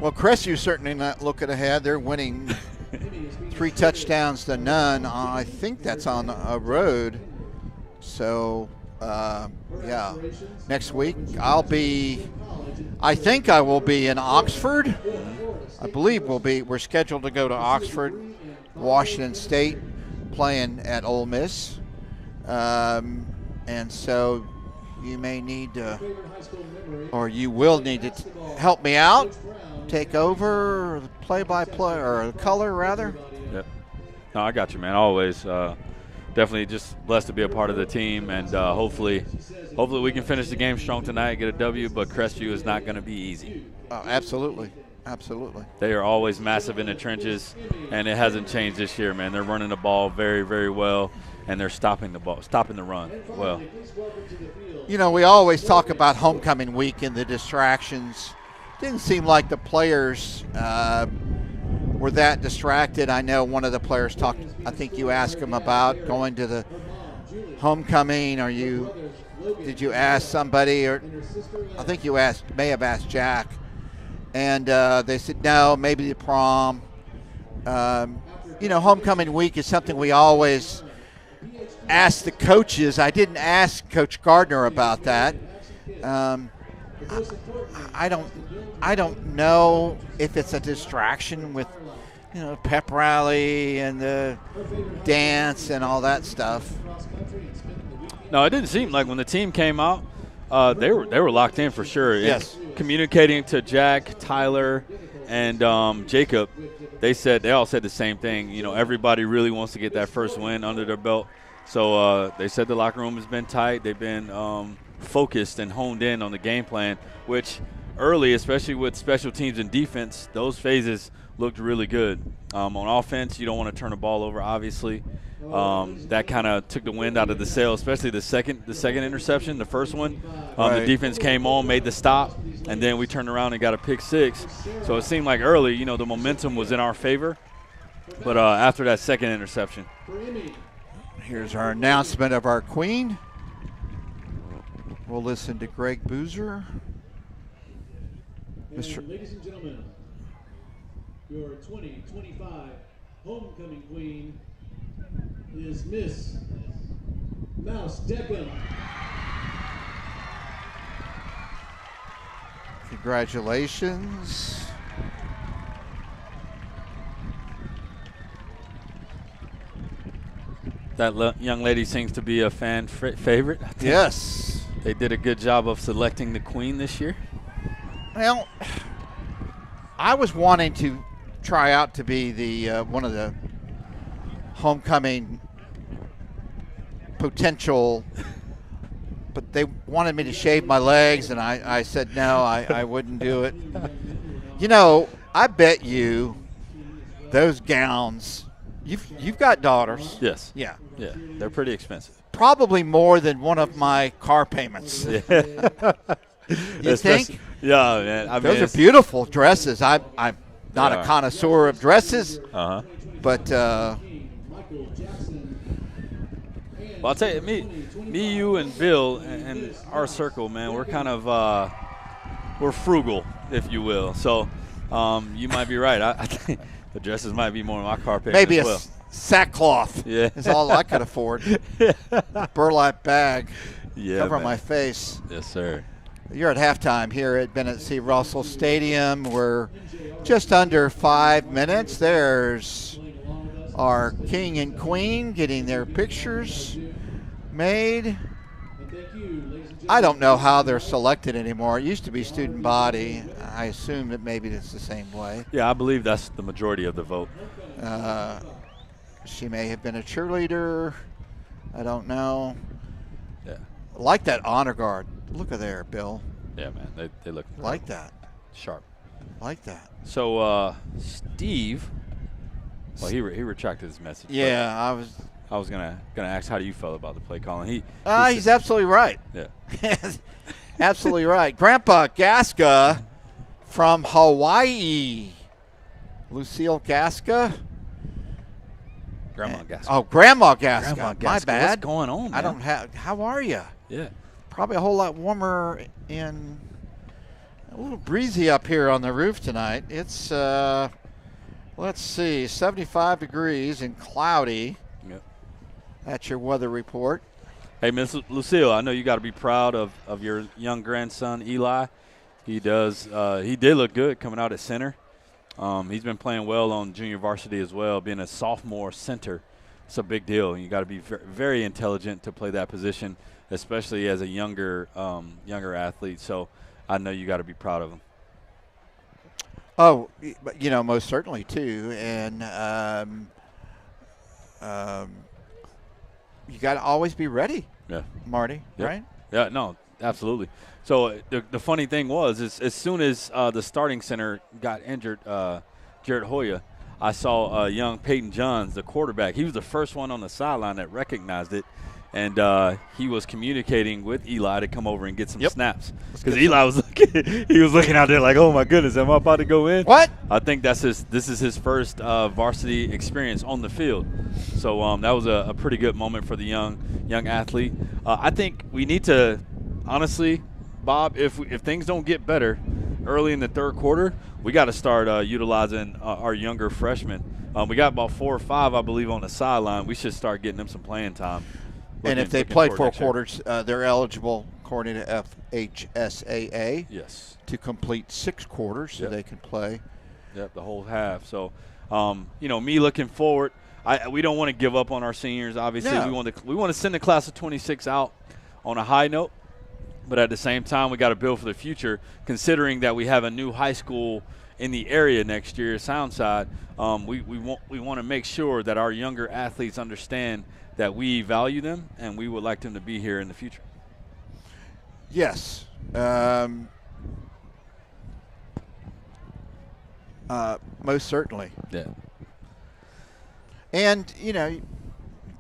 Well, Crestview's certainly not looking ahead. They're winning 3 touchdowns to none. I think that's on a road. So, yeah, next week I think I will be in Oxford. I believe we're scheduled to go to Oxford, Washington State, playing at Ole Miss. And so you may need to, or you will need to help me out, take over play-by-play, or color rather. Yep. No, I got you, man. Always. Definitely just blessed to be a part of the team, and hopefully we can finish the game strong tonight, get a W, but Crestview is not going to be easy. Oh, absolutely. Absolutely. They are always massive in the trenches, and it hasn't changed this year, man. They're running the ball very, very well, and they're stopping the run well. You know, we always talk about homecoming week and the distractions. Didn't seem like the players were that distracted. I know one of the players talked, I think you asked him about going to the homecoming. Did you ask somebody, or I think you may have asked Jack, and they said no, maybe the prom. You know, homecoming week is something we always ask the coaches. I didn't ask Coach Gardner about that. I don't know if it's a distraction with, you know, pep rally and the dance and all that stuff. No, it didn't seem like when the team came out, they were locked in for sure. Yes. Communicating to Jack, Tyler, and Jacob, they all said the same thing. You know, everybody really wants to get that first win under their belt. So they said the locker room has been tight. They've been focused and honed in on the game plan, which early, especially with special teams and defense, those phases looked really good. On offense, you don't want to turn the ball over, obviously. That kind of took the wind out of the sail, especially the second interception, the first one. Right. The defense came on, made the stop, and then we turned around and got a pick six. So it seemed like early, you know, the momentum was in our favor. But after that second interception. Here's our announcement of our queen. We'll listen to Greg Boozer. Ladies and gentlemen, your 2025 homecoming queen is Miss Mouse Deckham. Congratulations. That young lady seems to be a fan favorite. Yes. They did a good job of selecting the queen this year. Well, I was wanting to try out to be the one of the homecoming potential, but they wanted me to shave my legs, and I said no, I wouldn't do it. You know, I bet you those gowns. You've got daughters. Yes. Yeah. Yeah, they're pretty expensive. Probably more than one of my car payments. Yeah. You think? Yeah, man. I mean, those are beautiful dresses. I'm not a connoisseur of dresses, but well, I'll tell you, me, you, and Bill, and our circle, man, we're kind of we're frugal, if you will. So you might be right. I think the dresses might be more in my car payment maybe as well. Sackcloth is all I could afford. Burlap bag, cover my face. Yes, sir. You're at halftime here at Bennett C. Russell Stadium. We're just under 5 minutes. There's our king and queen getting their pictures made. I don't know how they're selected anymore. It used to be student body. I assume that maybe it's the same way. Yeah, I believe that's the majority of the vote. She may have been a cheerleader. I don't know. Yeah. I like that honor guard. Look at there, Bill. Yeah, man. They look like that. Sharp. Like that. So, Steve, well, he retracted his message. Yeah, I was gonna ask how do you feel about the play calling. He's absolutely right. Yeah. Absolutely right. Grandpa Gasca from Hawaii. Lucille Gasca. Grandma Gascon. Oh, Grandma Gascon. Grandma My Gascon. bad. What's going on, man? I don't have. How are you? Yeah. Probably a whole lot warmer in. A little breezy up here on the roof tonight. It's let's see, 75 degrees and cloudy. Yep. That's your weather report. Hey, Miss Lucille, I know you got to be proud of your young grandson, Eli. He does. He did look good coming out at center. He's been playing well on junior varsity as well, being a sophomore center. It's a big deal. You got to be very intelligent to play that position, especially as a younger athlete. So I know you got to be proud of him. Oh, most certainly too, and you got to always be ready. Yeah, Marty. Yep. Right? Yeah, no, absolutely. So the funny thing was, is as soon as the starting center got injured, Jared Hoya, I saw young Peyton Johns, the quarterback. He was the first one on the sideline that recognized it, and he was communicating with Eli to come over and get some snaps. Because Eli was looking out there like, oh my goodness, am I about to go in? What? I think this is his first varsity experience on the field. So that was a pretty good moment for the young athlete. I think we need to, honestly, Bob, if things don't get better early in the third quarter, we got to start utilizing our younger freshmen. We got about 4 or 5, I believe, on the sideline. We should start getting them some playing time. And if they play 4 quarters, they're eligible, according to FHSAA, yes, to complete 6 quarters so they can play. Yep, the whole half. So, me looking forward, we don't want to give up on our seniors. Obviously, No. we want to send the class of 26 out on a high note. But at the same time, we got to build for the future, considering that we have a new high school in the area next year, Soundside. We want to make sure that our younger athletes understand that we value them and we would like them to be here in the future. Yes. Most certainly. Yeah. And,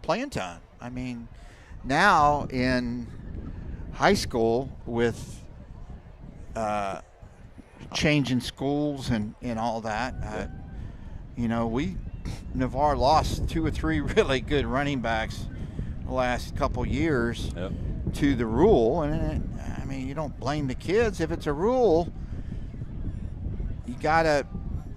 playing time. I mean, now in high school with changing schools and all that, Navarre lost 2 or 3 really good running backs the last couple years to the rule. And, you don't blame the kids. If it's a rule, you got to,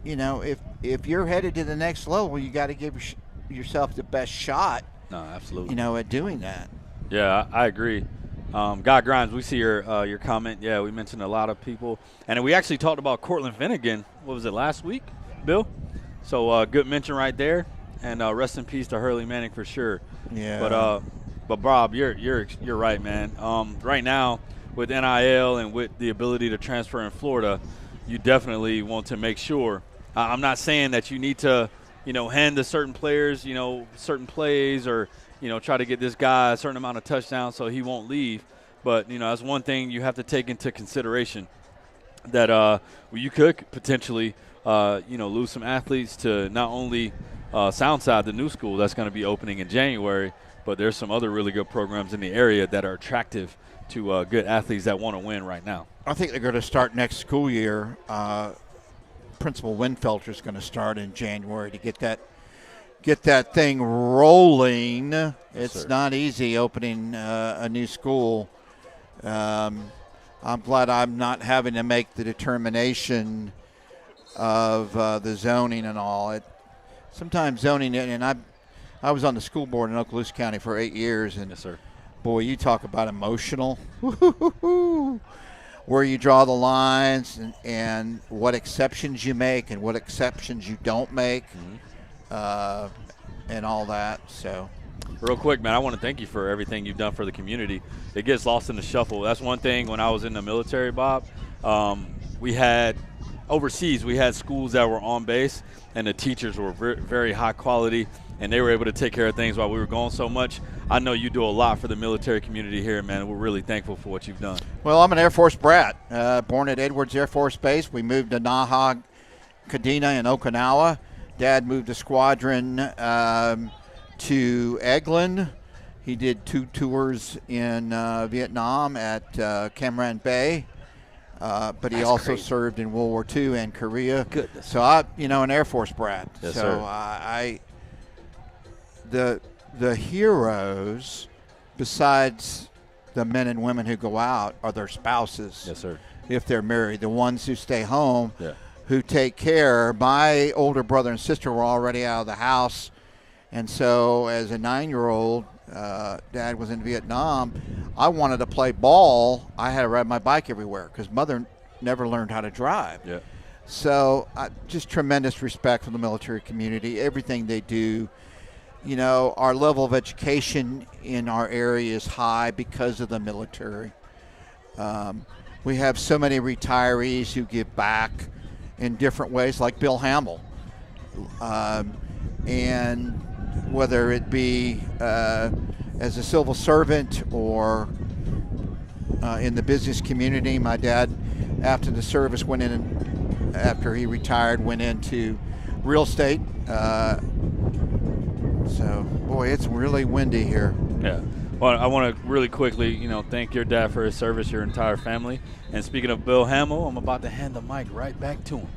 if you're headed to the next level, you got to give yourself the best shot. No, absolutely. At doing that. Yeah, I agree. God Grimes, we see your comment. Yeah, we mentioned a lot of people. And we actually talked about Cortland Finnegan, what was it, last week, Bill? So good mention right there. And rest in peace to Hurley Manning for sure. Yeah. But Bob, you're right, man. Right now, with NIL and with the ability to transfer in Florida, you definitely want to make sure. I'm not saying that you need to, hand to certain players, certain plays or, try to get this guy a certain amount of touchdowns so he won't leave. But, that's one thing you have to take into consideration, that you could potentially, lose some athletes to not only Soundside, the new school that's going to be opening in January, but there's some other really good programs in the area that are attractive to good athletes that want to win right now. I think they're going to start next school year. Principal Winfelter is going to start in January to get that thing rolling. Yes, it's sir. not easy opening a new school. I'm glad I'm not having to make the determination of the zoning and all. Sometimes zoning, and I was on the school board in Okaloosa County for 8 years, and Yes, sir. boy, you talk about emotional. Where you draw the lines and what exceptions you make and what exceptions you don't make, and all that. So, Real quick, man, I want to thank you for everything you've done for the community. It gets lost in the shuffle. That's one thing when I was in the military, Bob. We had overseas, we had schools that were on base, and the teachers were very, very high quality, and they were able to take care of things while we were gone so much. I know you do a lot for the military community here, man. We're really thankful for what you've done. well, I'm an Air Force brat. Born at Edwards Air Force Base. We moved to Naha, Kadena, in Okinawa. Dad moved a squadron to Eglin. He did 2 tours in Vietnam at Cam Ranh Bay. But he also served in World War II and Korea. Goodness. So I'm, an Air Force brat. Yes, so sir. the heroes, besides the men and women who go out, are their spouses. Yes, sir. If they're married, the ones who stay home, Yeah. who take care. My older brother and sister were already out of the house, and so as a 9-year-old, Dad was in Vietnam. I wanted to play ball. I had to ride my bike everywhere because Mother never learned how to drive. Yeah. So just tremendous respect for the military community, everything they do. You know, our level of education in our area is high because of the military. We have so many retirees who give back in different ways, like Bill Hamill. And whether it be as a civil servant or in the business community. My dad, after the service, went in, after he retired, went into real estate. So, boy, it's really windy here. Yeah. Well, I want to really quickly, thank your dad for his service, your entire family. And speaking of Bill Hamill, I'm about to hand the mic right back to him.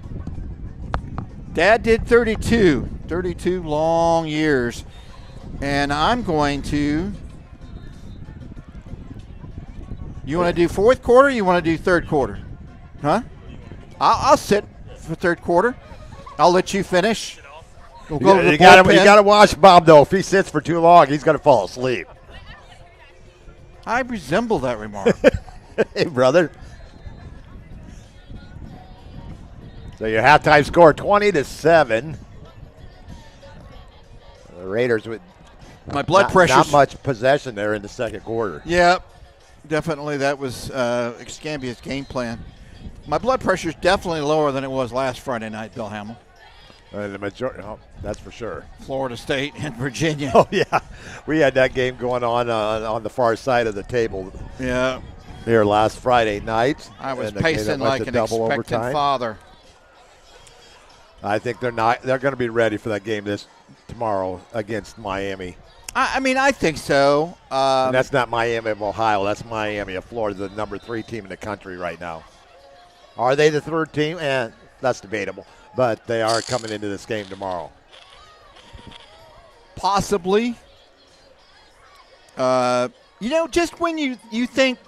Dad did 32 long years. And I'm going to, you want to do fourth quarter or you want to do third quarter? Huh? I'll sit for third quarter. I'll let you finish. We'll go to the you got to watch Bob, though. If he sits for too long, he's going to fall asleep. I resemble that remark. Hey, brother. So your halftime score, 20-7. The Raiders with my blood pressure. Not much possession there in the second quarter. Yeah, definitely that was Escambia's game plan. My blood pressure is definitely lower than it was last Friday night, Bill Hamill. The majority, that's for sure. Florida State and Virginia. Oh yeah, we had that game going on the far side of the table. Yeah, here last Friday night. I was pacing like an expectant father. I think they're going to be ready for that game tomorrow against Miami. I think so. And that's not Miami of Ohio. That's Miami of Florida, the number 3 team in the country right now. Are they the 3rd team? That's debatable. But they are coming into this game tomorrow. Possibly. Just when you think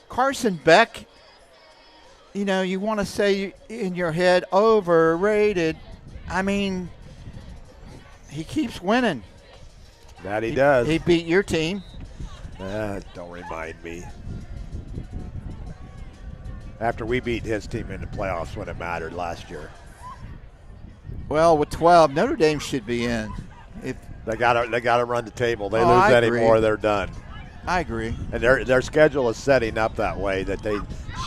Carson Beck, you want to say in your head, overrated. I mean, he keeps winning. That he does. He beat your team. Don't remind me. After we beat his team in the playoffs when it mattered last year. Well, with 12, Notre Dame should be in. If They gotta run the table. They lose any more, they're done. I agree. And their schedule is setting up that way that they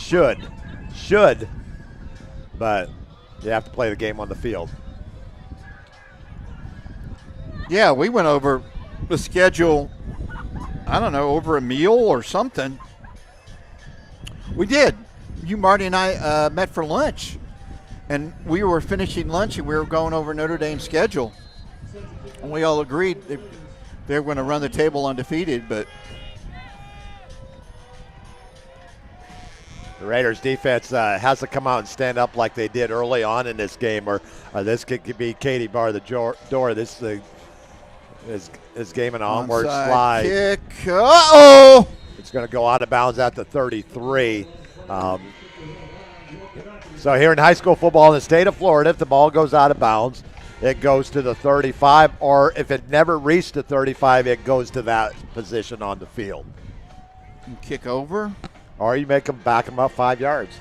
should, but you have to play the game on the field. Yeah, we went over the schedule, I don't know, over a meal or something. We did. You, Marty, and I met for lunch. And we were finishing lunch, and we were going over Notre Dame's schedule. And we all agreed they were going to run the table undefeated, but the Raiders defense has to come out and stand up like they did early on in this game, or this could be Katie bar the door. This is game an onward slide. Kick. Uh-oh! It's going to go out of bounds at the 33. So here in high school football in the state of Florida, if the ball goes out of bounds, it goes to the 35, or if it never reached the 35, it goes to that position on the field. Kick over. Or you back them up 5 yards.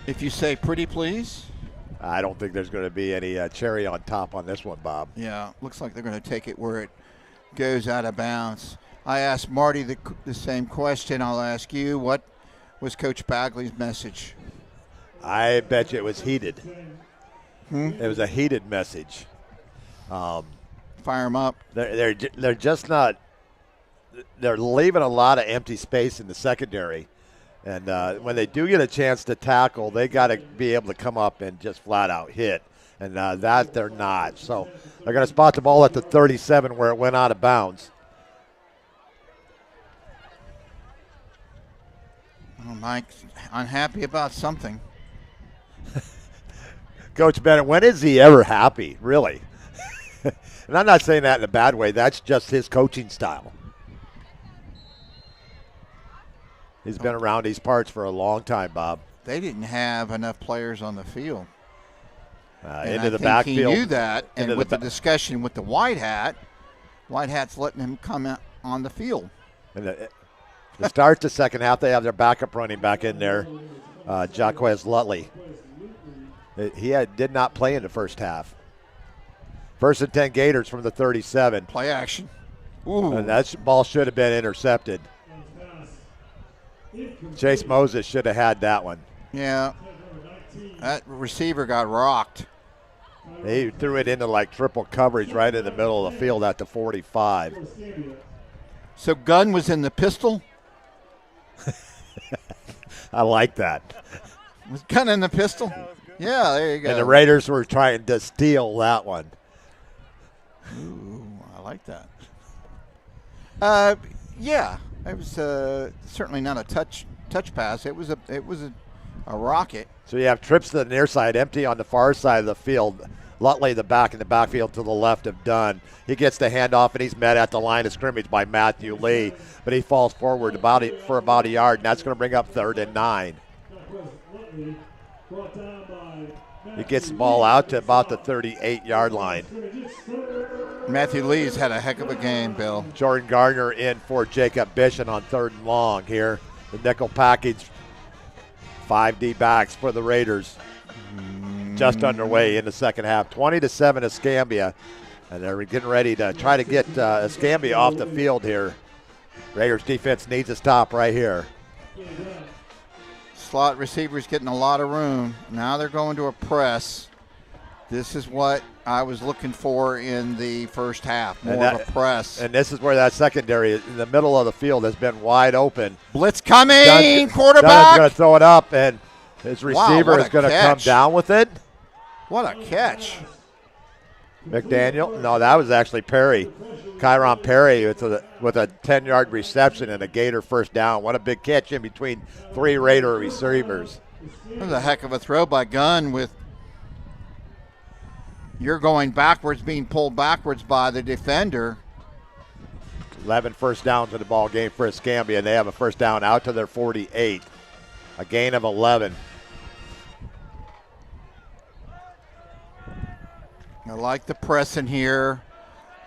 If you say pretty please. I don't think there's going to be any cherry on top on this one, Bob. Yeah, looks like they're going to take it where it goes out of bounds. I asked Marty the same question. I'll ask you, what was Coach Bagley's message? I bet you it was heated. It was a heated message. Fire them up. They're just not. They're leaving a lot of empty space in the secondary, and when they do get a chance to tackle, they got to be able to come up and just flat out hit, and that they're not. So they're going to spot the ball at the 37 where it went out of bounds. Oh, Mike's unhappy about something. Coach Bennett, when is he ever happy, really? And I'm not saying that in a bad way. That's just his coaching style. He's been around these parts for a long time, Bob. They didn't have enough players on the field. Into the I think backfield. he knew that, and Into with the the discussion with the White Hat's letting him come out on the field. And to start the second half, they have their backup running back in there, Jaquez Lutley. He did not play in the first half. 1st and 10 Gators from the 37. Play action. Ooh. And that ball should have been intercepted. Chase Moses should have had that one. Yeah. That receiver got rocked. He threw it into like triple coverage right in the middle of the field at the 45. So Gunn was in the pistol? I like that. Was Gunn in the pistol? Yeah, there you go. And the Raiders were trying to steal that one. Ooh, I like that. Yeah, it was certainly not a touch pass. It was a rocket. So you have trips to the near side, empty on the far side of the field. Lutley, the back in the backfield to the left of Dunn. He gets the handoff, and he's met at the line of scrimmage by Matthew Lee, but he falls forward for about a yard, and that's going to bring up 3rd and 9. He gets the ball out to about the 38-yard line. Matthew Lee's had a heck of a game, Bill. Jordan Gardner in for Jacob Bishop on 3rd and long here. The nickel package, 5 D-backs for the Raiders. Just underway in the second half. 20-7 Escambia. And they're getting ready to try to get Escambia off the field here. Raiders defense needs a stop right here. Slot receivers getting a lot of room. Now they're going to a press. This is what I was looking for in the first half, more of a press. And this is where that secondary in the middle of the field has been wide open. Blitz coming, quarterback. Dunn's going to throw it up, and his receiver is going to come down with it. What a catch. McDaniel? No, that was actually Perry. Kyron Perry with a 10-yard reception and a Gator first down. What a big catch in between 3 Raider receivers. That was a heck of a throw by Gunn with you're going backwards, being pulled backwards by the defender. 11 first downs in the ball game for Escambia, and they have a first down out to their 48. A gain of 11. I like the press in here.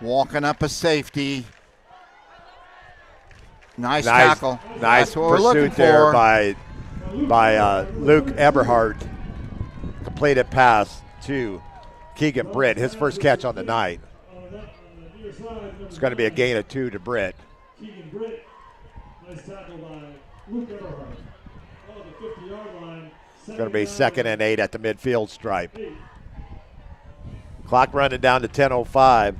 Walking up a safety. Nice tackle. Nice pursuit there by Luke Eberhardt. Completed pass to Keegan Britt, his first catch on the night. It's going to be a gain of 2 to Britt. Keegan Britt, nice tackle by Luke Eberhardt. The 50-yard line. It's going to be 2nd and 8 at the midfield stripe. Clock running down to 10:05.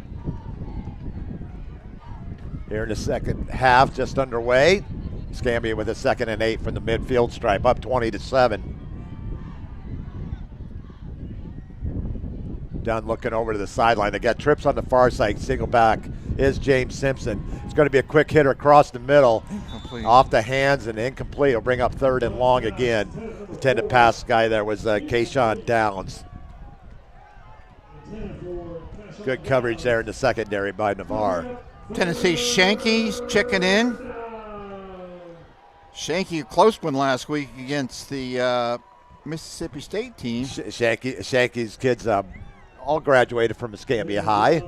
Here in the second half, just underway. Escambia with a 2nd and 8 from the midfield stripe, up 20-7. Dunn looking over to the sideline. They got trips on the far side. Single back is James Simpson. It's going to be a quick hitter across the middle. Incomplete. Off the hands and incomplete. It'll bring up 3rd and long again. The intended pass guy there was Kayshawn Downs. Good coverage there in the secondary by Navarre. Tennessee Shanky's checking in. Shanky, a close one last week against the Mississippi State team. Shanky's kids all graduated from Escambia High.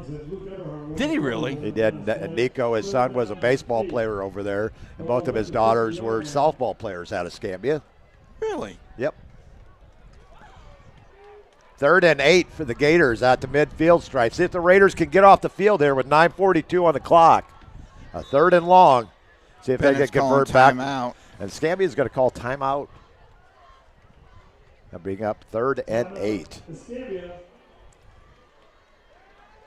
Did he really? He did. Nico, his son, was a baseball player over there, and both of his daughters were softball players at Escambia. Really? Yep. 3rd and 8 for the Gators at the midfield stripe. See if the Raiders can get off the field here with 9:42 on the clock. A 3rd and long. See if Bennett's they can convert back. Timeout. And Escambia is going to call timeout. That'll bring up 3rd and 8.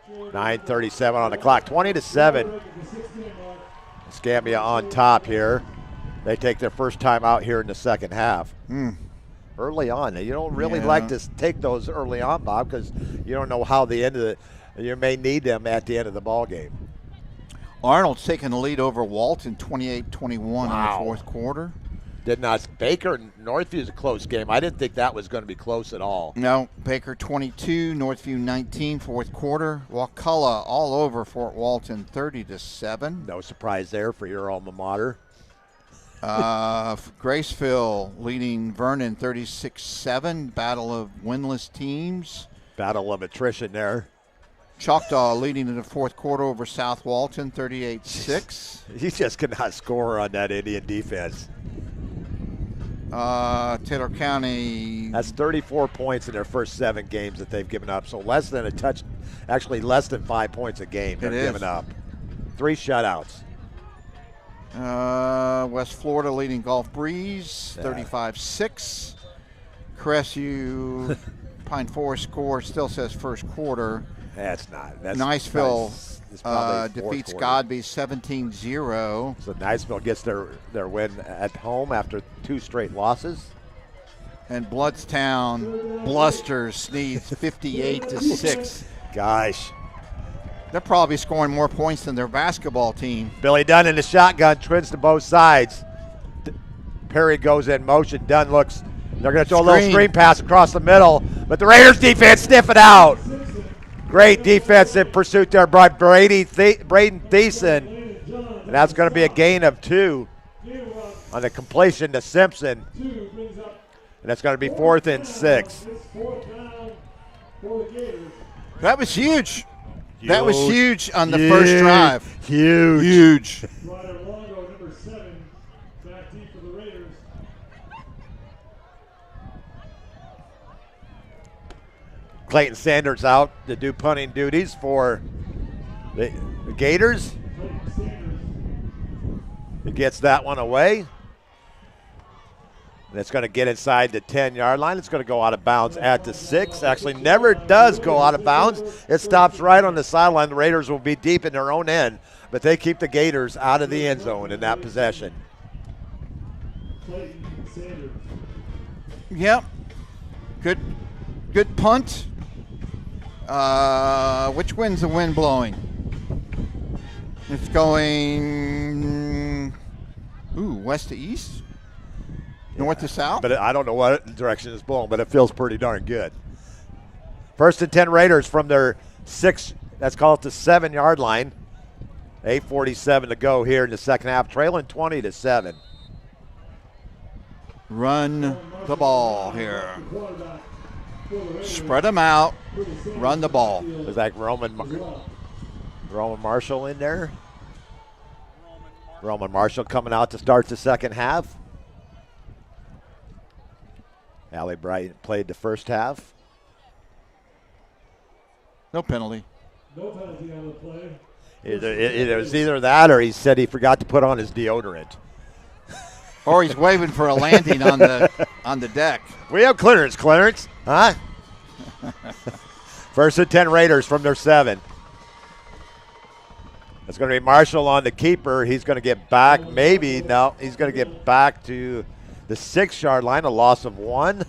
9:37 on the clock. 20-7. Escambia on top here. They take their first time out here in the second half. Early on. You don't really like to take those early on, Bob, because you don't know how you may need them at the end of the ball game. Arnold's taking the lead over Walton 28-21 in the fourth quarter. Did not. Baker Northview's a close game. I didn't think that was going to be close at all. No, Baker 22, Northview 19, fourth quarter. Wakulla all over Fort Walton 30-7. No surprise there for your alma mater. Graceville leading Vernon 36-7. Battle of winless teams. Battle of attrition there. Choctaw leading in the fourth quarter over South Walton 38-6. He just cannot score on that Indian defense. Taylor County. That's 34 points in their first 7 games that they've given up. So less than a touch, actually less than 5 points a game they're giving up. 3 shutouts. West Florida leading Gulf Breeze 35-6. Crestview Pine Forest score still says first quarter. That's not. That's Niceville defeats quarter. Godby 17-0. So Niceville gets their win at home after 2 straight losses. And Bloodstown blusters Sneads 58-6. Gosh. They're probably scoring more points than their basketball team. Billy Dunn in the shotgun, twins to both sides. Perry goes in motion. Dunn looks. They're going to throw a little screen pass across the middle, but the Raiders defense sniff it out. Great defensive pursuit there by Braden Thiessen. And that's going to be a gain of 2 on the completion to Simpson. And that's going to be 4th and 6. That was huge. That was huge on the first drive. Huge. Ryder Longo, number 7, back deep for the Raiders. Clayton Sanders out to do punting duties for the Gators. He gets that one away. And it's going to get inside the 10-yard line. It's going to go out of bounds at the 6. Actually, never does go out of bounds. It stops right on the sideline. The Raiders will be deep in their own end, but they keep the Gators out of the end zone in that possession. Yep. Good punt. Which wind's the wind blowing? It's going west to east? North to south? But I don't know what direction it's blowing, but it feels pretty darn good. 1st and 10 Raiders from their 6, let's call it the 7-yard line. 8:47 to go here in the second half, trailing 20-7. Run the ball here. Spread them out. Run the ball. Is that Roman Marshall in there? Roman Marshall coming out to start the second half. Allie Bright played the first half. No penalty. No penalty on the play. It was either that or he said he forgot to put on his deodorant. Or he's waving for a landing on the deck. We have clearance, huh? 1st and 10 Raiders from their 7. It's going to be Marshall on the keeper. He's going to get back. Maybe. No, he's going to get back to the 6-yard line, a loss of 1.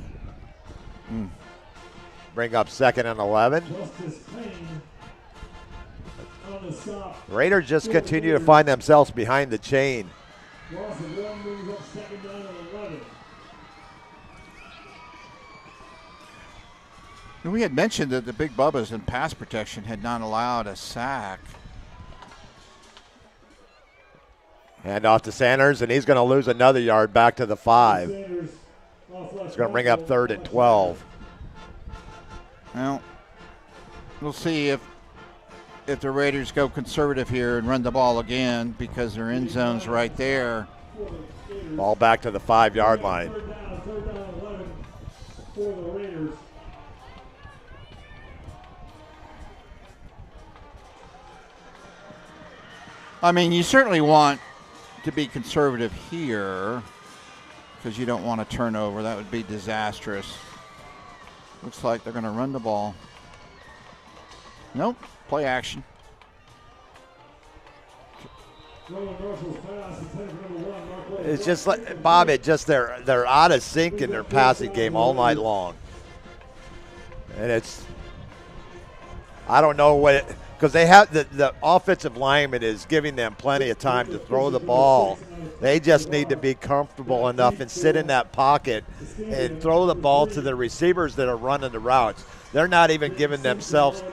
Bring up 2nd and 11. Raiders just continue to find themselves behind the chain. Loss of 1 brings up 2nd down and 11. We had mentioned that the Big Bubbas in pass protection had not allowed a sack. Hand off to Sanders, and he's going to lose another yard back to the 5. It's going to bring up 3rd and 12. Well, we'll see if the Raiders go conservative here and run the ball again because their end zone's right there. Ball back to the 5-yard line. Third down 11 for the Raiders. I mean, you certainly want to be conservative here because you don't want a turnover. That would be disastrous. Looks like they're going to run the ball. Nope, play action. It's just like, Bob, they're out of sync in their passing game all night long. And I don't know because they have the offensive lineman is giving them plenty of time to throw the ball. They just need to be comfortable enough and sit in that pocket and throw the ball to the receivers that are running the routes. They're not even giving themselves,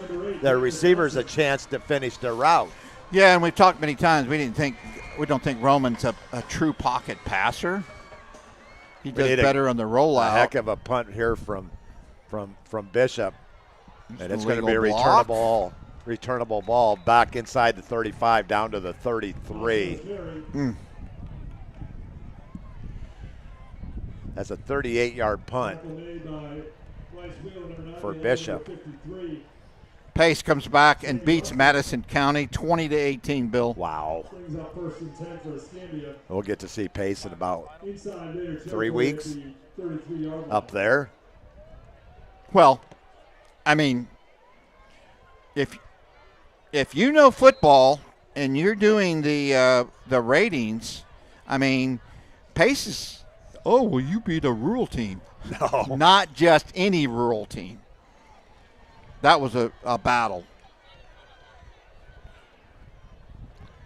their receivers, a chance to finish their route. Yeah, and we've talked many times. We don't think Roman's a true pocket passer. He does better on the rollout. A heck of a punt here from Bishop, and it's going to be a returnable ball back inside the 35 down to the 33. That's a 38-yard punt for Bishop. Pace comes back and beats Madison County 20-18, Bill. Wow. We'll get to see Pace in about 3 weeks up there. Well, I mean, if you know football and you're doing the ratings, I mean, Pace is, well, you beat a rural team. No. Not just any rural team. That was a battle.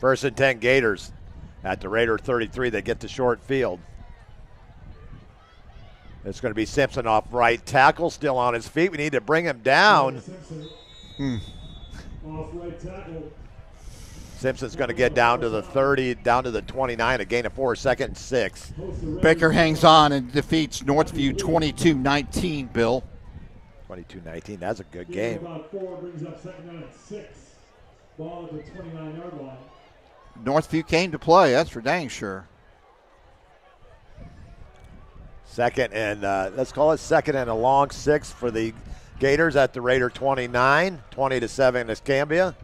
1st and 10 Gators at the Raider 33. They get to short field. It's going to be Simpson off right tackle, still on his feet. We need to bring him down. Off right tackle. Simpson's going to get down to the 30, down to the 29, a gain of 4, 2nd and 6. Baker hangs on and defeats Northview 22-19, Bill. 22-19, that's a good game. About 4 brings up 2nd down and 6. Ball at the 29-yard line. Northview came to play, that's for dang sure. Second and, let's call it 2nd and a long 6 for the Gators at the Raider 29, 20-7 Escambia.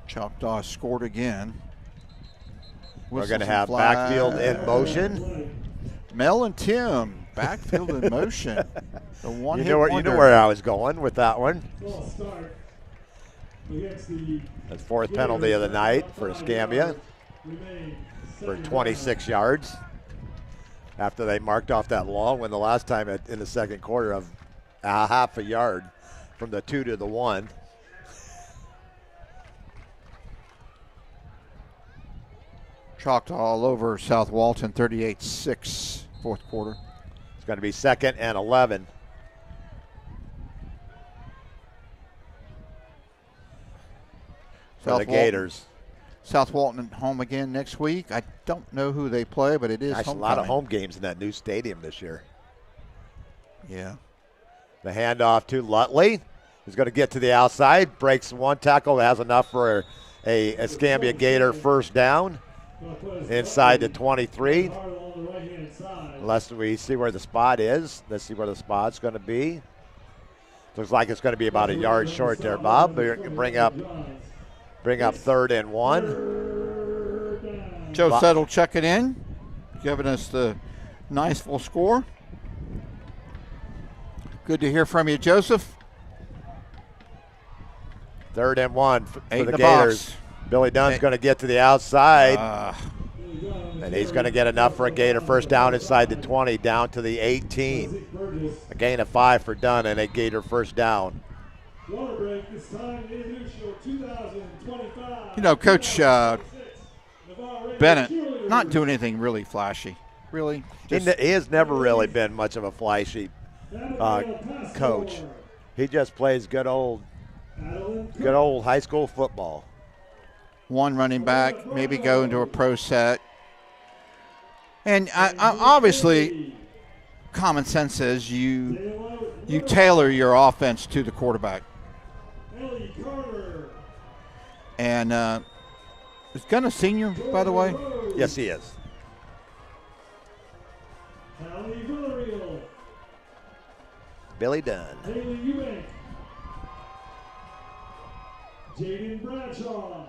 Choctaw scored again. We're going to have backfield in motion. Mel and Tim, backfield in motion. The one you know where I was going with that one. That's 4th penalty of the night for Escambia for 26 yards. After they marked off that long one the last time in the second quarter of a half a yard from the 2 to the 1. Choctaw all over South Walton, 38-6, 4th quarter. It's going to be 2nd and 11. For the Gators. South Walton home again next week. I don't know who they play, but it is homecoming. A lot of home games in that new stadium this year. Yeah. The handoff to Lutley. He's going to get to the outside, breaks one tackle, has enough for a Escambia Gator first down inside the 23. Unless we see where the spot is. Let's see where the spot's going to be. Looks like it's going to be about a yard short there, Bob. Bring up 3rd and 1. Joe Settle checking in, giving us the nice full score. Good to hear from you, Joseph. 3rd and 1 for the Gators. Billy Dunn's going to get to the outside. And he's going to get enough for a Gator first down inside the 20, down to the 18. A gain of 5 for Dunn and a Gator first down. You know, Coach Bennett, not doing anything really flashy. Really? He has never really been much of a flashy coach. He just plays good old high school football. One running back, maybe go into a pro set. And obviously, common sense says you tailor your offense to the quarterback. And is Gunn a senior, by the way? Yes, he is. Billy Dunn. Jaden Bradshaw.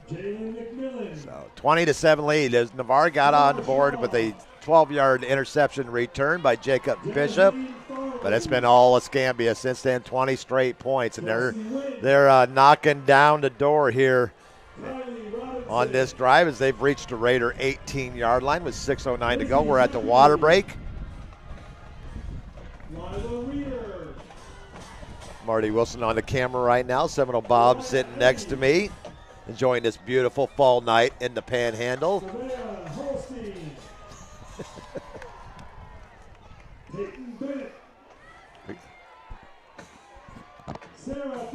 Jalen McMillan. So 20-7 lead as Navarre got on the board with a 12-yard interception return by Jacob Bishop. But it's been all Escambia since then, 20 straight points, and they're knocking down the door here on this drive as they've reached the Raider 18-yard line with 6:09 to go. We're at the water break. Marty Wilson on the camera right now. Seminole Bob sitting next to me, enjoying this beautiful fall night in the Panhandle.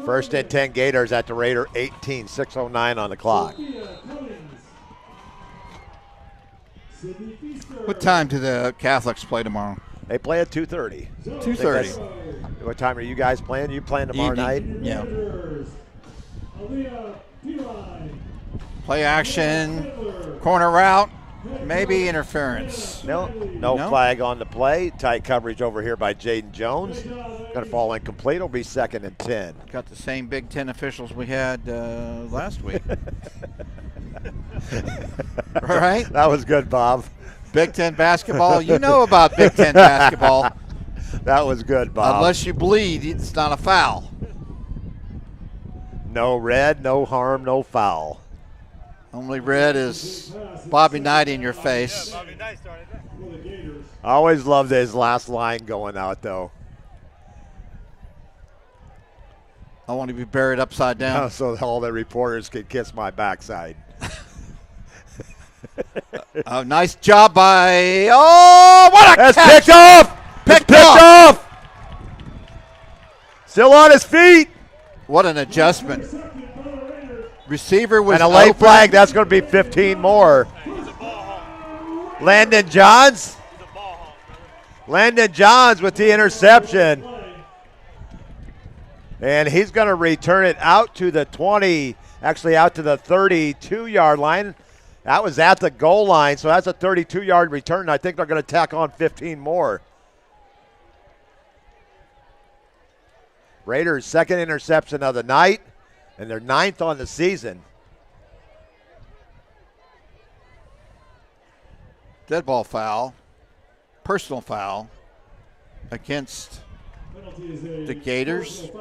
First and 10 Gators at the Raider 18, 6:09 on the clock. What time do the Catholics play tomorrow? They play at 2:30. 2:30. What time are you guys playing? You playing tomorrow night? Yeah. Play action, corner route, maybe interference. No flag on the play. Tight coverage over here by Jaden Jones. Going to fall incomplete. It'll be 2nd and 10. Got the same Big Ten officials we had last week. All right. That was good, Bob. Big Ten basketball. You know about Big Ten basketball. That was good, Bob. Unless you bleed, it's not a foul. No red, no harm, no foul. Only red is Bobby Knight in your face. I always loved his last line going out, though. I want to be buried upside down. So all the reporters can kiss my backside. Nice job by, what a That's catch! picked off! Picked off! Still on his feet. What an adjustment. Receiver was and a late open. flag. That's going to be 15 more. Landon Johns. Landon Johns with the interception. And he's going to return it out to the 20, actually out to the 32-yard line. That was at the goal line, so that's a 32-yard return. I think they're going to tack on 15 more. Raiders' second interception of the night, and their 9th on the season. Dead ball foul, personal foul against the Gators.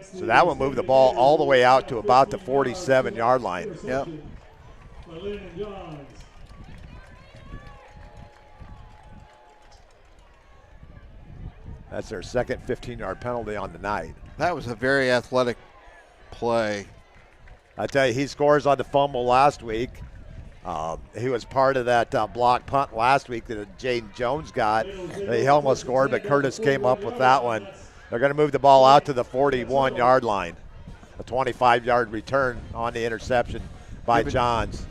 So that will move the ball all the way out to about the 47-yard line. Yep. That's their second 15-yard penalty on the night. That was a very athletic play. I tell you, he scores on the fumble last week. He was part of that block punt last week that Jaden Jones got. He almost scored, but Curtis came up with that one. They're going to move the ball out to the 41-yard line. A 25-yard return on the interception by Johns.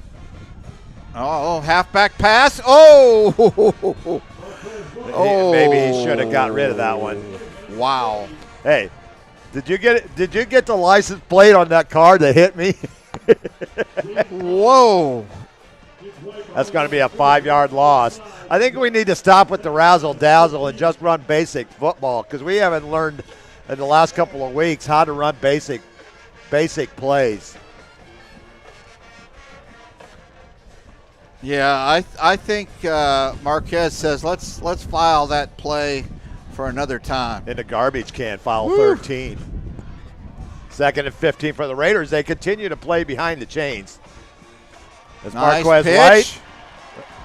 Oh, halfback pass. Oh! Maybe he should have got rid of that one. Wow. Hey, did you get the license plate on that car that hit me? Whoa. That's going to be a 5-yard loss. I think we need to stop with the razzle-dazzle and just run basic football because we haven't learned in the last couple of weeks how to run basic plays. Yeah, I think Marquez says let's file that play for another time. In the garbage can, foul 13. 2nd and 15 for the Raiders. They continue to play behind the chains. As Nice Marquez pitch. White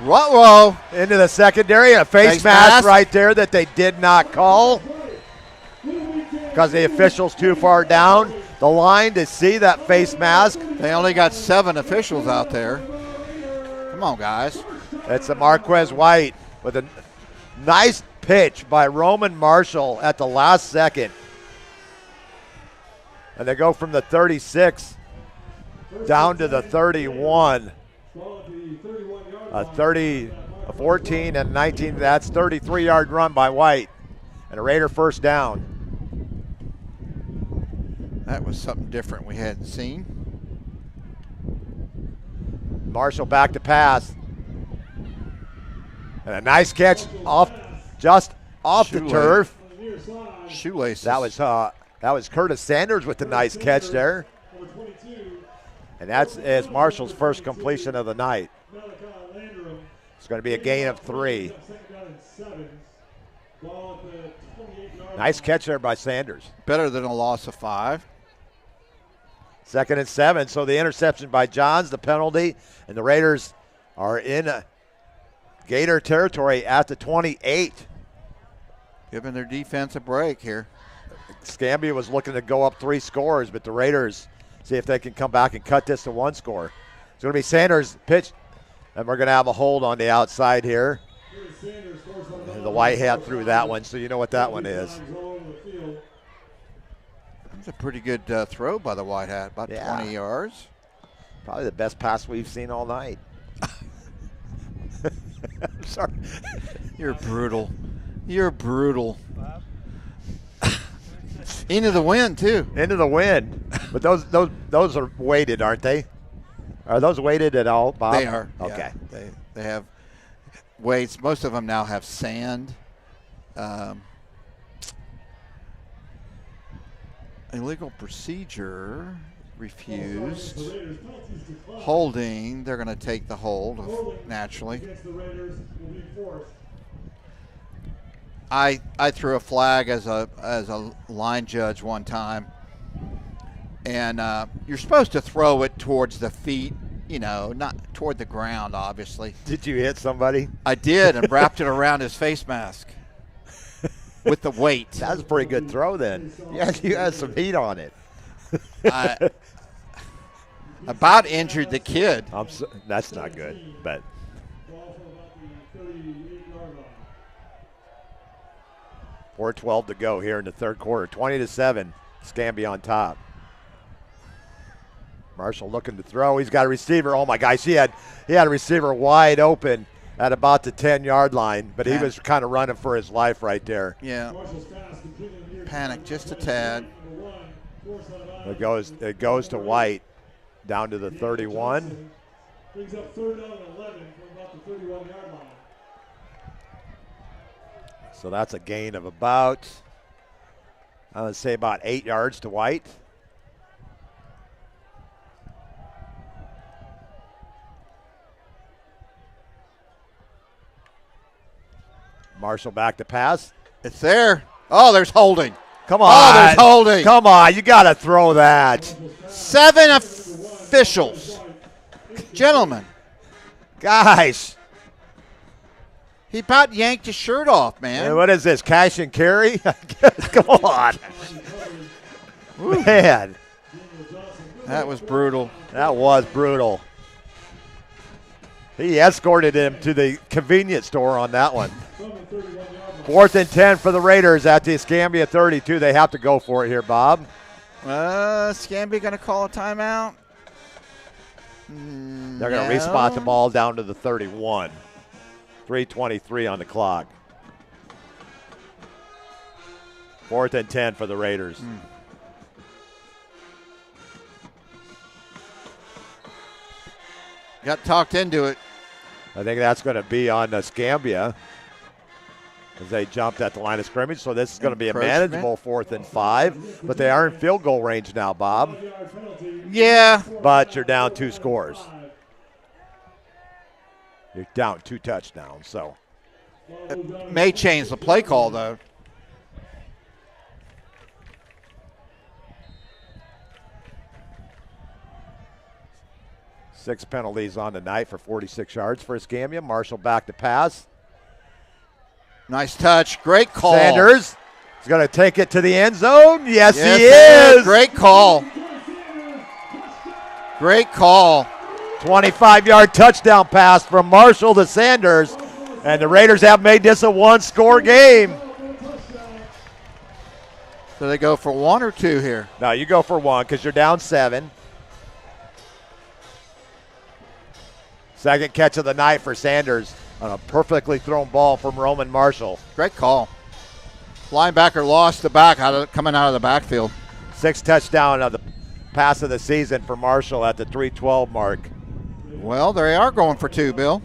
Whoa. into the secondary, a face mask right there that they did not call because the official's too far down the line to see that face mask. They only got 7 officials out there. Come on, guys. It's a Marquez White with a nice pitch by Roman Marshall at the last second. And they go from the 36 down to the 31. A 14 and 19, that's 33-yard run by White. And a Raider first down. That was something different we hadn't seen. Marshall back to pass. And a nice catch just off the turf. Shoelaces. That was Curtis Sanders with the nice catch there. And that's Marshall's first completion of the night. It's going to be a gain of 3. Nice catch there by Sanders. Better than a loss of 5. 2nd and 7. So the interception by Johns, the penalty, and the Raiders are in Gator territory at the 28. Giving their defense a break here. Escambia was looking to go up 3 scores, but the Raiders see if they can come back and cut this to 1 score. It's going to be Sanders pitch, and we're going to have a hold on the outside here. The white hat threw that one, so you know what that one is. That's a pretty good throw by the white hat, about 20 yards. Probably the best pass we've seen all night. I'm sorry. You're brutal. You're brutal. Into the wind, too. Into the wind. But those are weighted, aren't they? Are those weighted at all, Bob? They are. Okay. Yeah. They have weights. Most of them now have sand. Illegal procedure refused. Holding, they're going to take the hold, naturally. I threw a flag as a line judge one time, and you're supposed to throw it towards the feet, not toward the ground, obviously. Did you hit somebody? I did, and wrapped it around his face mask with the weight. That was a pretty good throw then. Yeah, you had some heat on it. I about injured the kid. That's not good, but. 4:12 to go here in the third quarter. 20-7. Escambia on top. Marshall looking to throw. He's got a receiver. Oh my gosh, he had a receiver wide open at about the 10-yard line, but he was kind of running for his life right there. Yeah. Panic just a tad. It goes to White down to the 31. Brings up 3rd down and 11 from about the 31-yard line. So that's a gain of about, I would say about 8 yards to White. Marshall back to pass. It's there. Oh, there's holding. Come on. Oh, there's holding. Come on, you got to throw that. 7 officials. Gentlemen. Guys. He about yanked his shirt off, man. Hey, what is this, cash and carry? Come on. Man. That was brutal. That was brutal. He escorted him to the convenience store on that one. 4th and 10 for the Raiders at the Escambia 32. They have to go for it here, Bob. Escambia going to call a timeout? They're going to respot the ball down to the 31. 3:23 on the clock. 4th and 10 for the Raiders. Got talked into it. I think that's going to be on Escambia as they jumped at the line of scrimmage. So this is going to be a manageable 4th and 5. But they are in field goal range now, Bob. Yeah. But you're down 2 scores. You're down 2 touchdowns, so. It may change the play call, though. Six penalties on the night for 46 yards for Escambia. Marshall back to pass. Nice touch. Great call. Sanders is going to take it to the end zone. Yes, he is. Great call. Great call. 25-yard touchdown pass from Marshall to Sanders. And the Raiders have made this a 1-score game. So they go for 1 or 2 here? No, you go for 1 because you're down 7. Second catch of the night for Sanders on a perfectly thrown ball from Roman Marshall. Great call. Linebacker lost the back coming out of the backfield. 6th touchdown of the pass of the season for Marshall at the 3:12 mark. Well, they are going for 2, Bill.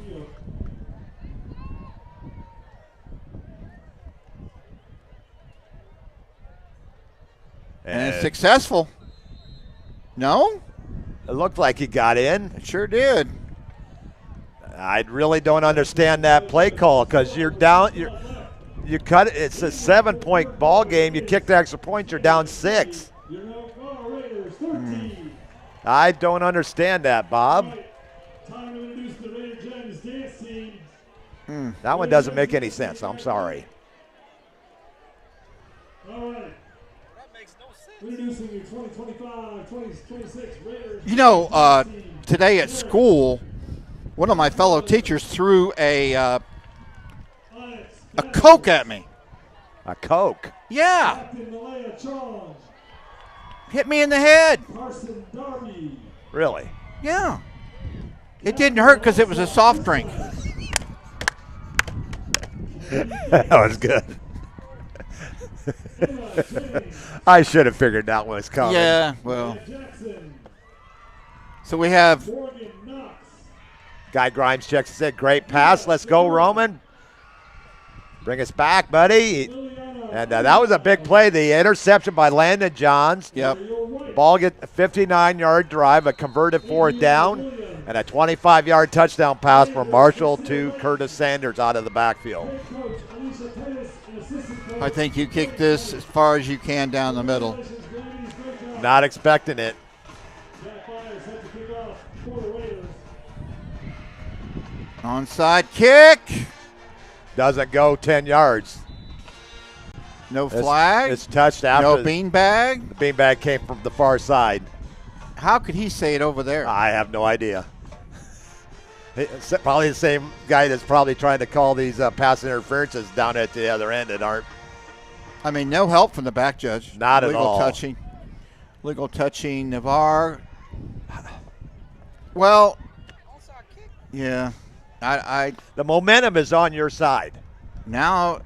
And it's successful. No? It looked like he got in. It sure did. I really don't understand that play call because you're down. You cut it. It's a 7-point ball game. You kick the extra point. You're down 6. I don't understand that, Bob. That one doesn't make any sense. I'm sorry. All right. Introducing your 2025-2026 Raiders. You know, today at school, one of my fellow teachers threw a Coke at me. A Coke? Yeah. Captain Malaya Charge. Hit me in the head. Carson Darby. Really? Yeah. It didn't hurt because it was a soft drink. That was good. I should have figured that was coming. Yeah, well. So we have Morgan Knox. Guy Grimes checks it. Great pass. Let's go, Roman. Bring us back, buddy. And that was a big play. The interception by Landon Johns. Yep. Ball get a 59-yard drive, a converted fourth down, and a 25-yard touchdown pass from Marshall to Curtis Sanders out of the backfield. I think you kick this as far as you can down the middle. Not expecting it. Onside kick. Doesn't go 10 yards. No flag. It's touched after. No beanbag. The beanbag came from the far side. How could he say it over there? I have no idea. It's probably the same guy that's probably trying to call these pass interferences down at the other end that aren't. I mean, no help from the back judge. Not at all. Legal touching Navarre. Well, yeah. The momentum is on your side. Now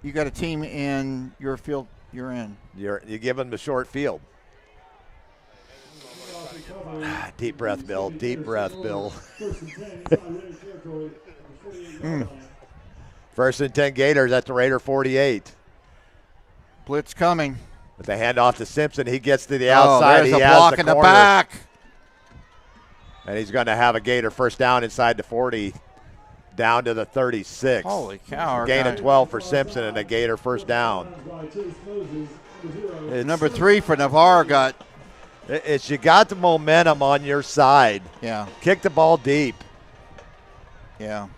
you got a team in your field you're in. You give them the short field. Deep breath, Bill. Deep breath, Bill. First and 10 Gators at the Raider 48. Blitz coming. With the handoff to Simpson, he gets to the outside. There's he a has block the in the corner. back. And he's going to have a Gator first down inside the 40, down to the 36. Holy cow. Gain of 12 for Simpson and a Gator first down. Number 3 for Navarre got. It's you got the momentum on your side. Yeah. Kick the ball deep. Yeah.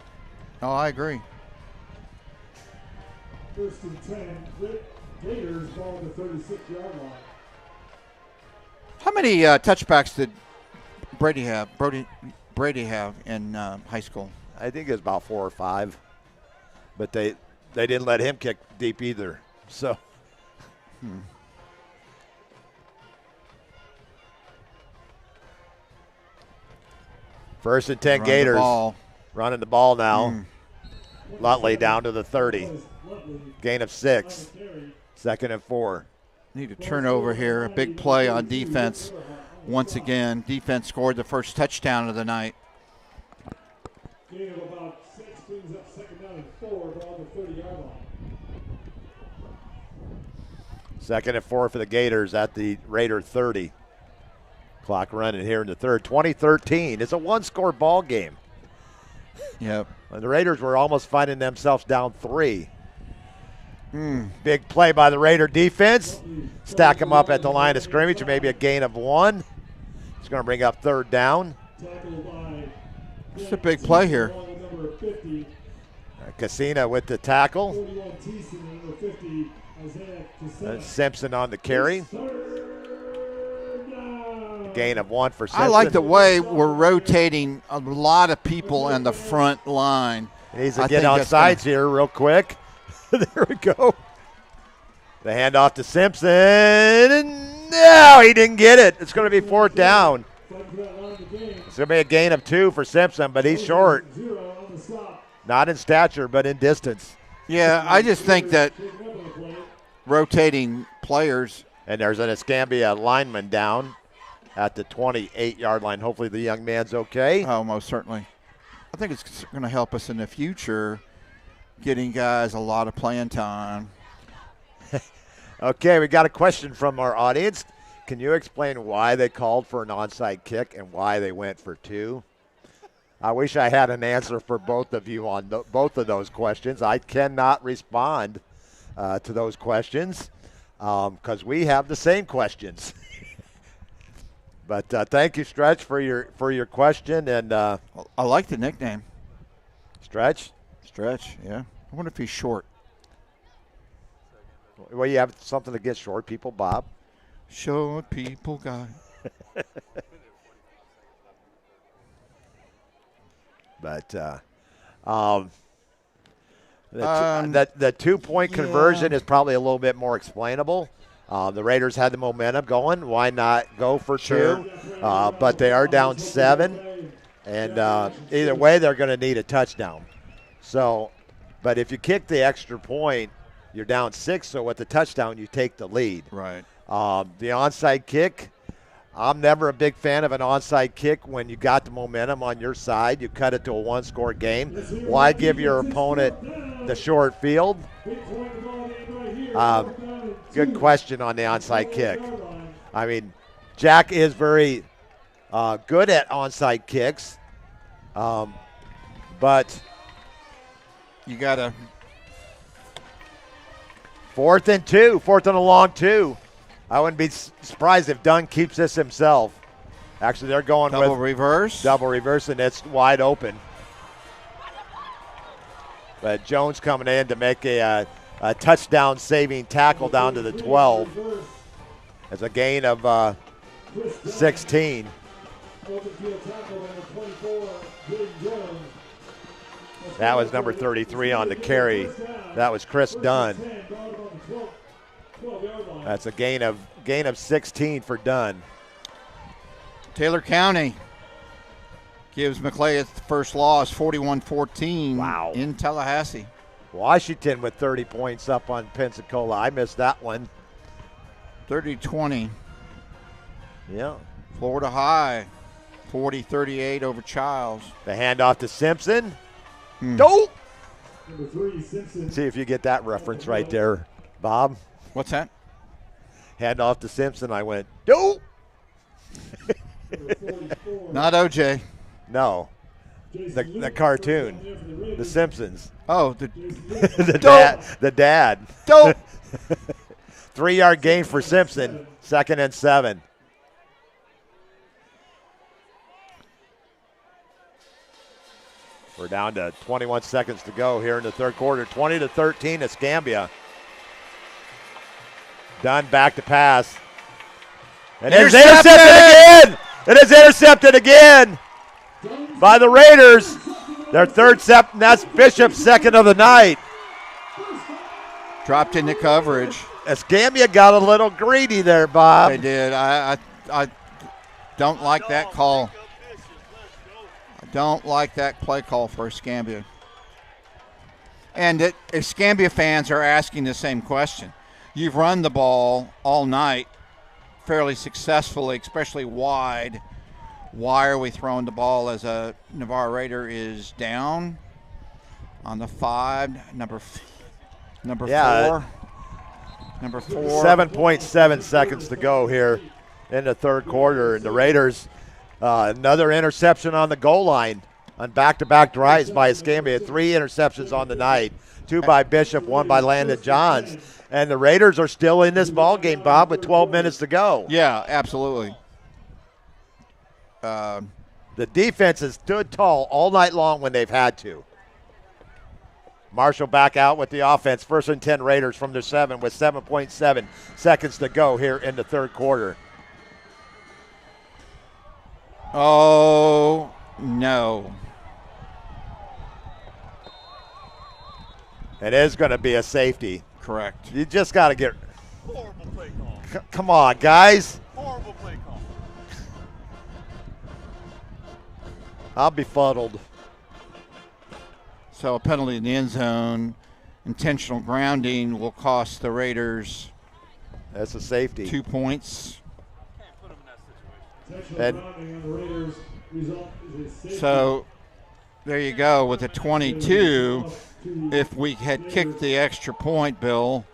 Oh, I agree. First and 10. Gators ball to 36-yard line. How many touchbacks did Brady have in high school? I think it was about 4 or 5. But they didn't let him kick deep either. So. First and 10 Gators. Running the ball now. Lutley down to the 30. Gain of 6. Second and 4. Need a turnover here. A big play on defense. Once again, defense scored the first touchdown of the night. Gain of about 6 brings up second down and 4, ball to 30-yard line. Second and 4 for the Gators at the Raider 30. Clock running here in the third. 2013. It's a one-score ball game. Yep. And the Raiders were almost finding themselves down 3. Big play by the Raider defense. Stack them up at the line of scrimmage, maybe a gain of 1. It's going to bring up third down. It's a big play here. Casina with the tackle. Simpson on the carry. Gain of 1 for Simpson. I like the way we're rotating a lot of people in the front line. He needs to get on sides here real quick. There we go. The handoff to Simpson. No, he didn't get it. It's going to be fourth down. It's going to be a gain of 2 for Simpson, but he's short. Not in stature, but in distance. Yeah, I just think that rotating players. And there's an Escambia lineman down at the 28-yard line. Hopefully the young man's okay. Oh, most certainly. I think it's going to help us in the future getting guys a lot of playing time. Okay, we got a question from our audience. Can you explain why they called for an onside kick and why they went for 2? I wish I had an answer for both of you on both of those questions. I cannot respond to those questions because we have the same questions. But thank you, Stretch, for your question. And I like the nickname. Stretch? Stretch, yeah. I wonder if he's short. Well, you have something against short people, Bob? Short people guy. But the 2-point conversion is probably a little bit more explainable. The Raiders had the momentum going. Why not go for two? But they are down 7, and either way, they're going to need a touchdown. So, but if you kick the extra point, you're down 6. So with the touchdown, you take the lead. Right. The onside kick. I'm never a big fan of an onside kick when you got the momentum on your side. You cut it to a 1-score game. Why give your opponent the short field? Good question on the onside kick. I mean, Jack is very good at onside kicks, but you got to. 4th and 2, 4th and a long 2. I wouldn't be surprised if Dunn keeps this himself. Actually, they're going double with reverse. Double reverse, and it's wide open. But Jones coming in to make a touchdown-saving tackle down to the 12. As a gain of 16. That was number 33 on the carry. That was Chris Dunn. That's a gain of 16 for Dunn. Taylor County gives McClay its first loss, 41-14. Wow. In Tallahassee. Washington with 30 points up on Pensacola. I missed that one. 30-20. Yeah. Florida High, 40-38 over Childs. The handoff to Simpson. Dope. Number 3, Simpson. See if you get that reference right there, Bob. What's that? Handoff to Simpson. I went, dope. Not OJ. No. The cartoon. The Simpsons. Oh, the dad. Dope. 3-yard gain for Simpson. 2nd and 7. We're down to 21 seconds to go here in the third quarter. 20-13 Escambia. Dunn back to pass. And it is intercepted again! It is intercepted again by the Raiders. Their third step, and that's Bishop's second of the night. Dropped into coverage. Escambia got a little greedy there, Bob. They did. I don't like that call. I don't like that play call for Escambia. And Escambia fans are asking the same question. You've run the ball all night fairly successfully, especially wide. Why are we throwing the ball as a Navarre Raider is down on the 5, number 4. Number 4. 7.7 seconds to go here in the third quarter. And the Raiders, another interception on the goal line on back-to-back drives by Escambia. 3 interceptions on the night, 2 by Bishop, 1 by Landon Johns. And the Raiders are still in this ball game, Bob, with 12 minutes to go. Yeah, absolutely. The defense has stood tall all night long when they've had to. Marshall back out with the offense. 1st and 10 Raiders from their 7 with 7.7 seconds to go here in the third quarter. Oh, no. It is going to be a safety. Correct. You just got to get. Horrible play call. Come on, guys. Horrible play call. I'm befuddled. So a penalty in the end zone. Intentional grounding will cost the Raiders. That's a safety. 2 points. Can't put him in that situation. So there you go with a 22. If we had kicked the extra point, Bill,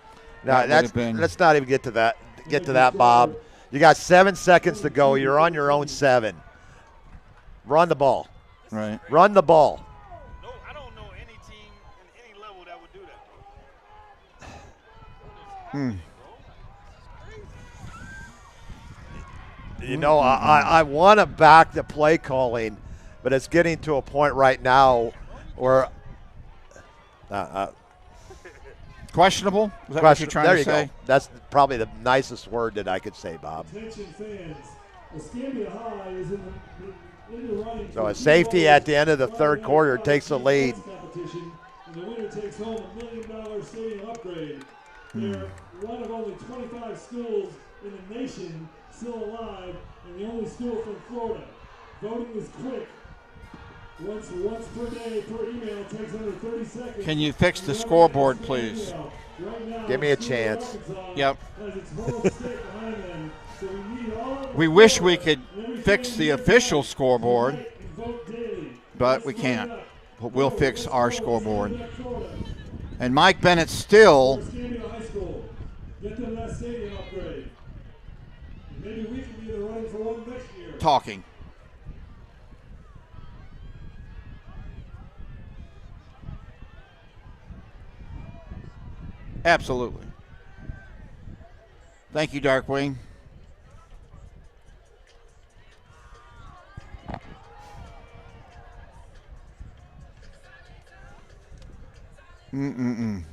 No, let's not even get to that. Get to that, Bob. You got 7 seconds to go. You're on your own 7. Run the ball. Right. Run the ball. No, I don't know any team in any level that would do that. You know, I want to back the play calling, but it's getting to a point right now where Questionable? Is that what you're trying there to you say? go. That's probably the nicest word that I could say, Bob. Attention fans. Escambia High is in the running. So a safety at the end of the third quarter takes the lead. Competition, and the winner takes home $1 million stadium upgrade. They're one of only 25 schools in the nation still alive, and the only school from Florida. Voting is quick. Once per day, per email, takes under 30 seconds. Can you fix the scoreboard, please? Give me a chance. Yep. We wish we could fix the official scoreboard, but we can't. But we'll fix our scoreboard. And Mike Bennett still talking. Absolutely. Thank you, Darkwing. Mm-mm-mm.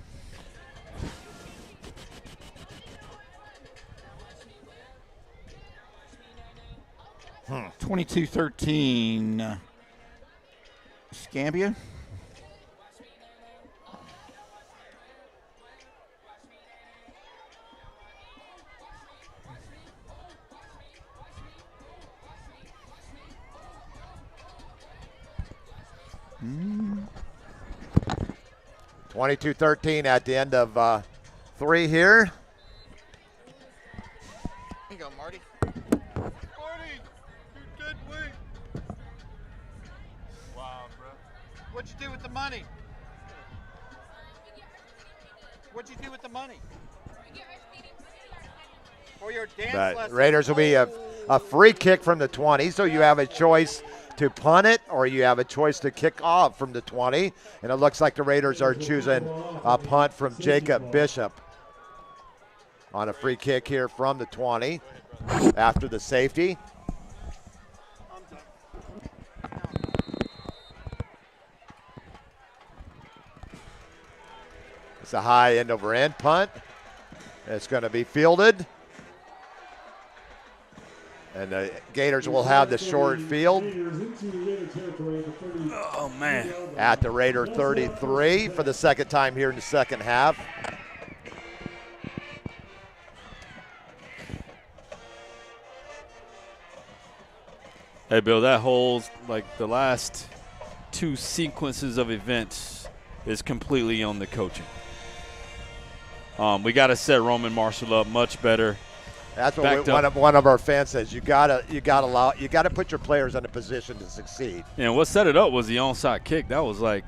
Hmm. 22-13. Escambia. Mm. 22-13 at the end of 3 here. Here you go, Marty. Marty, you dead weight. Wow, bro. What'd you do with the money? What'd you do with the money? For your dance But lesson. Raiders will be a free kick from the 20, so you have a choice to punt it or you have a choice to kick off from the 20. And it looks like the Raiders are choosing a punt from Jacob Bishop on a free kick here from the 20 after the safety. It's a high end over end punt. It's going to be fielded. And the Gators will have the short field. Oh, man. At the Raider 33 for the second time here in the second half. Hey, Bill, that holds like the last 2 sequences of events is completely on the coaching. We got to set Roman Marshall up much better. That's what one of our fans says. You gotta put your players in a position to succeed. And what set it up was the onside kick. That was like,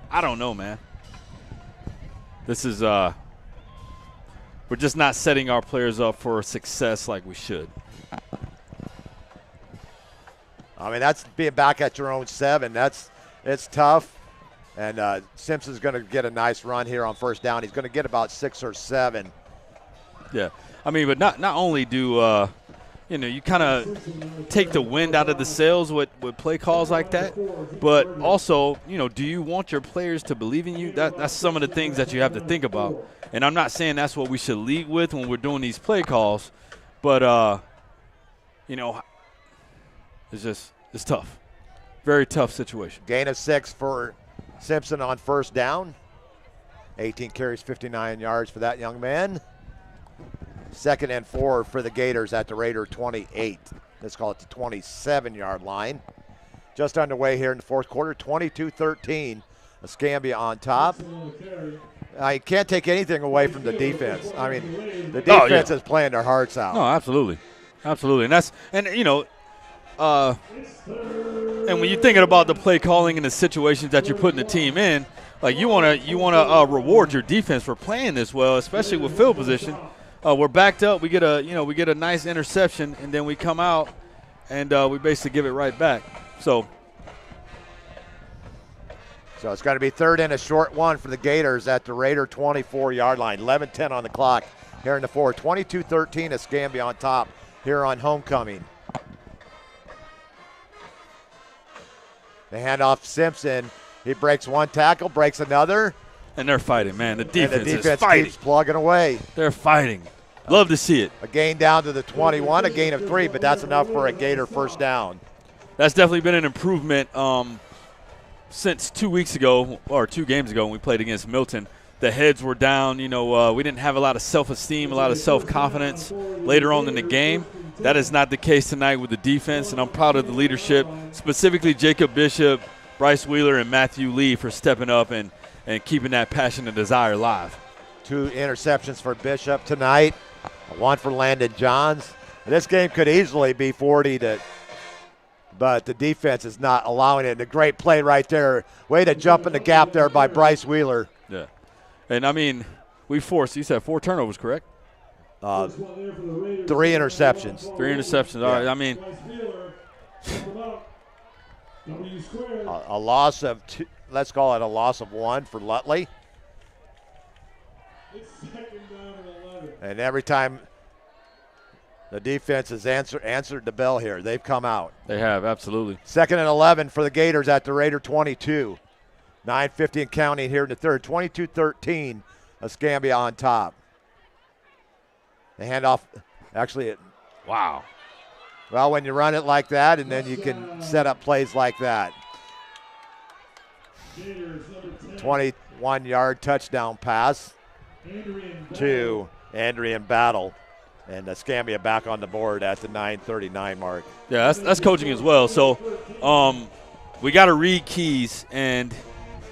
I don't know, man. This is we're just not setting our players up for success like we should. I mean, that's being back at your own 7. It's tough. And Simpson's going to get a nice run here on first down. He's going to get about 6 or 7. Yeah. I mean, but not only do you kind of take the wind out of the sails with play calls like that, but also, do you want your players to believe in you? That's some of the things that you have to think about. And I'm not saying that's what we should lead with when we're doing these play calls, but it's tough. Very tough situation. Gain of 6 for Simpson on first down. 18 carries, 59 yards for that young man. 2nd and 4 for the Gators at the Raider 28. Let's call it the 27-yard line. Just underway here in the fourth quarter, 22-13. Escambia on top. I can't take anything away from the defense. I mean, the defense is playing their hearts out. No, absolutely. Absolutely. And when you're thinking about the play calling and the situations that you're putting the team in, like you want to reward your defense for playing this well, especially with field position. We're backed up. We get a nice interception, and then we come out and we basically give it right back. So it's going to be 3rd and a short one for the Gators at the Raider 24-yard line. 11:10 on the clock here in the fourth. 22-13 Escambia on top here on homecoming. The handoff Simpson. He breaks one tackle, breaks another, And they're fighting, man. The And defense, the defense is fighting. keeps plugging away. They're fighting. Love to see it. A gain down to the 21, a gain of 3, but that's enough for a Gator first down. That's definitely been an improvement since 2 weeks ago or 2 games ago when we played against Milton. The heads were down. You know, we didn't have a lot of self-esteem, a lot of self-confidence later on in the game. That is not the case tonight with the defense, and I'm proud of the leadership, specifically Jacob Bishop, Bryce Wheeler, and Matthew Lee for stepping up and keeping that passion and desire alive. 2 interceptions for Bishop tonight, 1 for Landon Johns. This game could easily be 40 to, but the defense is not allowing it. And a great play right there. Way to jump in the gap there by Bryce Wheeler. Yeah. And, I mean, we forced, you said 4 turnovers, correct? 3 interceptions. 3 interceptions. All right. I mean, a loss of 2, let's call it a loss of 1 for Lutley. And every time the defense has answered the bell here, they've come out. They have, absolutely. 2nd and 11 for the Gators at the Raider 22. 9:50 and counting here in the third. 22-13, Escambia on top. The handoff, actually, wow. Well, when you run it like that, and then you can set up plays like that. 21-yard touchdown pass to Andrian Battle. And Escambia back on the board at the 9:39 mark. Yeah, that's coaching as well. So we got to read keys, and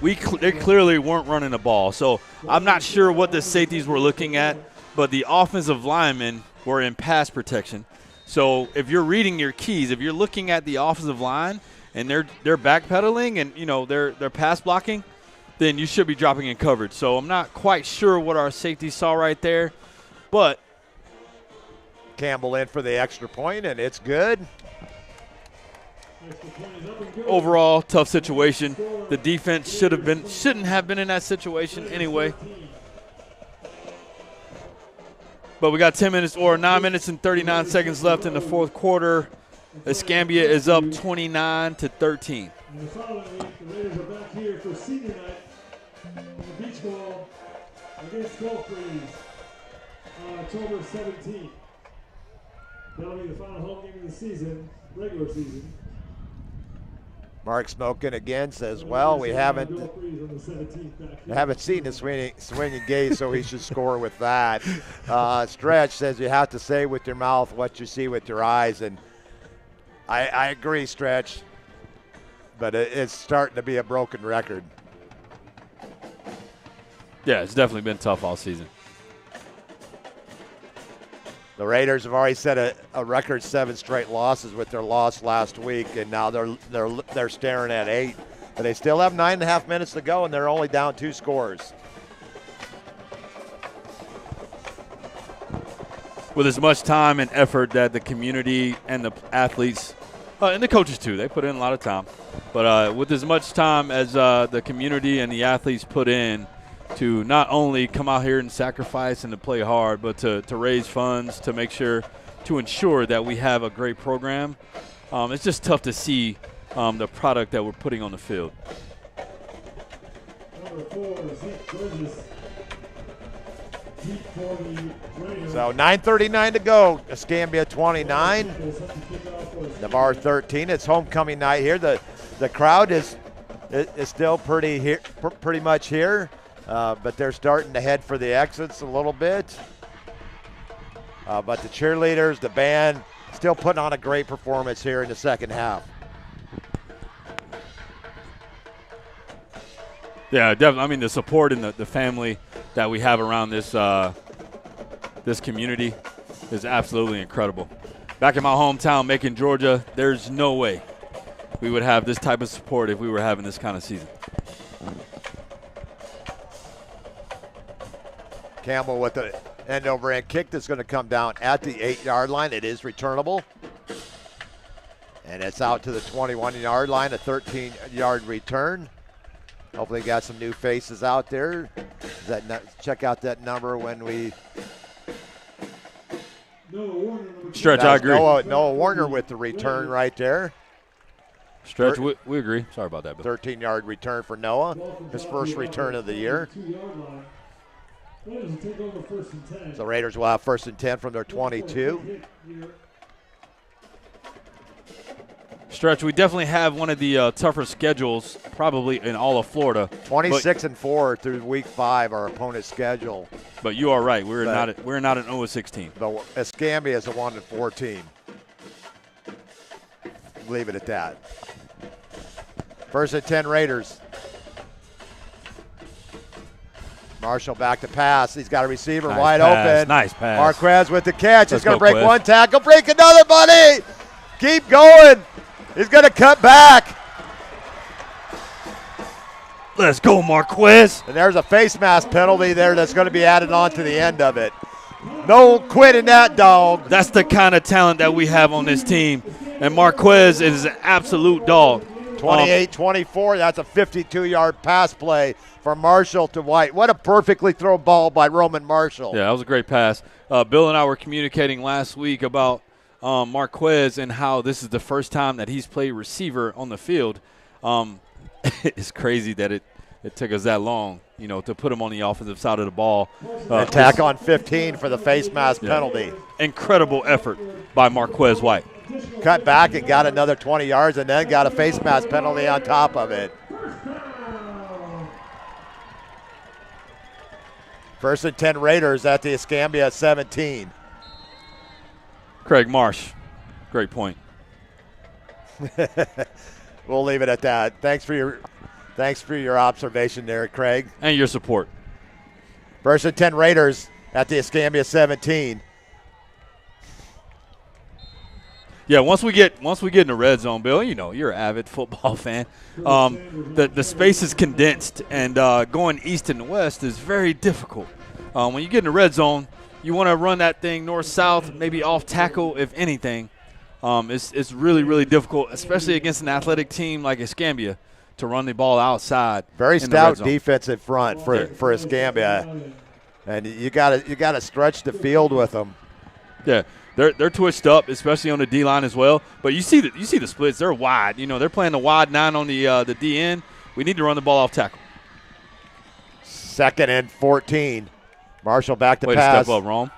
they clearly weren't running the ball. So I'm not sure what the safeties were looking at, but the offensive linemen were in pass protection. So if you're reading your keys, if you're looking at the offensive line and they're backpedaling and, you know, they're pass blocking, then you should be dropping in coverage. So I'm not quite sure what our safeties saw right there, but Campbell in for the extra point, and it's good. Overall, tough situation. The defense shouldn't have been in that situation anyway. But we got 9 minutes and 39 seconds left in the fourth quarter. Escambia is up 29-13. And the following week, the Raiders are back here for senior night in the beach ball against Gulf Breeze on October 17th. That'll be the final home game of the season, regular season. Mark Smokin again says, well, we haven't seen the swinging gaze, so he should score with that. Stretch says you have to say with your mouth what you see with your eyes, and I agree, Stretch, but it's starting to be a broken record. Yeah, it's definitely been tough all season. The Raiders have already set a record 7 straight losses with their loss last week, and now they're staring at 8. But they still have 9.5 minutes to go, and they're only down 2 scores. With as much time and effort that the community and the athletes, and the coaches too, they put in a lot of time. But with as much time as the community and the athletes put in to not only come out here and sacrifice and to play hard, but to raise funds, to make sure, to ensure that we have a great program. It's just tough to see the product that we're putting on the field. Number 4, Zeke Burgess. Zeke for the Raiders. So 9:39 to go. Escambia 29, Navarre 13. It's homecoming night here. The crowd is still pretty much here. But they're starting to head for the exits a little bit. But the cheerleaders, the band, still putting on a great performance here in the second half. Yeah, definitely. I mean, the support and the family that we have around this this community is absolutely incredible. Back in my hometown, Macon, Georgia, there's no way we would have this type of support if we were having this kind of season. Campbell with the end over end kick that's going to come down at the 8-yard line. It is returnable. And it's out to the 21-yard line, a 13-yard return. Hopefully got some new faces out there. Check out that number when we... Stretch, I agree. Noah Warner with the return right there. Stretch, we agree. Sorry about that, Bill. 13-yard return for Noah, his first return of the year. Raiders will take over 1st and 10. So Raiders will have 1st and 10 from their 22. Stretch, we definitely have one of the tougher schedules probably in all of Florida. 26-4 through week 5, our opponent's schedule. But you are right. We're not an 0-16. But Escambia is a 1-4 team. Leave it at that. 1st and 10 Raiders. Marshall back to pass. He's got a receiver wide open. Nice pass. Marquez with the catch. He's going to break Quez. one tackle, break another, buddy. Keep going. He's going to cut back. Let's go, Marquez. And there's a face mask penalty there that's going to be added on to the end of it. No quitting that dog. That's the kind of talent that we have on this team. And Marquez is an absolute dog. 28-24, that's a 52-yard pass play for Marshall to White. What a perfectly thrown ball by Roman Marshall. Yeah, that was a great pass. Bill and I were communicating last week about Marquez and how this is the first time that he's played receiver on the field. It's crazy that it took us that long, to put him on the offensive side of the ball. Attack on 15 for the face mask penalty. Incredible effort by Marquez White. Cut back and got another 20 yards and then got a face mask penalty on top of it. 1st and 10 Raiders at the Escambia 17. Craig Marsh, great point. We'll leave it at that. Thanks for your observation there, Craig. And your support. 1st and 10 Raiders at the Escambia 17. Yeah, once we get in the red zone, Bill, you're an avid football fan. The space is condensed, and going east and west is very difficult. When you get in the red zone, you want to run that thing north-south, maybe off tackle, if anything. It's really, really difficult, especially against an athletic team like Escambia, to run the ball outside. Very stout defensive front for Escambia, and you gotta stretch the field with them. Yeah. They're twitched up, especially on the D line as well. But you see the splits. They're wide. They're playing the wide 9 on the D end. We need to run the ball off tackle. 2nd and 14. Marshall back to Way pass. to step up, Rome.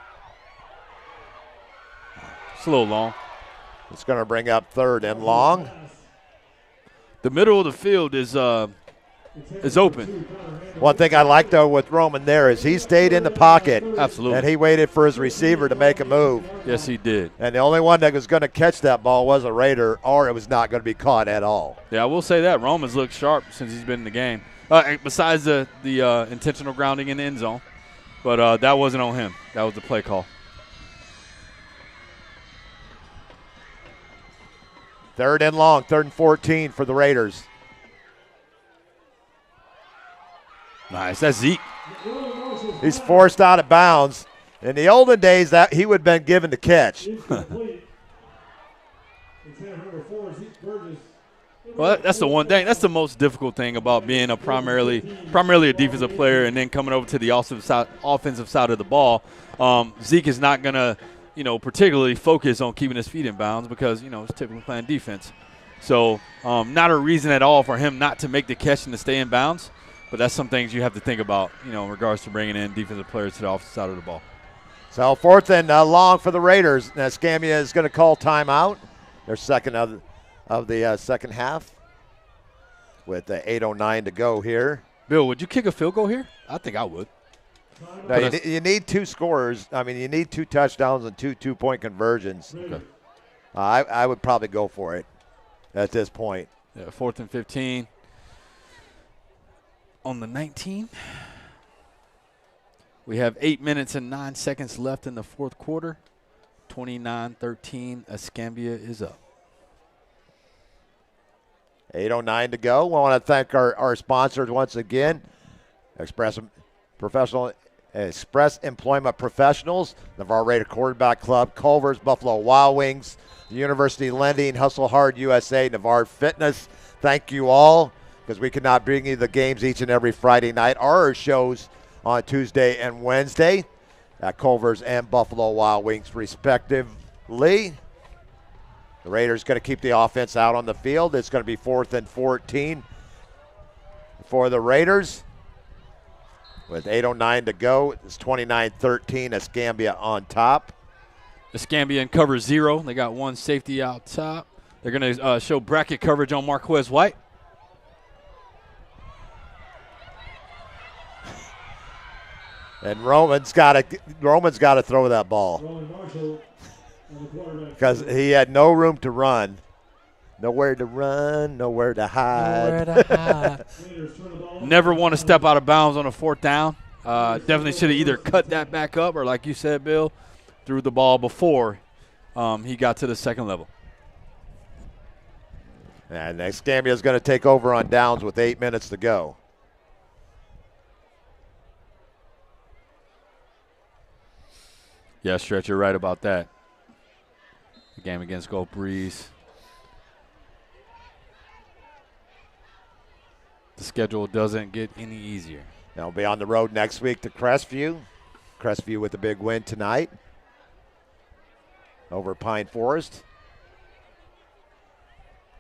It's a little long. It's going to bring up 3rd and long. The middle of the field is open. One thing I like, though, with Roman there is he stayed in the pocket. Absolutely. And he waited for his receiver to make a move. Yes, he did. And the only one that was going to catch that ball was a Raider, or it was not going to be caught at all. Yeah, I will say that. Roman's looked sharp since he's been in the game. Besides the intentional grounding in the end zone. But that wasn't on him. That was the play call. 3rd and long, 3rd and 14 for the Raiders. Nice. That's Zeke. He's forced out of bounds. In the olden days, that he would have been given the catch. Well, that's the one thing. That's the most difficult thing about being a primarily a defensive player and then coming over to the offensive side of the ball. Zeke is not going to, particularly focus on keeping his feet in bounds because, he's typically playing defense. So not a reason at all for him not to make the catch and to stay in bounds. But that's some things you have to think about, in regards to bringing in defensive players to the offensive side of the ball. So 4th and long for the Raiders. Now Escambia is going to call timeout. Their second of the second half with 8:09 to go here. Bill, would you kick a field goal here? I think I would. No, you need 2 scorers. I mean, you need 2 touchdowns and 2 two-point conversions. Okay. I would probably go for it at this point. Yeah, 4th and 15. On the 19. We have 8 minutes and 9 seconds left in the 4th quarter. 29-13, Escambia is up. 8:09 to go. We want to thank our sponsors once again. Express Employment Professionals, Navarre Raider Quarterback Club, Culver's, Buffalo Wild Wings, University Lending, Hustle Hard USA, Navarre Fitness. Thank you all, because we could not bring you the games each and every Friday night or our shows on Tuesday and Wednesday at Culver's and Buffalo Wild Wings, respectively. The Raiders going to keep the offense out on the field. It's going to be 4th and 14 for the Raiders. With 8:09 to go, it's 29-13. Escambia on top. Escambia in cover 0. They got one safety out top. They're going to show bracket coverage on Marquez White. And Roman's got to throw that ball because he had no room to run. Nowhere to run, nowhere to hide. Never want to step out of bounds on a 4th down. Definitely should have either cut that back up or, like you said, Bill, threw the ball before he got to the second level. And Escambia is going to take over on downs with 8 minutes to go. Yeah, Stretch, you're right about that. The game against Gulf Breeze. The schedule doesn't get any easier. They'll be on the road next week to Crestview. Crestview with a big win tonight over Pine Forest.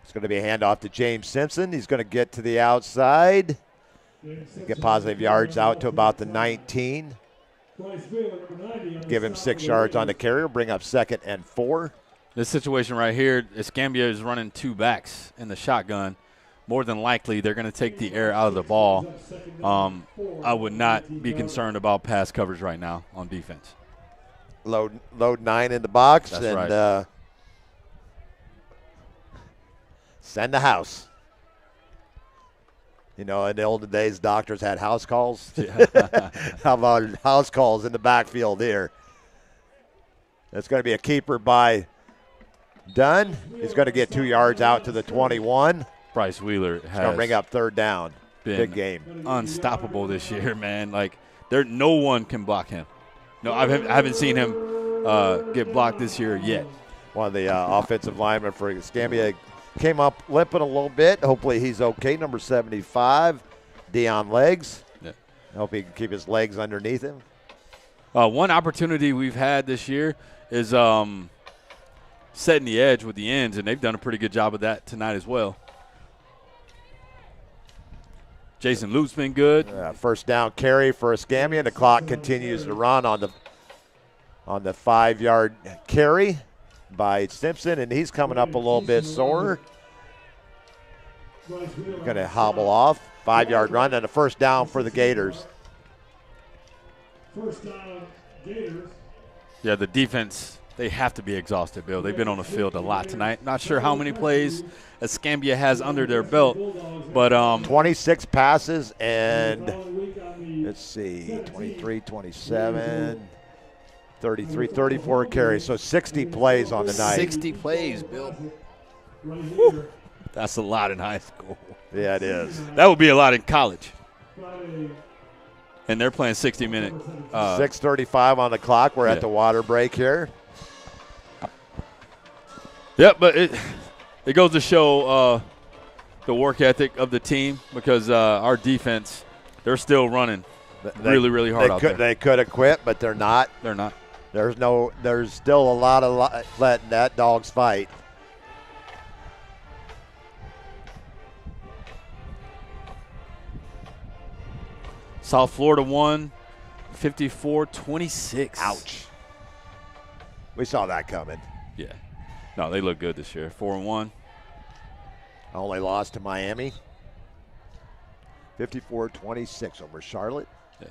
It's going to be a handoff to James Simpson. He's going to get to the outside. Get positive yards out to about the 19. Give him 6 yards on the carrier. Bring up 2nd and 4. This situation right here, Escambia is running 2 backs in the shotgun. More than likely, they're going to take the air out of the ball. I would not be concerned about pass coverage right now on defense. Load 9 in the box. That's and right. Send the house. You know, in the olden days, doctors had house calls. Yeah. How about house calls in the backfield here? It's going to be a keeper by Dunn. He's going to get 2 yards out to the 21. Bryce Wheeler He's has going to bring up 3rd down. Big game. Unstoppable this year, man. Like, no one can block him. No, I haven't seen him get blocked this year yet. One of the offensive linemen for Escambia came up limping a little bit. Hopefully he's okay. Number 75, Dion Legs. Yeah. I hope he can keep his legs underneath him. One opportunity we've had this year is setting the edge with the ends, and they've done a pretty good job of that tonight as well. Jason Luke's been good. 1st down carry for Escambia, and the clock continues to run on the 5-yard carry by Simpson, and he's coming up a little bit sore. Going to hobble off. 5-yard run and a 1st down for the Gators. 1st down, Gators. Yeah, the defense, they have to be exhausted, Bill. They've been on the field a lot tonight. Not sure how many plays Escambia has under their belt, but 26 passes and let's see, 23, 27, 33, 34 carries. So 60 plays on the night. 60 plays, Bill. That's a lot in high school. Yeah, it is. That would be a lot in college. And they're playing 60-minute. 6:35 on the clock. We're at the water break here. Yep, but it goes to show the work ethic of the team because our defense, they're still running really, really hard out there. They could have quit, but they're not. They're not. There's still a lot of letting that dogs fight. South Florida won 54-26. Ouch. We saw that coming. Yeah. No, they look good this year. 4-1. Only lost to Miami. 54-26 over Charlotte. Yeah.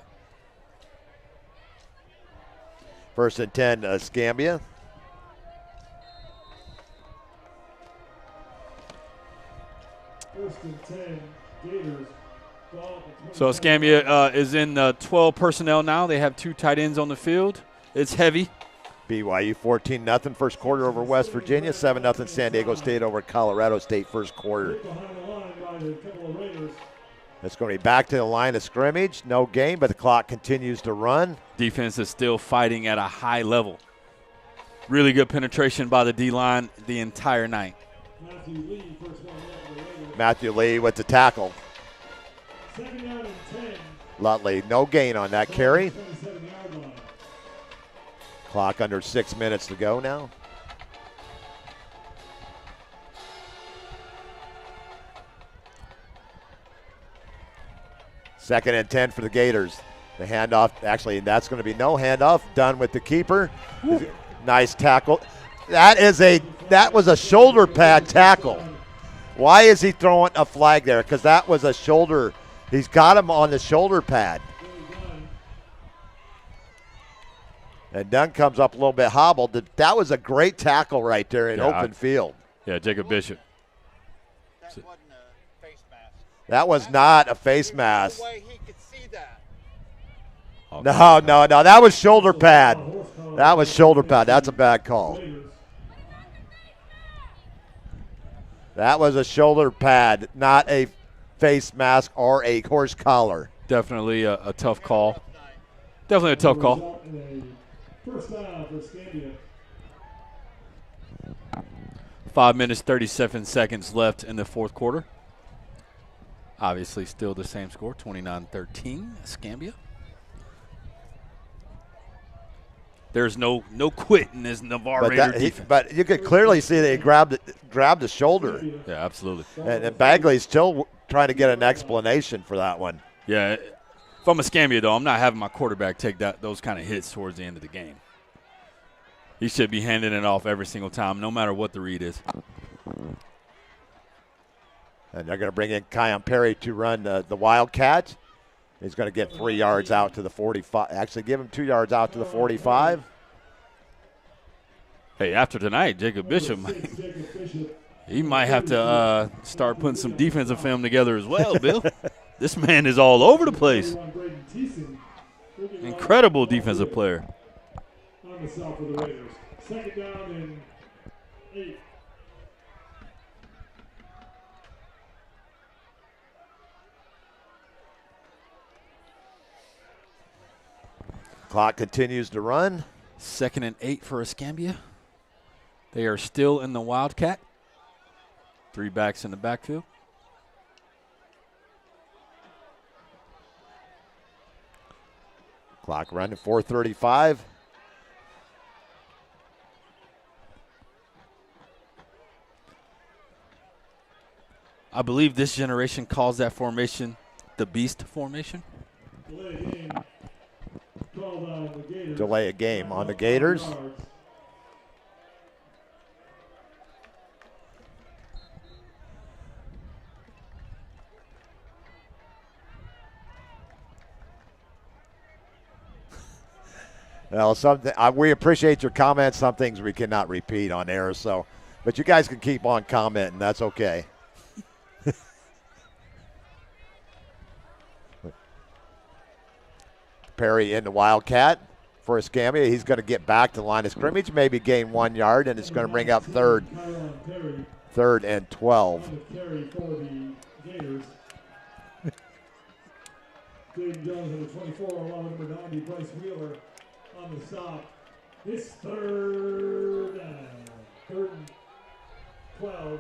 1st and 10, Escambia. First and 10, Gators. So Escambia is in 12 personnel now. They have 2 tight ends on the field. It's heavy. BYU 14-0 first quarter over West Virginia. 7-0 San Diego State over Colorado State first quarter. It's going to be back to the line of scrimmage. No gain, but the clock continues to run. Defense is still fighting at a high level. Really good penetration by the D-line the entire night. Matthew Lee with the tackle. 2nd down and 10. Lutley, no gain on that carry. Clock under 6 minutes to go now. 2nd and 10 for the Gators. The handoff, actually, that's going to be no handoff. Done with the keeper. Woo. Nice tackle. That was a shoulder pad tackle. Why is he throwing a flag there? Because that was a shoulder. He's got him on the shoulder pad. And Dunn comes up a little bit hobbled. That was a great tackle right there in open field. Yeah, Jacob Bishop. That wasn't a face mask. That was not a face mask. No way he could see that. No. That was shoulder pad. That was shoulder pad. That's a bad call. That was a shoulder pad, not a face mask or a horse collar. Definitely a tough call. Definitely a tough call. First down for Escambia. 5 minutes, 37 seconds left in the fourth quarter. Obviously still the same score, 29-13, Escambia. There's no quit in this Navarre Raider defense. But you could clearly see that he grabbed the shoulder. Yeah, absolutely. And Bagley's still trying to get an explanation for that one. Yeah, if I'm Escambia, though, I'm not having my quarterback take those kind of hits towards the end of the game. He should be handing it off every single time, no matter what the read is. And they're going to bring in Kion Perry to run the Wildcat. He's going to get 3 yards out to the 45. Actually, give him 2 yards out to the 45. Hey, after tonight, Jacob Bishop, he might have to start putting some defensive film together as well, Bill. This man is all over the place. Incredible defensive player. On the south of the Raiders. 2nd down and 8. Clock continues to run. 2nd and 8 for Escambia. They are still in the Wildcat. 3 backs in the backfield. Clock running, 4:35. I believe this generation calls that formation the Beast formation. Delay a game on the Gators. Well, we appreciate your comments. Some things we cannot repeat on air, but you guys can keep on commenting. That's okay. Perry in the Wildcat for Escambia. He's going to get back to the line of scrimmage, maybe gain 1 yard, and it's going to bring up third and 12. Jaden Jones in the 24, along with number 90, Bryce Wheeler on the stop. It's 3rd and 12,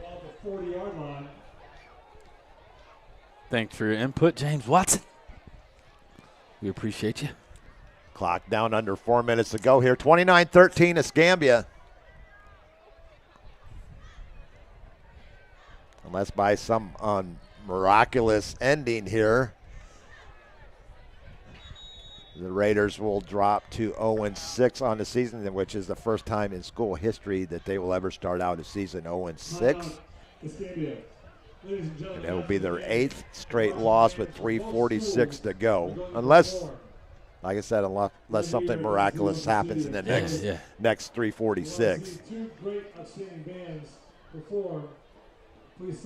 off the 40-yard line. Thanks for your input, James Watson. We appreciate you. Clock down under 4 minutes to go here. 29-13 Escambia. Unless by some miraculous ending here, the Raiders will drop to 0-6 on the season, which is the first time in school history that they will ever start out a season 0-6. And it will be their 8th straight loss with 3:46 to go. Unless, like I said, unless something miraculous happens in the next 3:46.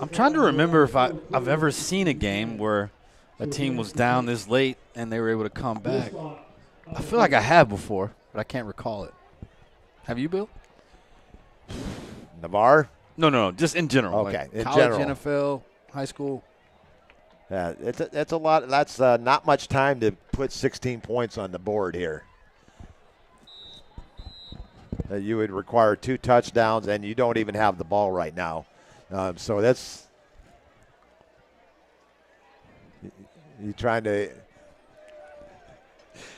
I'm trying to remember if I've ever seen a game where a team was down this late and they were able to come back. I feel like I have before, but I can't recall it. Have you, Bill? Navarre? No, just in general. Okay, like in college, general. NFL, high school. Yeah, it's a lot. That's not much time to put 16 points on the board here. You would require 2 touchdowns, and you don't even have the ball right now. So that's you trying to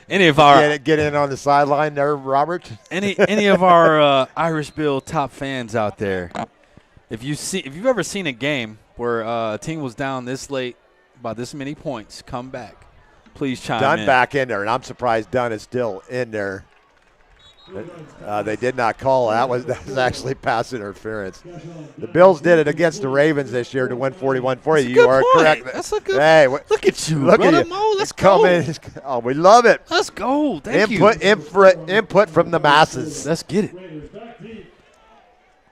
get in on the sideline there, Robert. Any of our Irish Bill top fans out there, if you've ever seen a game where a team was down this late by this many points come back, please chime Dunn in. back in there, and I'm surprised Dunn is still in there. They did not call. That was actually pass interference. The Bills did it against the Ravens this year to win 41-40. You are correct. That's a good. Hey, look at you, look brother at you. Mo. Let's It's coming. go. Oh, we love it. Let's go. Thank you. Input from the masses. Let's get it.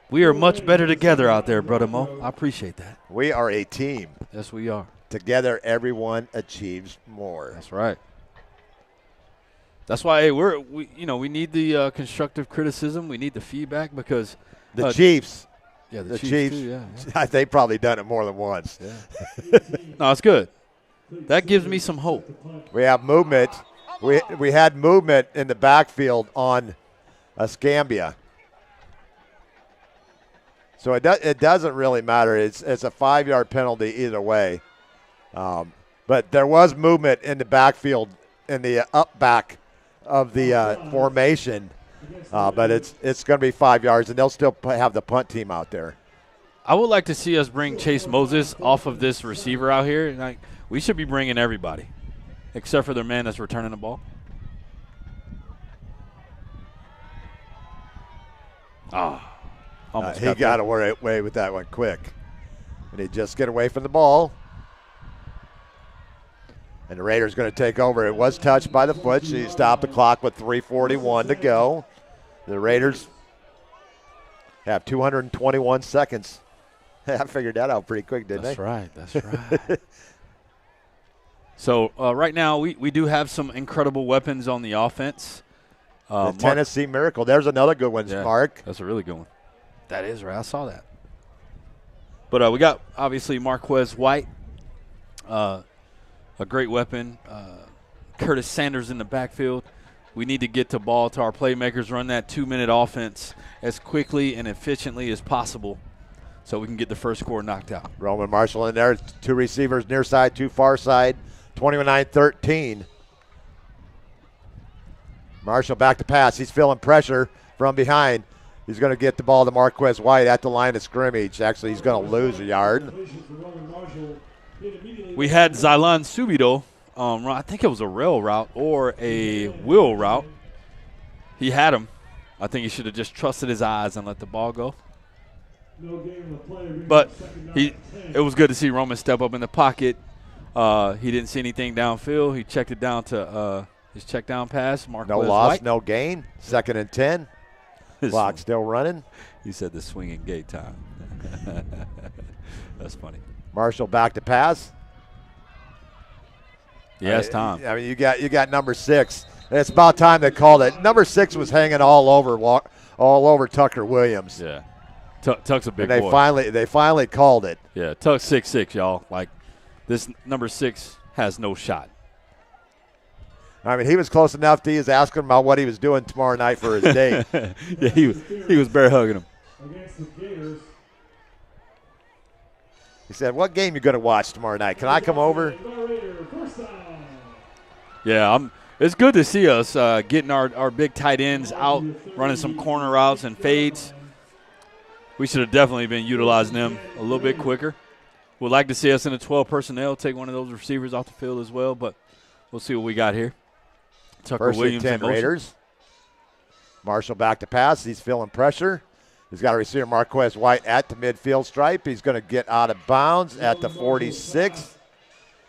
We are much better together out there, brother Mo. I appreciate that. We are a team. Yes, we are. Together, everyone achieves more. That's right. That's why hey, we need the constructive criticism. We need the feedback because the Chiefs. Yeah, the Chiefs. Too, yeah. They've probably done it more than once. Yeah. No, it's good. That gives me some hope. We have movement. We had movement in the backfield on Escambia. So it doesn't really matter. It's a 5-yard penalty either way. But there was movement in the backfield in the up back of the formation. But it's going to be 5 yards, and they'll still have the punt team out there. I would like to see us bring Chase Moses off of this receiver out here. Like, we should be bringing everybody, except for the man that's returning the ball. He got away with that one quick. And he just get away from the ball. And the Raiders going to take over. It was touched by the foot. So you stop the clock with 3:41 to go. The Raiders have 221 seconds. I figured that out pretty quick, didn't That's they? right. That's right. So right now we do have some incredible weapons on the offense. The Tennessee Miracle. There's another good one, Mark. That's a really good one. That is right. I saw that. But we got, obviously, Marquez White, a great weapon. Curtis Sanders in the backfield. We need to get the ball to our playmakers, run that 2-minute offense as quickly and efficiently as possible so we can get the first score knocked out. Roman Marshall in there. 2 receivers near side, 2 far side. 29-13. Marshall back to pass. He's feeling pressure from behind. He's going to get the ball to Marquez White at the line of scrimmage. Actually, he's going to lose a yard. We had Zylan Subido. I think it was a rail route or a wheel route. He had him. I think he should have just trusted his eyes and let the ball go. But it was good to see Roman step up in the pocket. He didn't see anything downfield. He checked it down to his check down pass. Marquez no loss, White. no gain. 2nd and 10. Clock still running. He said the swinging gate time. That's funny. Marshall back to pass. Yeah, it's time. I mean, you got number 6. It's about time they called it. Number 6 was hanging all over Tucker Williams. Yeah, Tuck's a big and boy. They finally called it. Yeah, Tuck's 6'6", y'all. Like, this number 6 has no shot. I mean, he was close enough to he was asking him about what he was doing tomorrow night for his date. Yeah, he was bear hugging him. Against the Gators. He said, "What game you going to watch tomorrow night? Can I come over?" Yeah, it's good to see us getting our big tight ends out, running some corner routes and fades. We should have definitely been utilizing them a little bit quicker. Would like to see us in the 12 personnel take one of those receivers off the field as well, but we'll see what we got here. Tucker First Williams and 10 Raiders. Marshall back to pass. He's feeling pressure. He's got a receiver, Marquez White, at the midfield stripe. He's going to get out of bounds at the 46.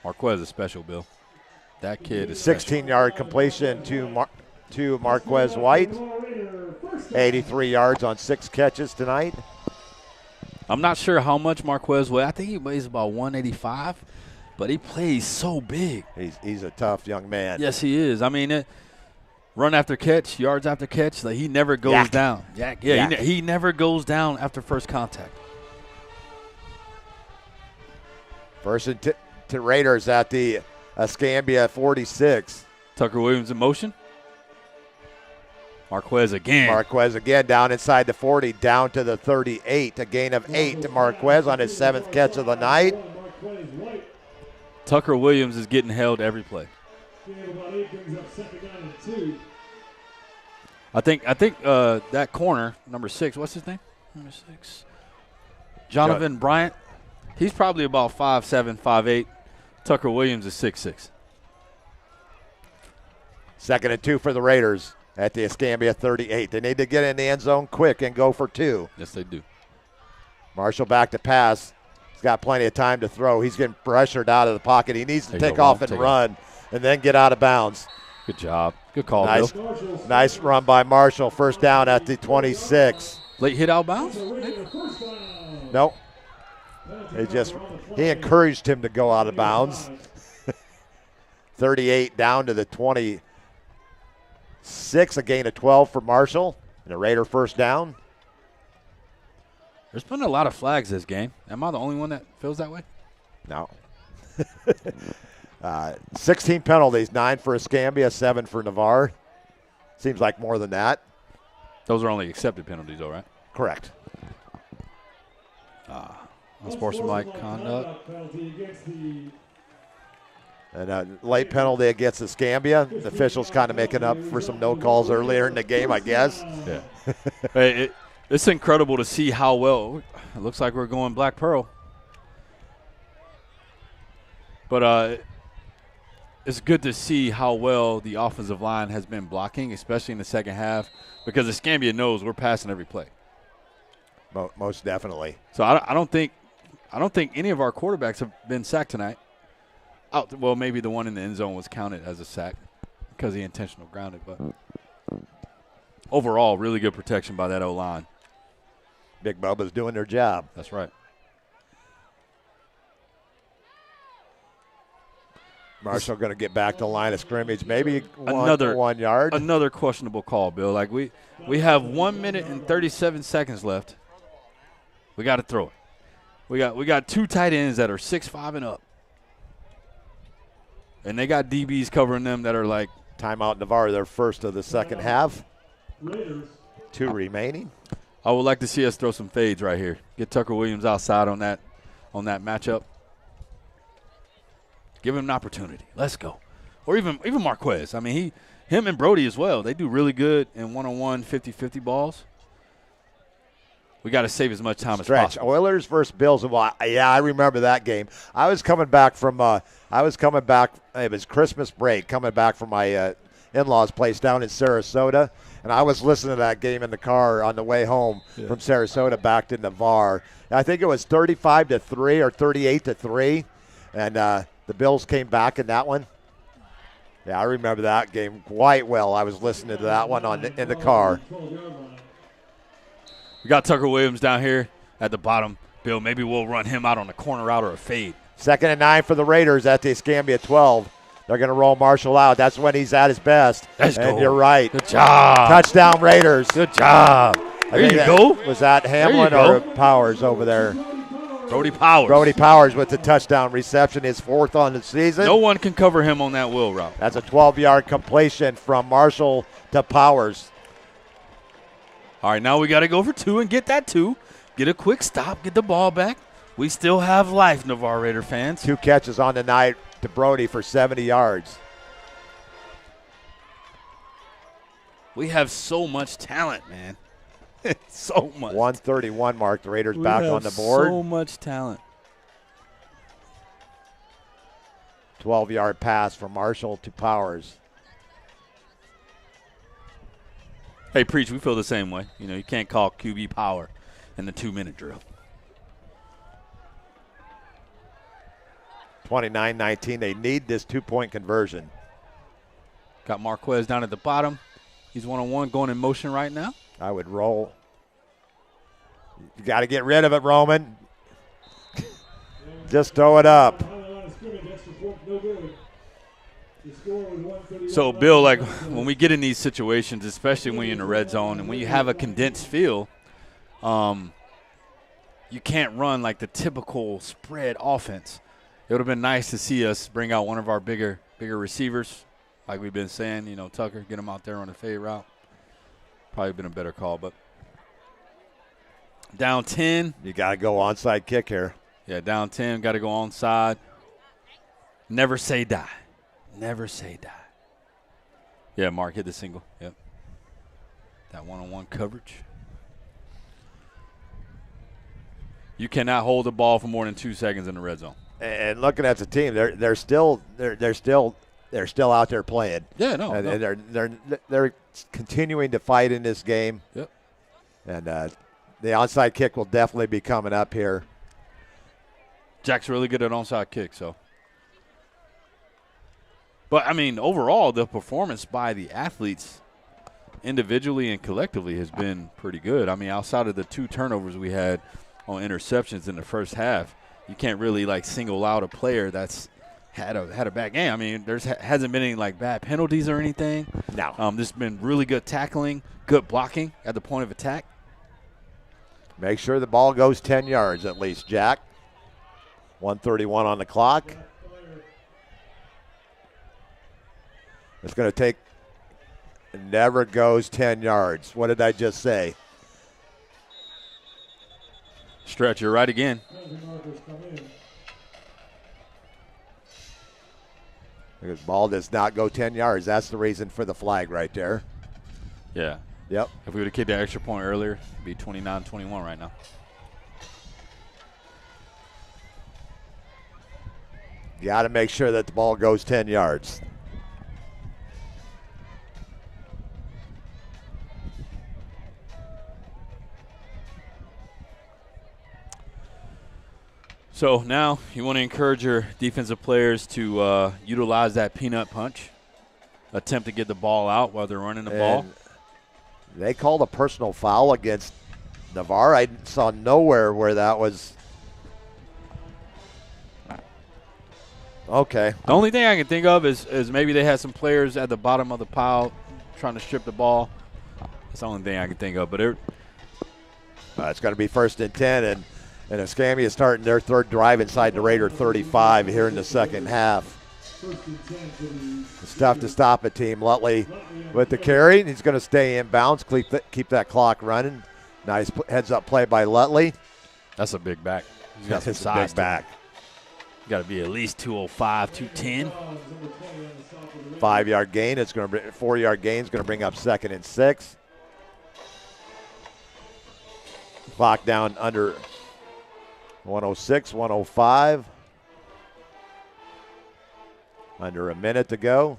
Marquez is special, Bill. That kid is 16-yard completion to Marquez White. 83 yards on 6 catches tonight. I'm not sure how much Marquez weighs. I think he weighs about 185, but he plays so big. He's a tough young man. Yes, he is. I mean, run after catch, yards after catch, like he never goes down. Yeah, he never goes down after first contact. First and to Raiders at the Escambia 46. Tucker Williams in motion. Marquez again. Marquez again down inside the 40, down to the 38. A gain of 8 to Marquez on his 7th catch of the night. Tucker Williams is getting held every play. I think that corner, number 6, what's his name? Number 6. Jonathan Bryant. He's probably about 5'7", 5'8", Tucker Williams is 6'6". 2nd and 2 for the Raiders at the Escambia 38. They need to get in the end zone quick and go for 2. Yes, they do. Marshall back to pass. He's got plenty of time to throw. He's getting pressured out of the pocket. He needs to take off and run and then get out of bounds. Good job. Good call, Bill. Nice run by Marshall. First down at the 26. Late hit out of bounds? Nope. He encouraged him to go out of bounds. 38 down to the 26, a gain of 12 for Marshall, and a Raider first down. There's been a lot of flags this game. Am I the only one that feels that way? No. 16 penalties, 9 for Escambia, 7 for Navarre. Seems like more than that. Those are only accepted penalties, though, right? Correct. Unsportsmanlike conduct. And a late penalty against Escambia. The officials kind of making up for some no calls earlier in the game, I guess. Yeah. Hey, it's incredible to see how well. It looks like we're going Black Pearl. But it's good to see how well the offensive line has been blocking, especially in the second half, because Escambia knows we're passing every play. Most definitely. So I don't think any of our quarterbacks have been sacked tonight. Well, maybe the one in the end zone was counted as a sack because he intentional grounded. But overall, really good protection by that O-line. Big Bubba's doing their job. That's right. Marshall going to get back to the line of scrimmage, maybe 1 yard. Another questionable call, Bill. Like we have 1 minute and 37 seconds left. We got to throw it. We got 2 tight ends that are 6'5" and up. And they got DBs covering them that are like. Timeout Navarre, their first of the second half. 2 remaining. I would like to see us throw some fades right here. Get Tucker Williams outside on that matchup. Give him an opportunity. Let's go. Or even Marquez. I mean, him and Brody as well. They do really good in one-on-one 50-50 balls. We got to save as much time as possible. Oilers versus Bills. Yeah, I remember that game. I was coming back. It was Christmas break, coming back from my in-laws' place down in Sarasota, and I was listening to that game in the car on the way home from Sarasota back to Navarre. I think it was 35-3 or 38-3, and the Bills came back in that one. Yeah, I remember that game quite well. I was listening to that one in the car. We got Tucker Williams down here at the bottom. Bill, maybe we'll run him out on a corner route or a fade. 2nd and 9 for the Raiders at the Escambia 12. They're going to roll Marshall out. That's when he's at his best. Let's go. You're right. Good job. Touchdown Raiders. Good job. There you go. Was that Hamlin or Powers over there? Brody Powers. Brody Powers with the touchdown reception, his 4th on the season. No one can cover him on that wheel route. That's a 12-yard completion from Marshall to Powers. All right, now we got to go for 2 and get that 2. Get a quick stop, get the ball back. We still have life, Navarre Raider fans. 2 catches on the night to Brody for 70 yards. We have so much talent, man. So much. 131 mark. The Raiders back on the board. So much talent. 12-yard pass from Marshall to Powers. Hey, Preach, we feel the same way. You know, you can't call QB power in the 2-minute drill. 29-19. They need this 2-point conversion. Got Marquez down at the bottom. He's one-on-one going in motion right now. I would roll. You got to get rid of it, Roman. Just throw it up. So, Bill, like when we get in these situations, especially when you're in the red zone and when you have a condensed field, you can't run like the typical spread offense. It would have been nice to see us bring out one of our bigger receivers, like we've been saying, you know, Tucker, get him out there on a fade route. Probably been a better call, but down 10. You got to go onside kick here. Yeah, down 10, got to go onside. Never say die. Never say die. Yeah, Mark hit the single. Yep. That one-on-one coverage. You cannot hold the ball for more than 2 seconds in the red zone. And looking at the team, they're still out there playing. Yeah, no. And they're continuing to fight in this game. Yep. And the onside kick will definitely be coming up here. Jack's really good at onside kick, so. But, I mean, overall, the performance by the athletes individually and collectively has been pretty good. I mean, outside of the 2 turnovers we had on interceptions in the first half, you can't really, like, single out a player that's had a bad game. I mean, hasn't been any, like, bad penalties or anything. No. There's been really good tackling, good blocking at the point of attack. Make sure the ball goes 10 yards at least, Jack. 1:31 on the clock. It's going to take – never goes 10 yards. What did I just say? Stretch, you're right again. The ball does not go 10 yards. That's the reason for the flag right there. Yeah. Yep. If we would have kicked that extra point earlier, it'd be 29-21 right now. Got to make sure that the ball goes 10 yards. So now you want to encourage your defensive players to utilize that peanut punch, attempt to get the ball out while they're running the ball. They called a personal foul against Navarre. I saw nowhere where that was. Okay. The only thing I can think of is maybe they had some players at the bottom of the pile trying to strip the ball. That's the only thing I can think of. But it's going to be 1st and 10, and Escambia starting their 3rd drive inside the Raider 35 here in the second half. It's tough to stop a team. Lutley with the carry. He's going to stay in bounds, keep that clock running. Nice heads-up play by Lutley. That's a big back. He's got some It's a size big back. Got to be at least 205, 210. 5-yard gain. It's going to bring 4-yard gain. It's going to bring up 2nd and 6. Clock down under 106, 105. Under a minute to go.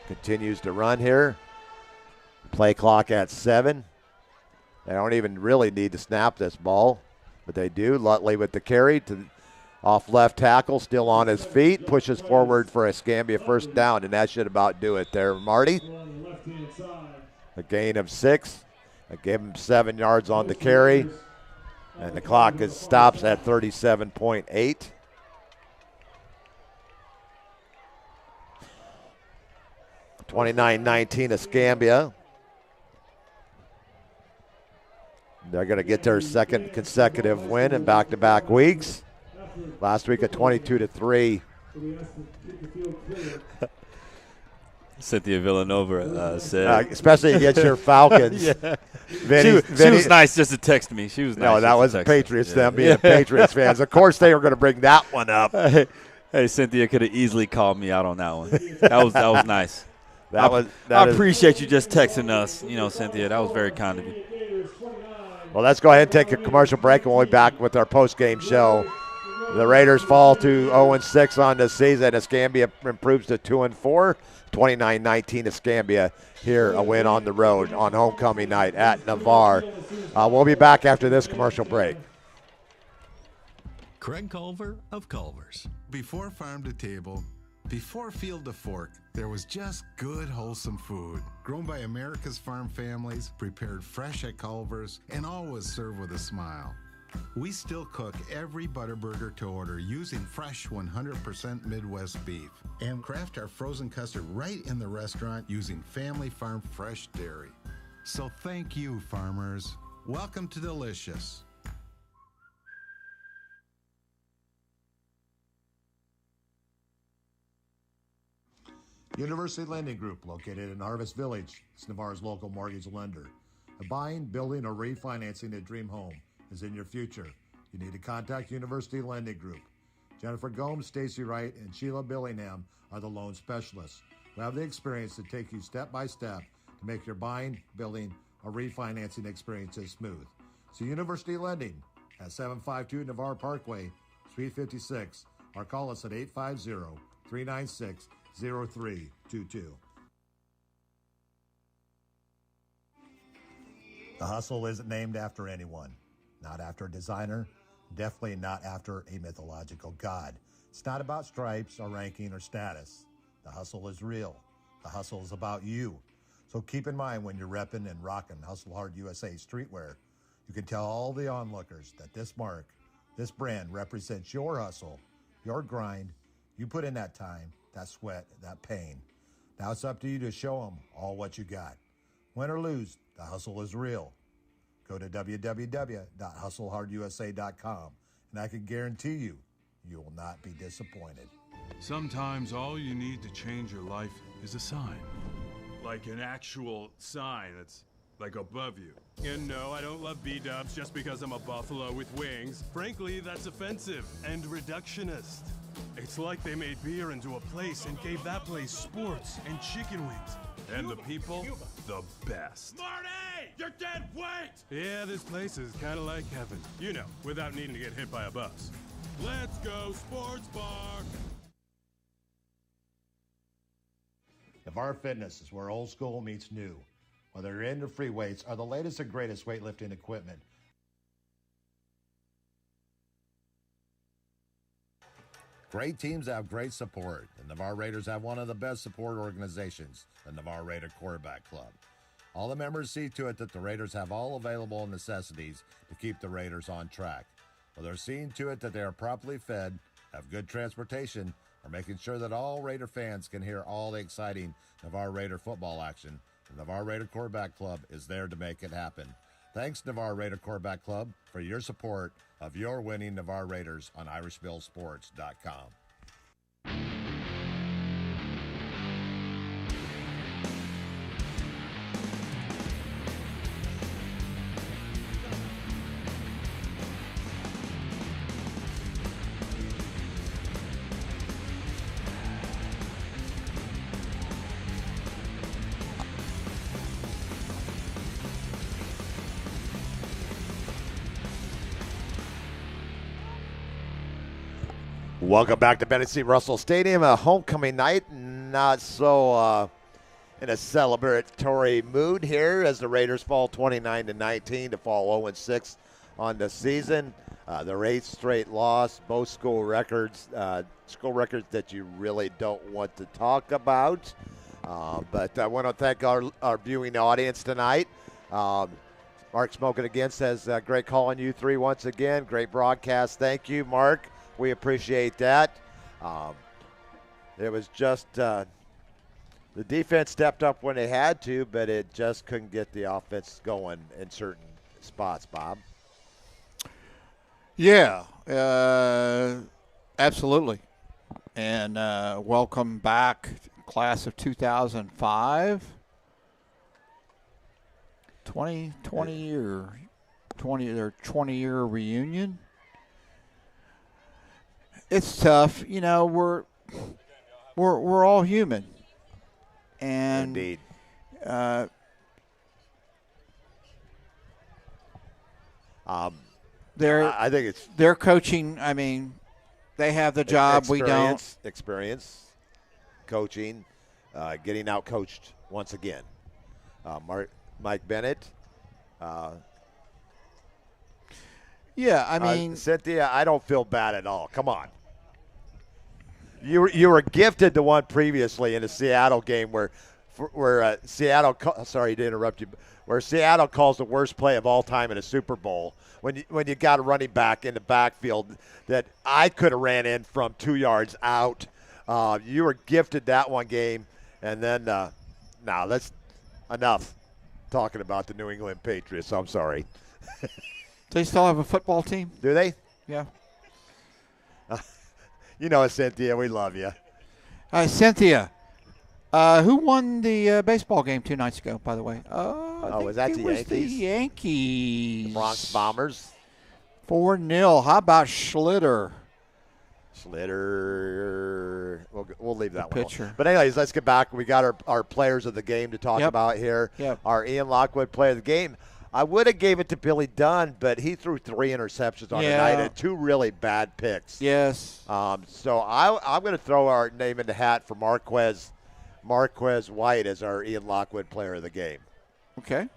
Continues to run here. Play clock at 7. They don't even really need to snap this ball, but they do. Lutley with the carry to off left tackle, still on his feet, pushes forward for Escambia 1st down, and that should about do it there, Marty. A gain of 6. I gave him 7 yards on the carry, and the clock stops at 37.8. (29-19) Escambia. They're going to get their 2nd consecutive win in back-to-back weeks. Last week a 22-3. Cynthia Villanova said. Especially against your Falcons. Yeah. Vinny, she was nice just to text me. She was nice. No, that was the Patriots, them being Patriots fans. Of course they were going to bring that one up. Hey, Cynthia could have easily called me out on that one. That was nice. I appreciate you just texting us, Cynthia. That was very kind of you. Well, let's go ahead and take a commercial break, and we'll be back with our post-game show. The Raiders fall to 0-6 on the season. Escambia improves to 2-4. 29-19 Escambia here, a win on the road on homecoming night at Navarre. We'll be back after this commercial break. Craig Culver of Culver's. Before farm to table, before field to fork, there was just good, wholesome food. Grown by America's farm families, prepared fresh at Culver's, and always served with a smile. We still cook every Butterburger to order using fresh 100% Midwest beef and craft our frozen custard right in the restaurant using family farm fresh dairy. So thank you, farmers. Welcome to Delicious. University Lending Group, located in Harvest Village. It's Navarre's local mortgage lender. Buying, building, or refinancing a dream home is in your future. You need to contact University Lending Group. Jennifer Gomes, Stacy Wright, and Sheila Billingham are the loan specialists who have the experience to take you step by step to make your buying, building, or refinancing experiences smooth. See University Lending at 752 Navarre Parkway, Suite 56, or call us at 850-396-0322. The Hustle isn't named after anyone, not after a designer, definitely not after a mythological god. It's not about stripes or ranking or status. The Hustle is real. The Hustle is about you. So keep in mind when you're repping and rocking Hustle Hard USA streetwear, you can tell all the onlookers that this mark, this brand represents your hustle, your grind. You put in that time, that sweat, that pain. Now it's up to you to show them all what you got. Win or lose, the hustle is real. Go to www.hustlehardusa.com, and I can guarantee you, you will not be disappointed. Sometimes all you need to change your life is a sign. Like an actual sign that's like above you. And no, I don't love B-dubs just because I'm a buffalo with wings. Frankly, that's offensive and reductionist. It's like they made beer into a place and gave that place sports and chicken wings. And the people, the best. Marty! You're dead weight! Yeah, this place is kind of like heaven. You know, without needing to get hit by a bus. Let's go sports bar! Navarre Fitness is where old school meets new. Whether you're into free weights or the latest and greatest weightlifting equipment, great teams have great support. The Navarre Raiders have one of the best support organizations, the Navarre Raider Quarterback Club. All the members see to it that the Raiders have all available necessities to keep the Raiders on track. Well, they're seeing to it that they are properly fed, have good transportation, or making sure that all Raider fans can hear all the exciting Navarre Raider football action. The Navarre Raider Quarterback Club is there to make it happen. Thanks, Navarre Raider Quarterback Club, for your support of your winning Navarre Raiders on IrishVilleSports.com. Welcome back to Bennett C. Russell Stadium, a homecoming night. Not so in a celebratory mood here as the Raiders fall 29-19 to fall 0-6 on the season. Their eighth straight loss, both school records that you really don't want to talk about. But I want to thank our viewing audience tonight. Mark Smoking again says, great call on you three once again. Great broadcast. Thank you, Mark. We appreciate that. It was just the defense stepped up when they had to, but it just couldn't get the offense going in certain spots, Bob. Yeah, absolutely. And welcome back, class of 2005. 20-year reunion. It's tough, you know. We're all human, and indeed, I think it's their coaching. I mean, they have the job. We don't. Experience, coaching, getting out coached once again. Mike Bennett. Yeah, I mean, Cynthia, I don't feel bad at all. Come on. You were gifted the one previously in the Seattle game where Seattle. Sorry to interrupt you. Where Seattle calls the worst play of all time in a Super Bowl when you got a running back in the backfield that I could have ran in from 2 yards out. You were gifted that one game, and then now that's enough talking about the New England Patriots. I'm sorry. They still have a football team? Do they? Yeah. You know, Cynthia, we love you. Cynthia, who won the baseball game 2 nights ago, by the way? Was that the Yankees? The Yankees. The Bronx Bombers. 4-0. How about Schlitter? We'll leave that one pitcher. alone. But anyways, let's get back. We got our players of the game to talk about here. Yep. Our Ian Lockwood player of the game. I would have gave it to Billy Dunn, but he threw 3 interceptions on the night and 2 really bad picks. Yes. So I'm going to throw our name in the hat for Marquez White as our Ian Lockwood player of the game. Okay.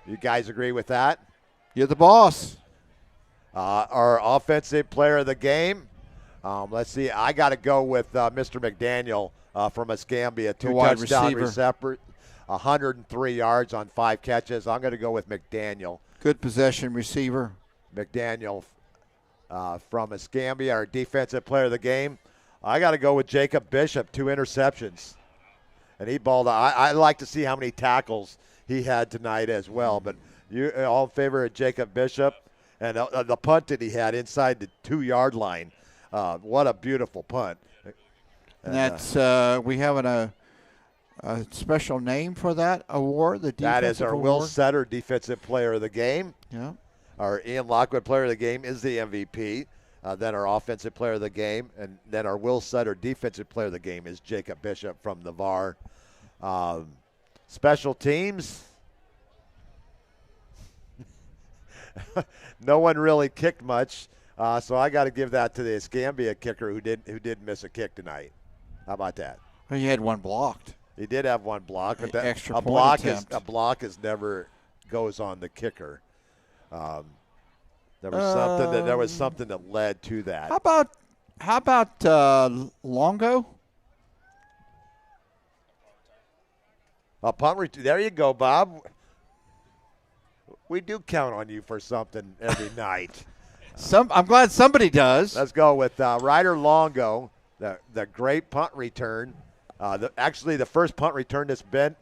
You guys agree with that? You're the boss. Our offensive player of the game, let's see. I got to go with Mr. McDaniel from Escambia. 2 touchdown receiver, 103 yards on 5 catches. I'm going to go with McDaniel. Good possession receiver. McDaniel from Escambia, our defensive player of the game. I got to go with Jacob Bishop, 2 interceptions. And he balled out. I like to see how many tackles he had tonight as well. But you all in favor of Jacob Bishop? And the punt that he had inside the 2-yard line. What a beautiful punt. And that's we have a special name for that award, the defensive That is our award. Will Sutter Defensive Player of the Game. Yeah. Our Ian Lockwood Player of the Game is the MVP. Then our Offensive Player of the Game. And then our Will Sutter Defensive Player of the Game is Jacob Bishop from Navarre. Special teams. No one really kicked much, so I got to give that to the Escambia kicker who did miss a kick tonight. How about that? Well, he had 1 blocked. He did have 1 block, but Extra a point block attempt. is never goes on the kicker. There was something that led to that. How about Longo? A punt return. There you go, Bob. We do count on you for something every night. I'm glad somebody does. Let's go with Ryder Longo, the great punt return. Actually, the first punt return that's been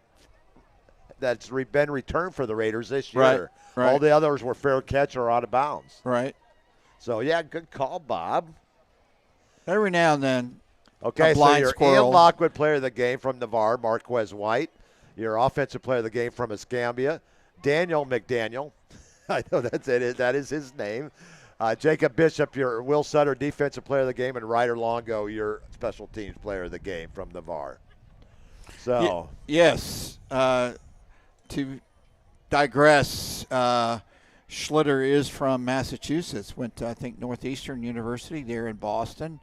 returned for the Raiders this year. Right. All the others were fair catch or out of bounds. Right. So, yeah, good call, Bob. Every now and then. Okay, so your squirrel. Ian Lockwood player of the game from Navarre, Marquez White. Your offensive player of the game from Escambia, Daniel McDaniel. I know that is his name. Jacob Bishop, your Will Sutter defensive player of the game, and Ryder Longo, your special teams player of the game from Navarre. So yes, to digress, Schlitter is from Massachusetts. Went to, I think, Northeastern University there in Boston.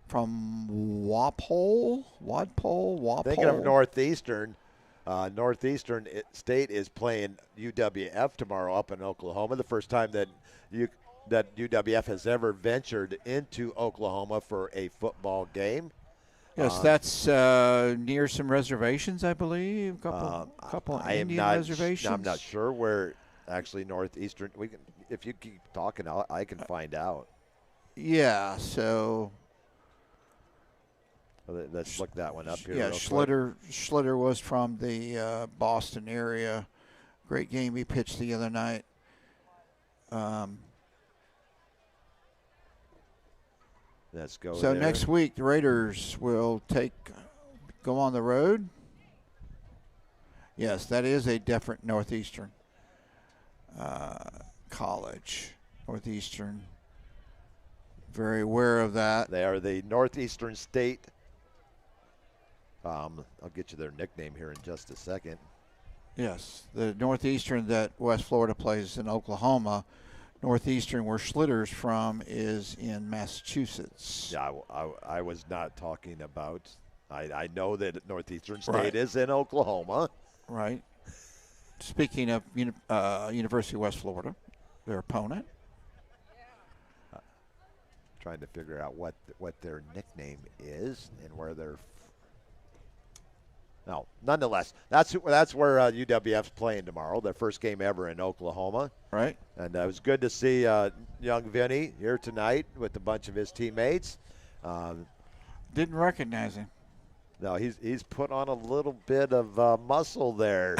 From Wadpole. Thinking of Northeastern. Northeastern State is playing UWF tomorrow up in Oklahoma. The first time that UWF has ever ventured into Oklahoma for a football game. Yes, that's near some reservations, I believe. A couple Indian reservations. I'm not sure where actually Northeastern. If you keep talking, I can find out. Yeah. So. Let's look that one up here. Yeah, Schlitter was from the Boston area. Great game he pitched the other night. Let's go. So there. next week the Raiders will go on the road. Yes, that is a different Northeastern college. Northeastern. Very aware of that. They are the Northeastern State. I'll get you their nickname here in just a second. Yes, the Northeastern that West Florida plays in Oklahoma. Northeastern, where Schlitter's from, is in Massachusetts. Yeah, I was not talking about. I know that Northeastern State is in Oklahoma. Right. Speaking of University of West Florida, their opponent. Trying to figure out what their nickname is and where they're. No, nonetheless, that's where UWF's playing tomorrow. Their first game ever in Oklahoma. Right. And it was good to see young Vinny here tonight with a bunch of his teammates. Didn't recognize him. No, he's put on a little bit of muscle there.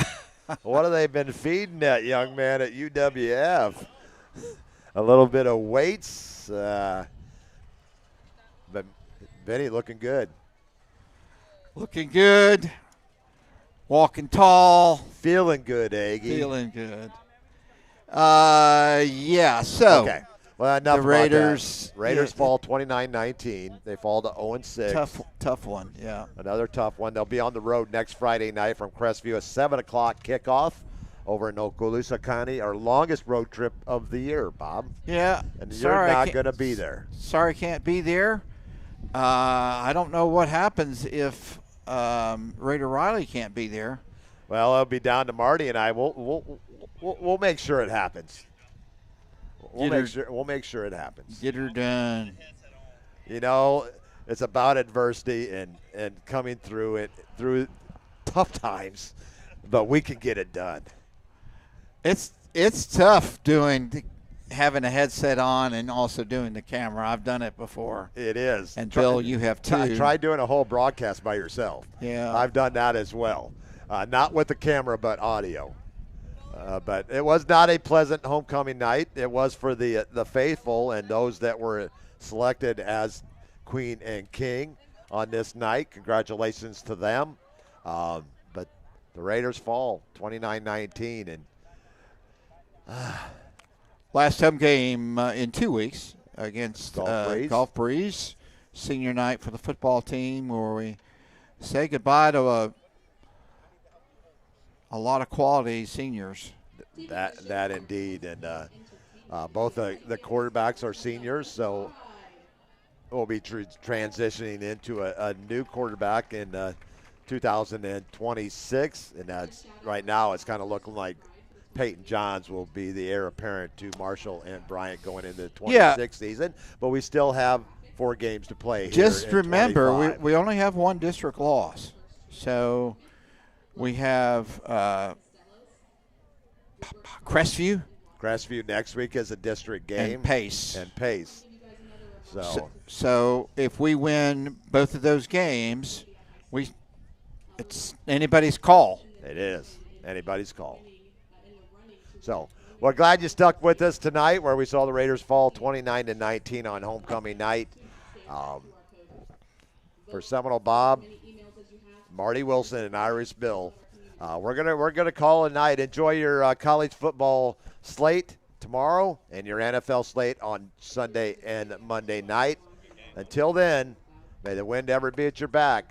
What have they been feeding that young man at UWF? A little bit of weights. But Vinny looking good. Looking good. Walking tall. Feeling good, Aggie. Feeling good. Yeah, so. Okay. Well, enough the Raiders. About that. Raiders fall 29-19. They fall to 0-6. Tough one, yeah. Another tough one. They'll be on the road next Friday night from Crestview, a 7 o'clock kickoff over in Okaloosa County, our longest road trip of the year, Bob. Yeah. And sorry, you're not going to be there. Sorry, can't be there. I don't know what happens if Raider Riley can't be there. Well, it'll be down to Marty and I. We'll make sure it happens. We'll make sure it happens. Get her done. You know, it's about adversity and coming through tough times, but we can get it done. It's tough having a headset on and also doing the camera. I've done it before. It is. And Bill, you have too. Try doing a whole broadcast by yourself. Yeah. I've done that as well. Not with the camera, but audio. But it was not a pleasant homecoming night. It was for the faithful and those that were selected as Queen and King on this night. Congratulations to them. But the Raiders fall 29-19. And last home game in 2 weeks against Gulf Breeze. Senior night for the football team where we say goodbye to a lot of quality seniors. That indeed. And both the quarterbacks are seniors, so we'll be transitioning into a new quarterback in 2026. And that's right now it's kind of looking like Peyton Johns will be the heir apparent to Marshall and Bryant going into the 26th season. But we still have 4 games to play. Just remember, we only have one district loss. So we have Crestview. Crestview next week is a district game. And Pace. So if we win both of those games, it's anybody's call. It is anybody's call. So we're glad you stuck with us tonight, where we saw the Raiders fall 29-19 on homecoming night. For Seminole Bob, Marty Wilson, and Irish Bill, we're gonna call it a night. Enjoy your college football slate tomorrow and your NFL slate on Sunday and Monday night. Until then, may the wind ever be at your back.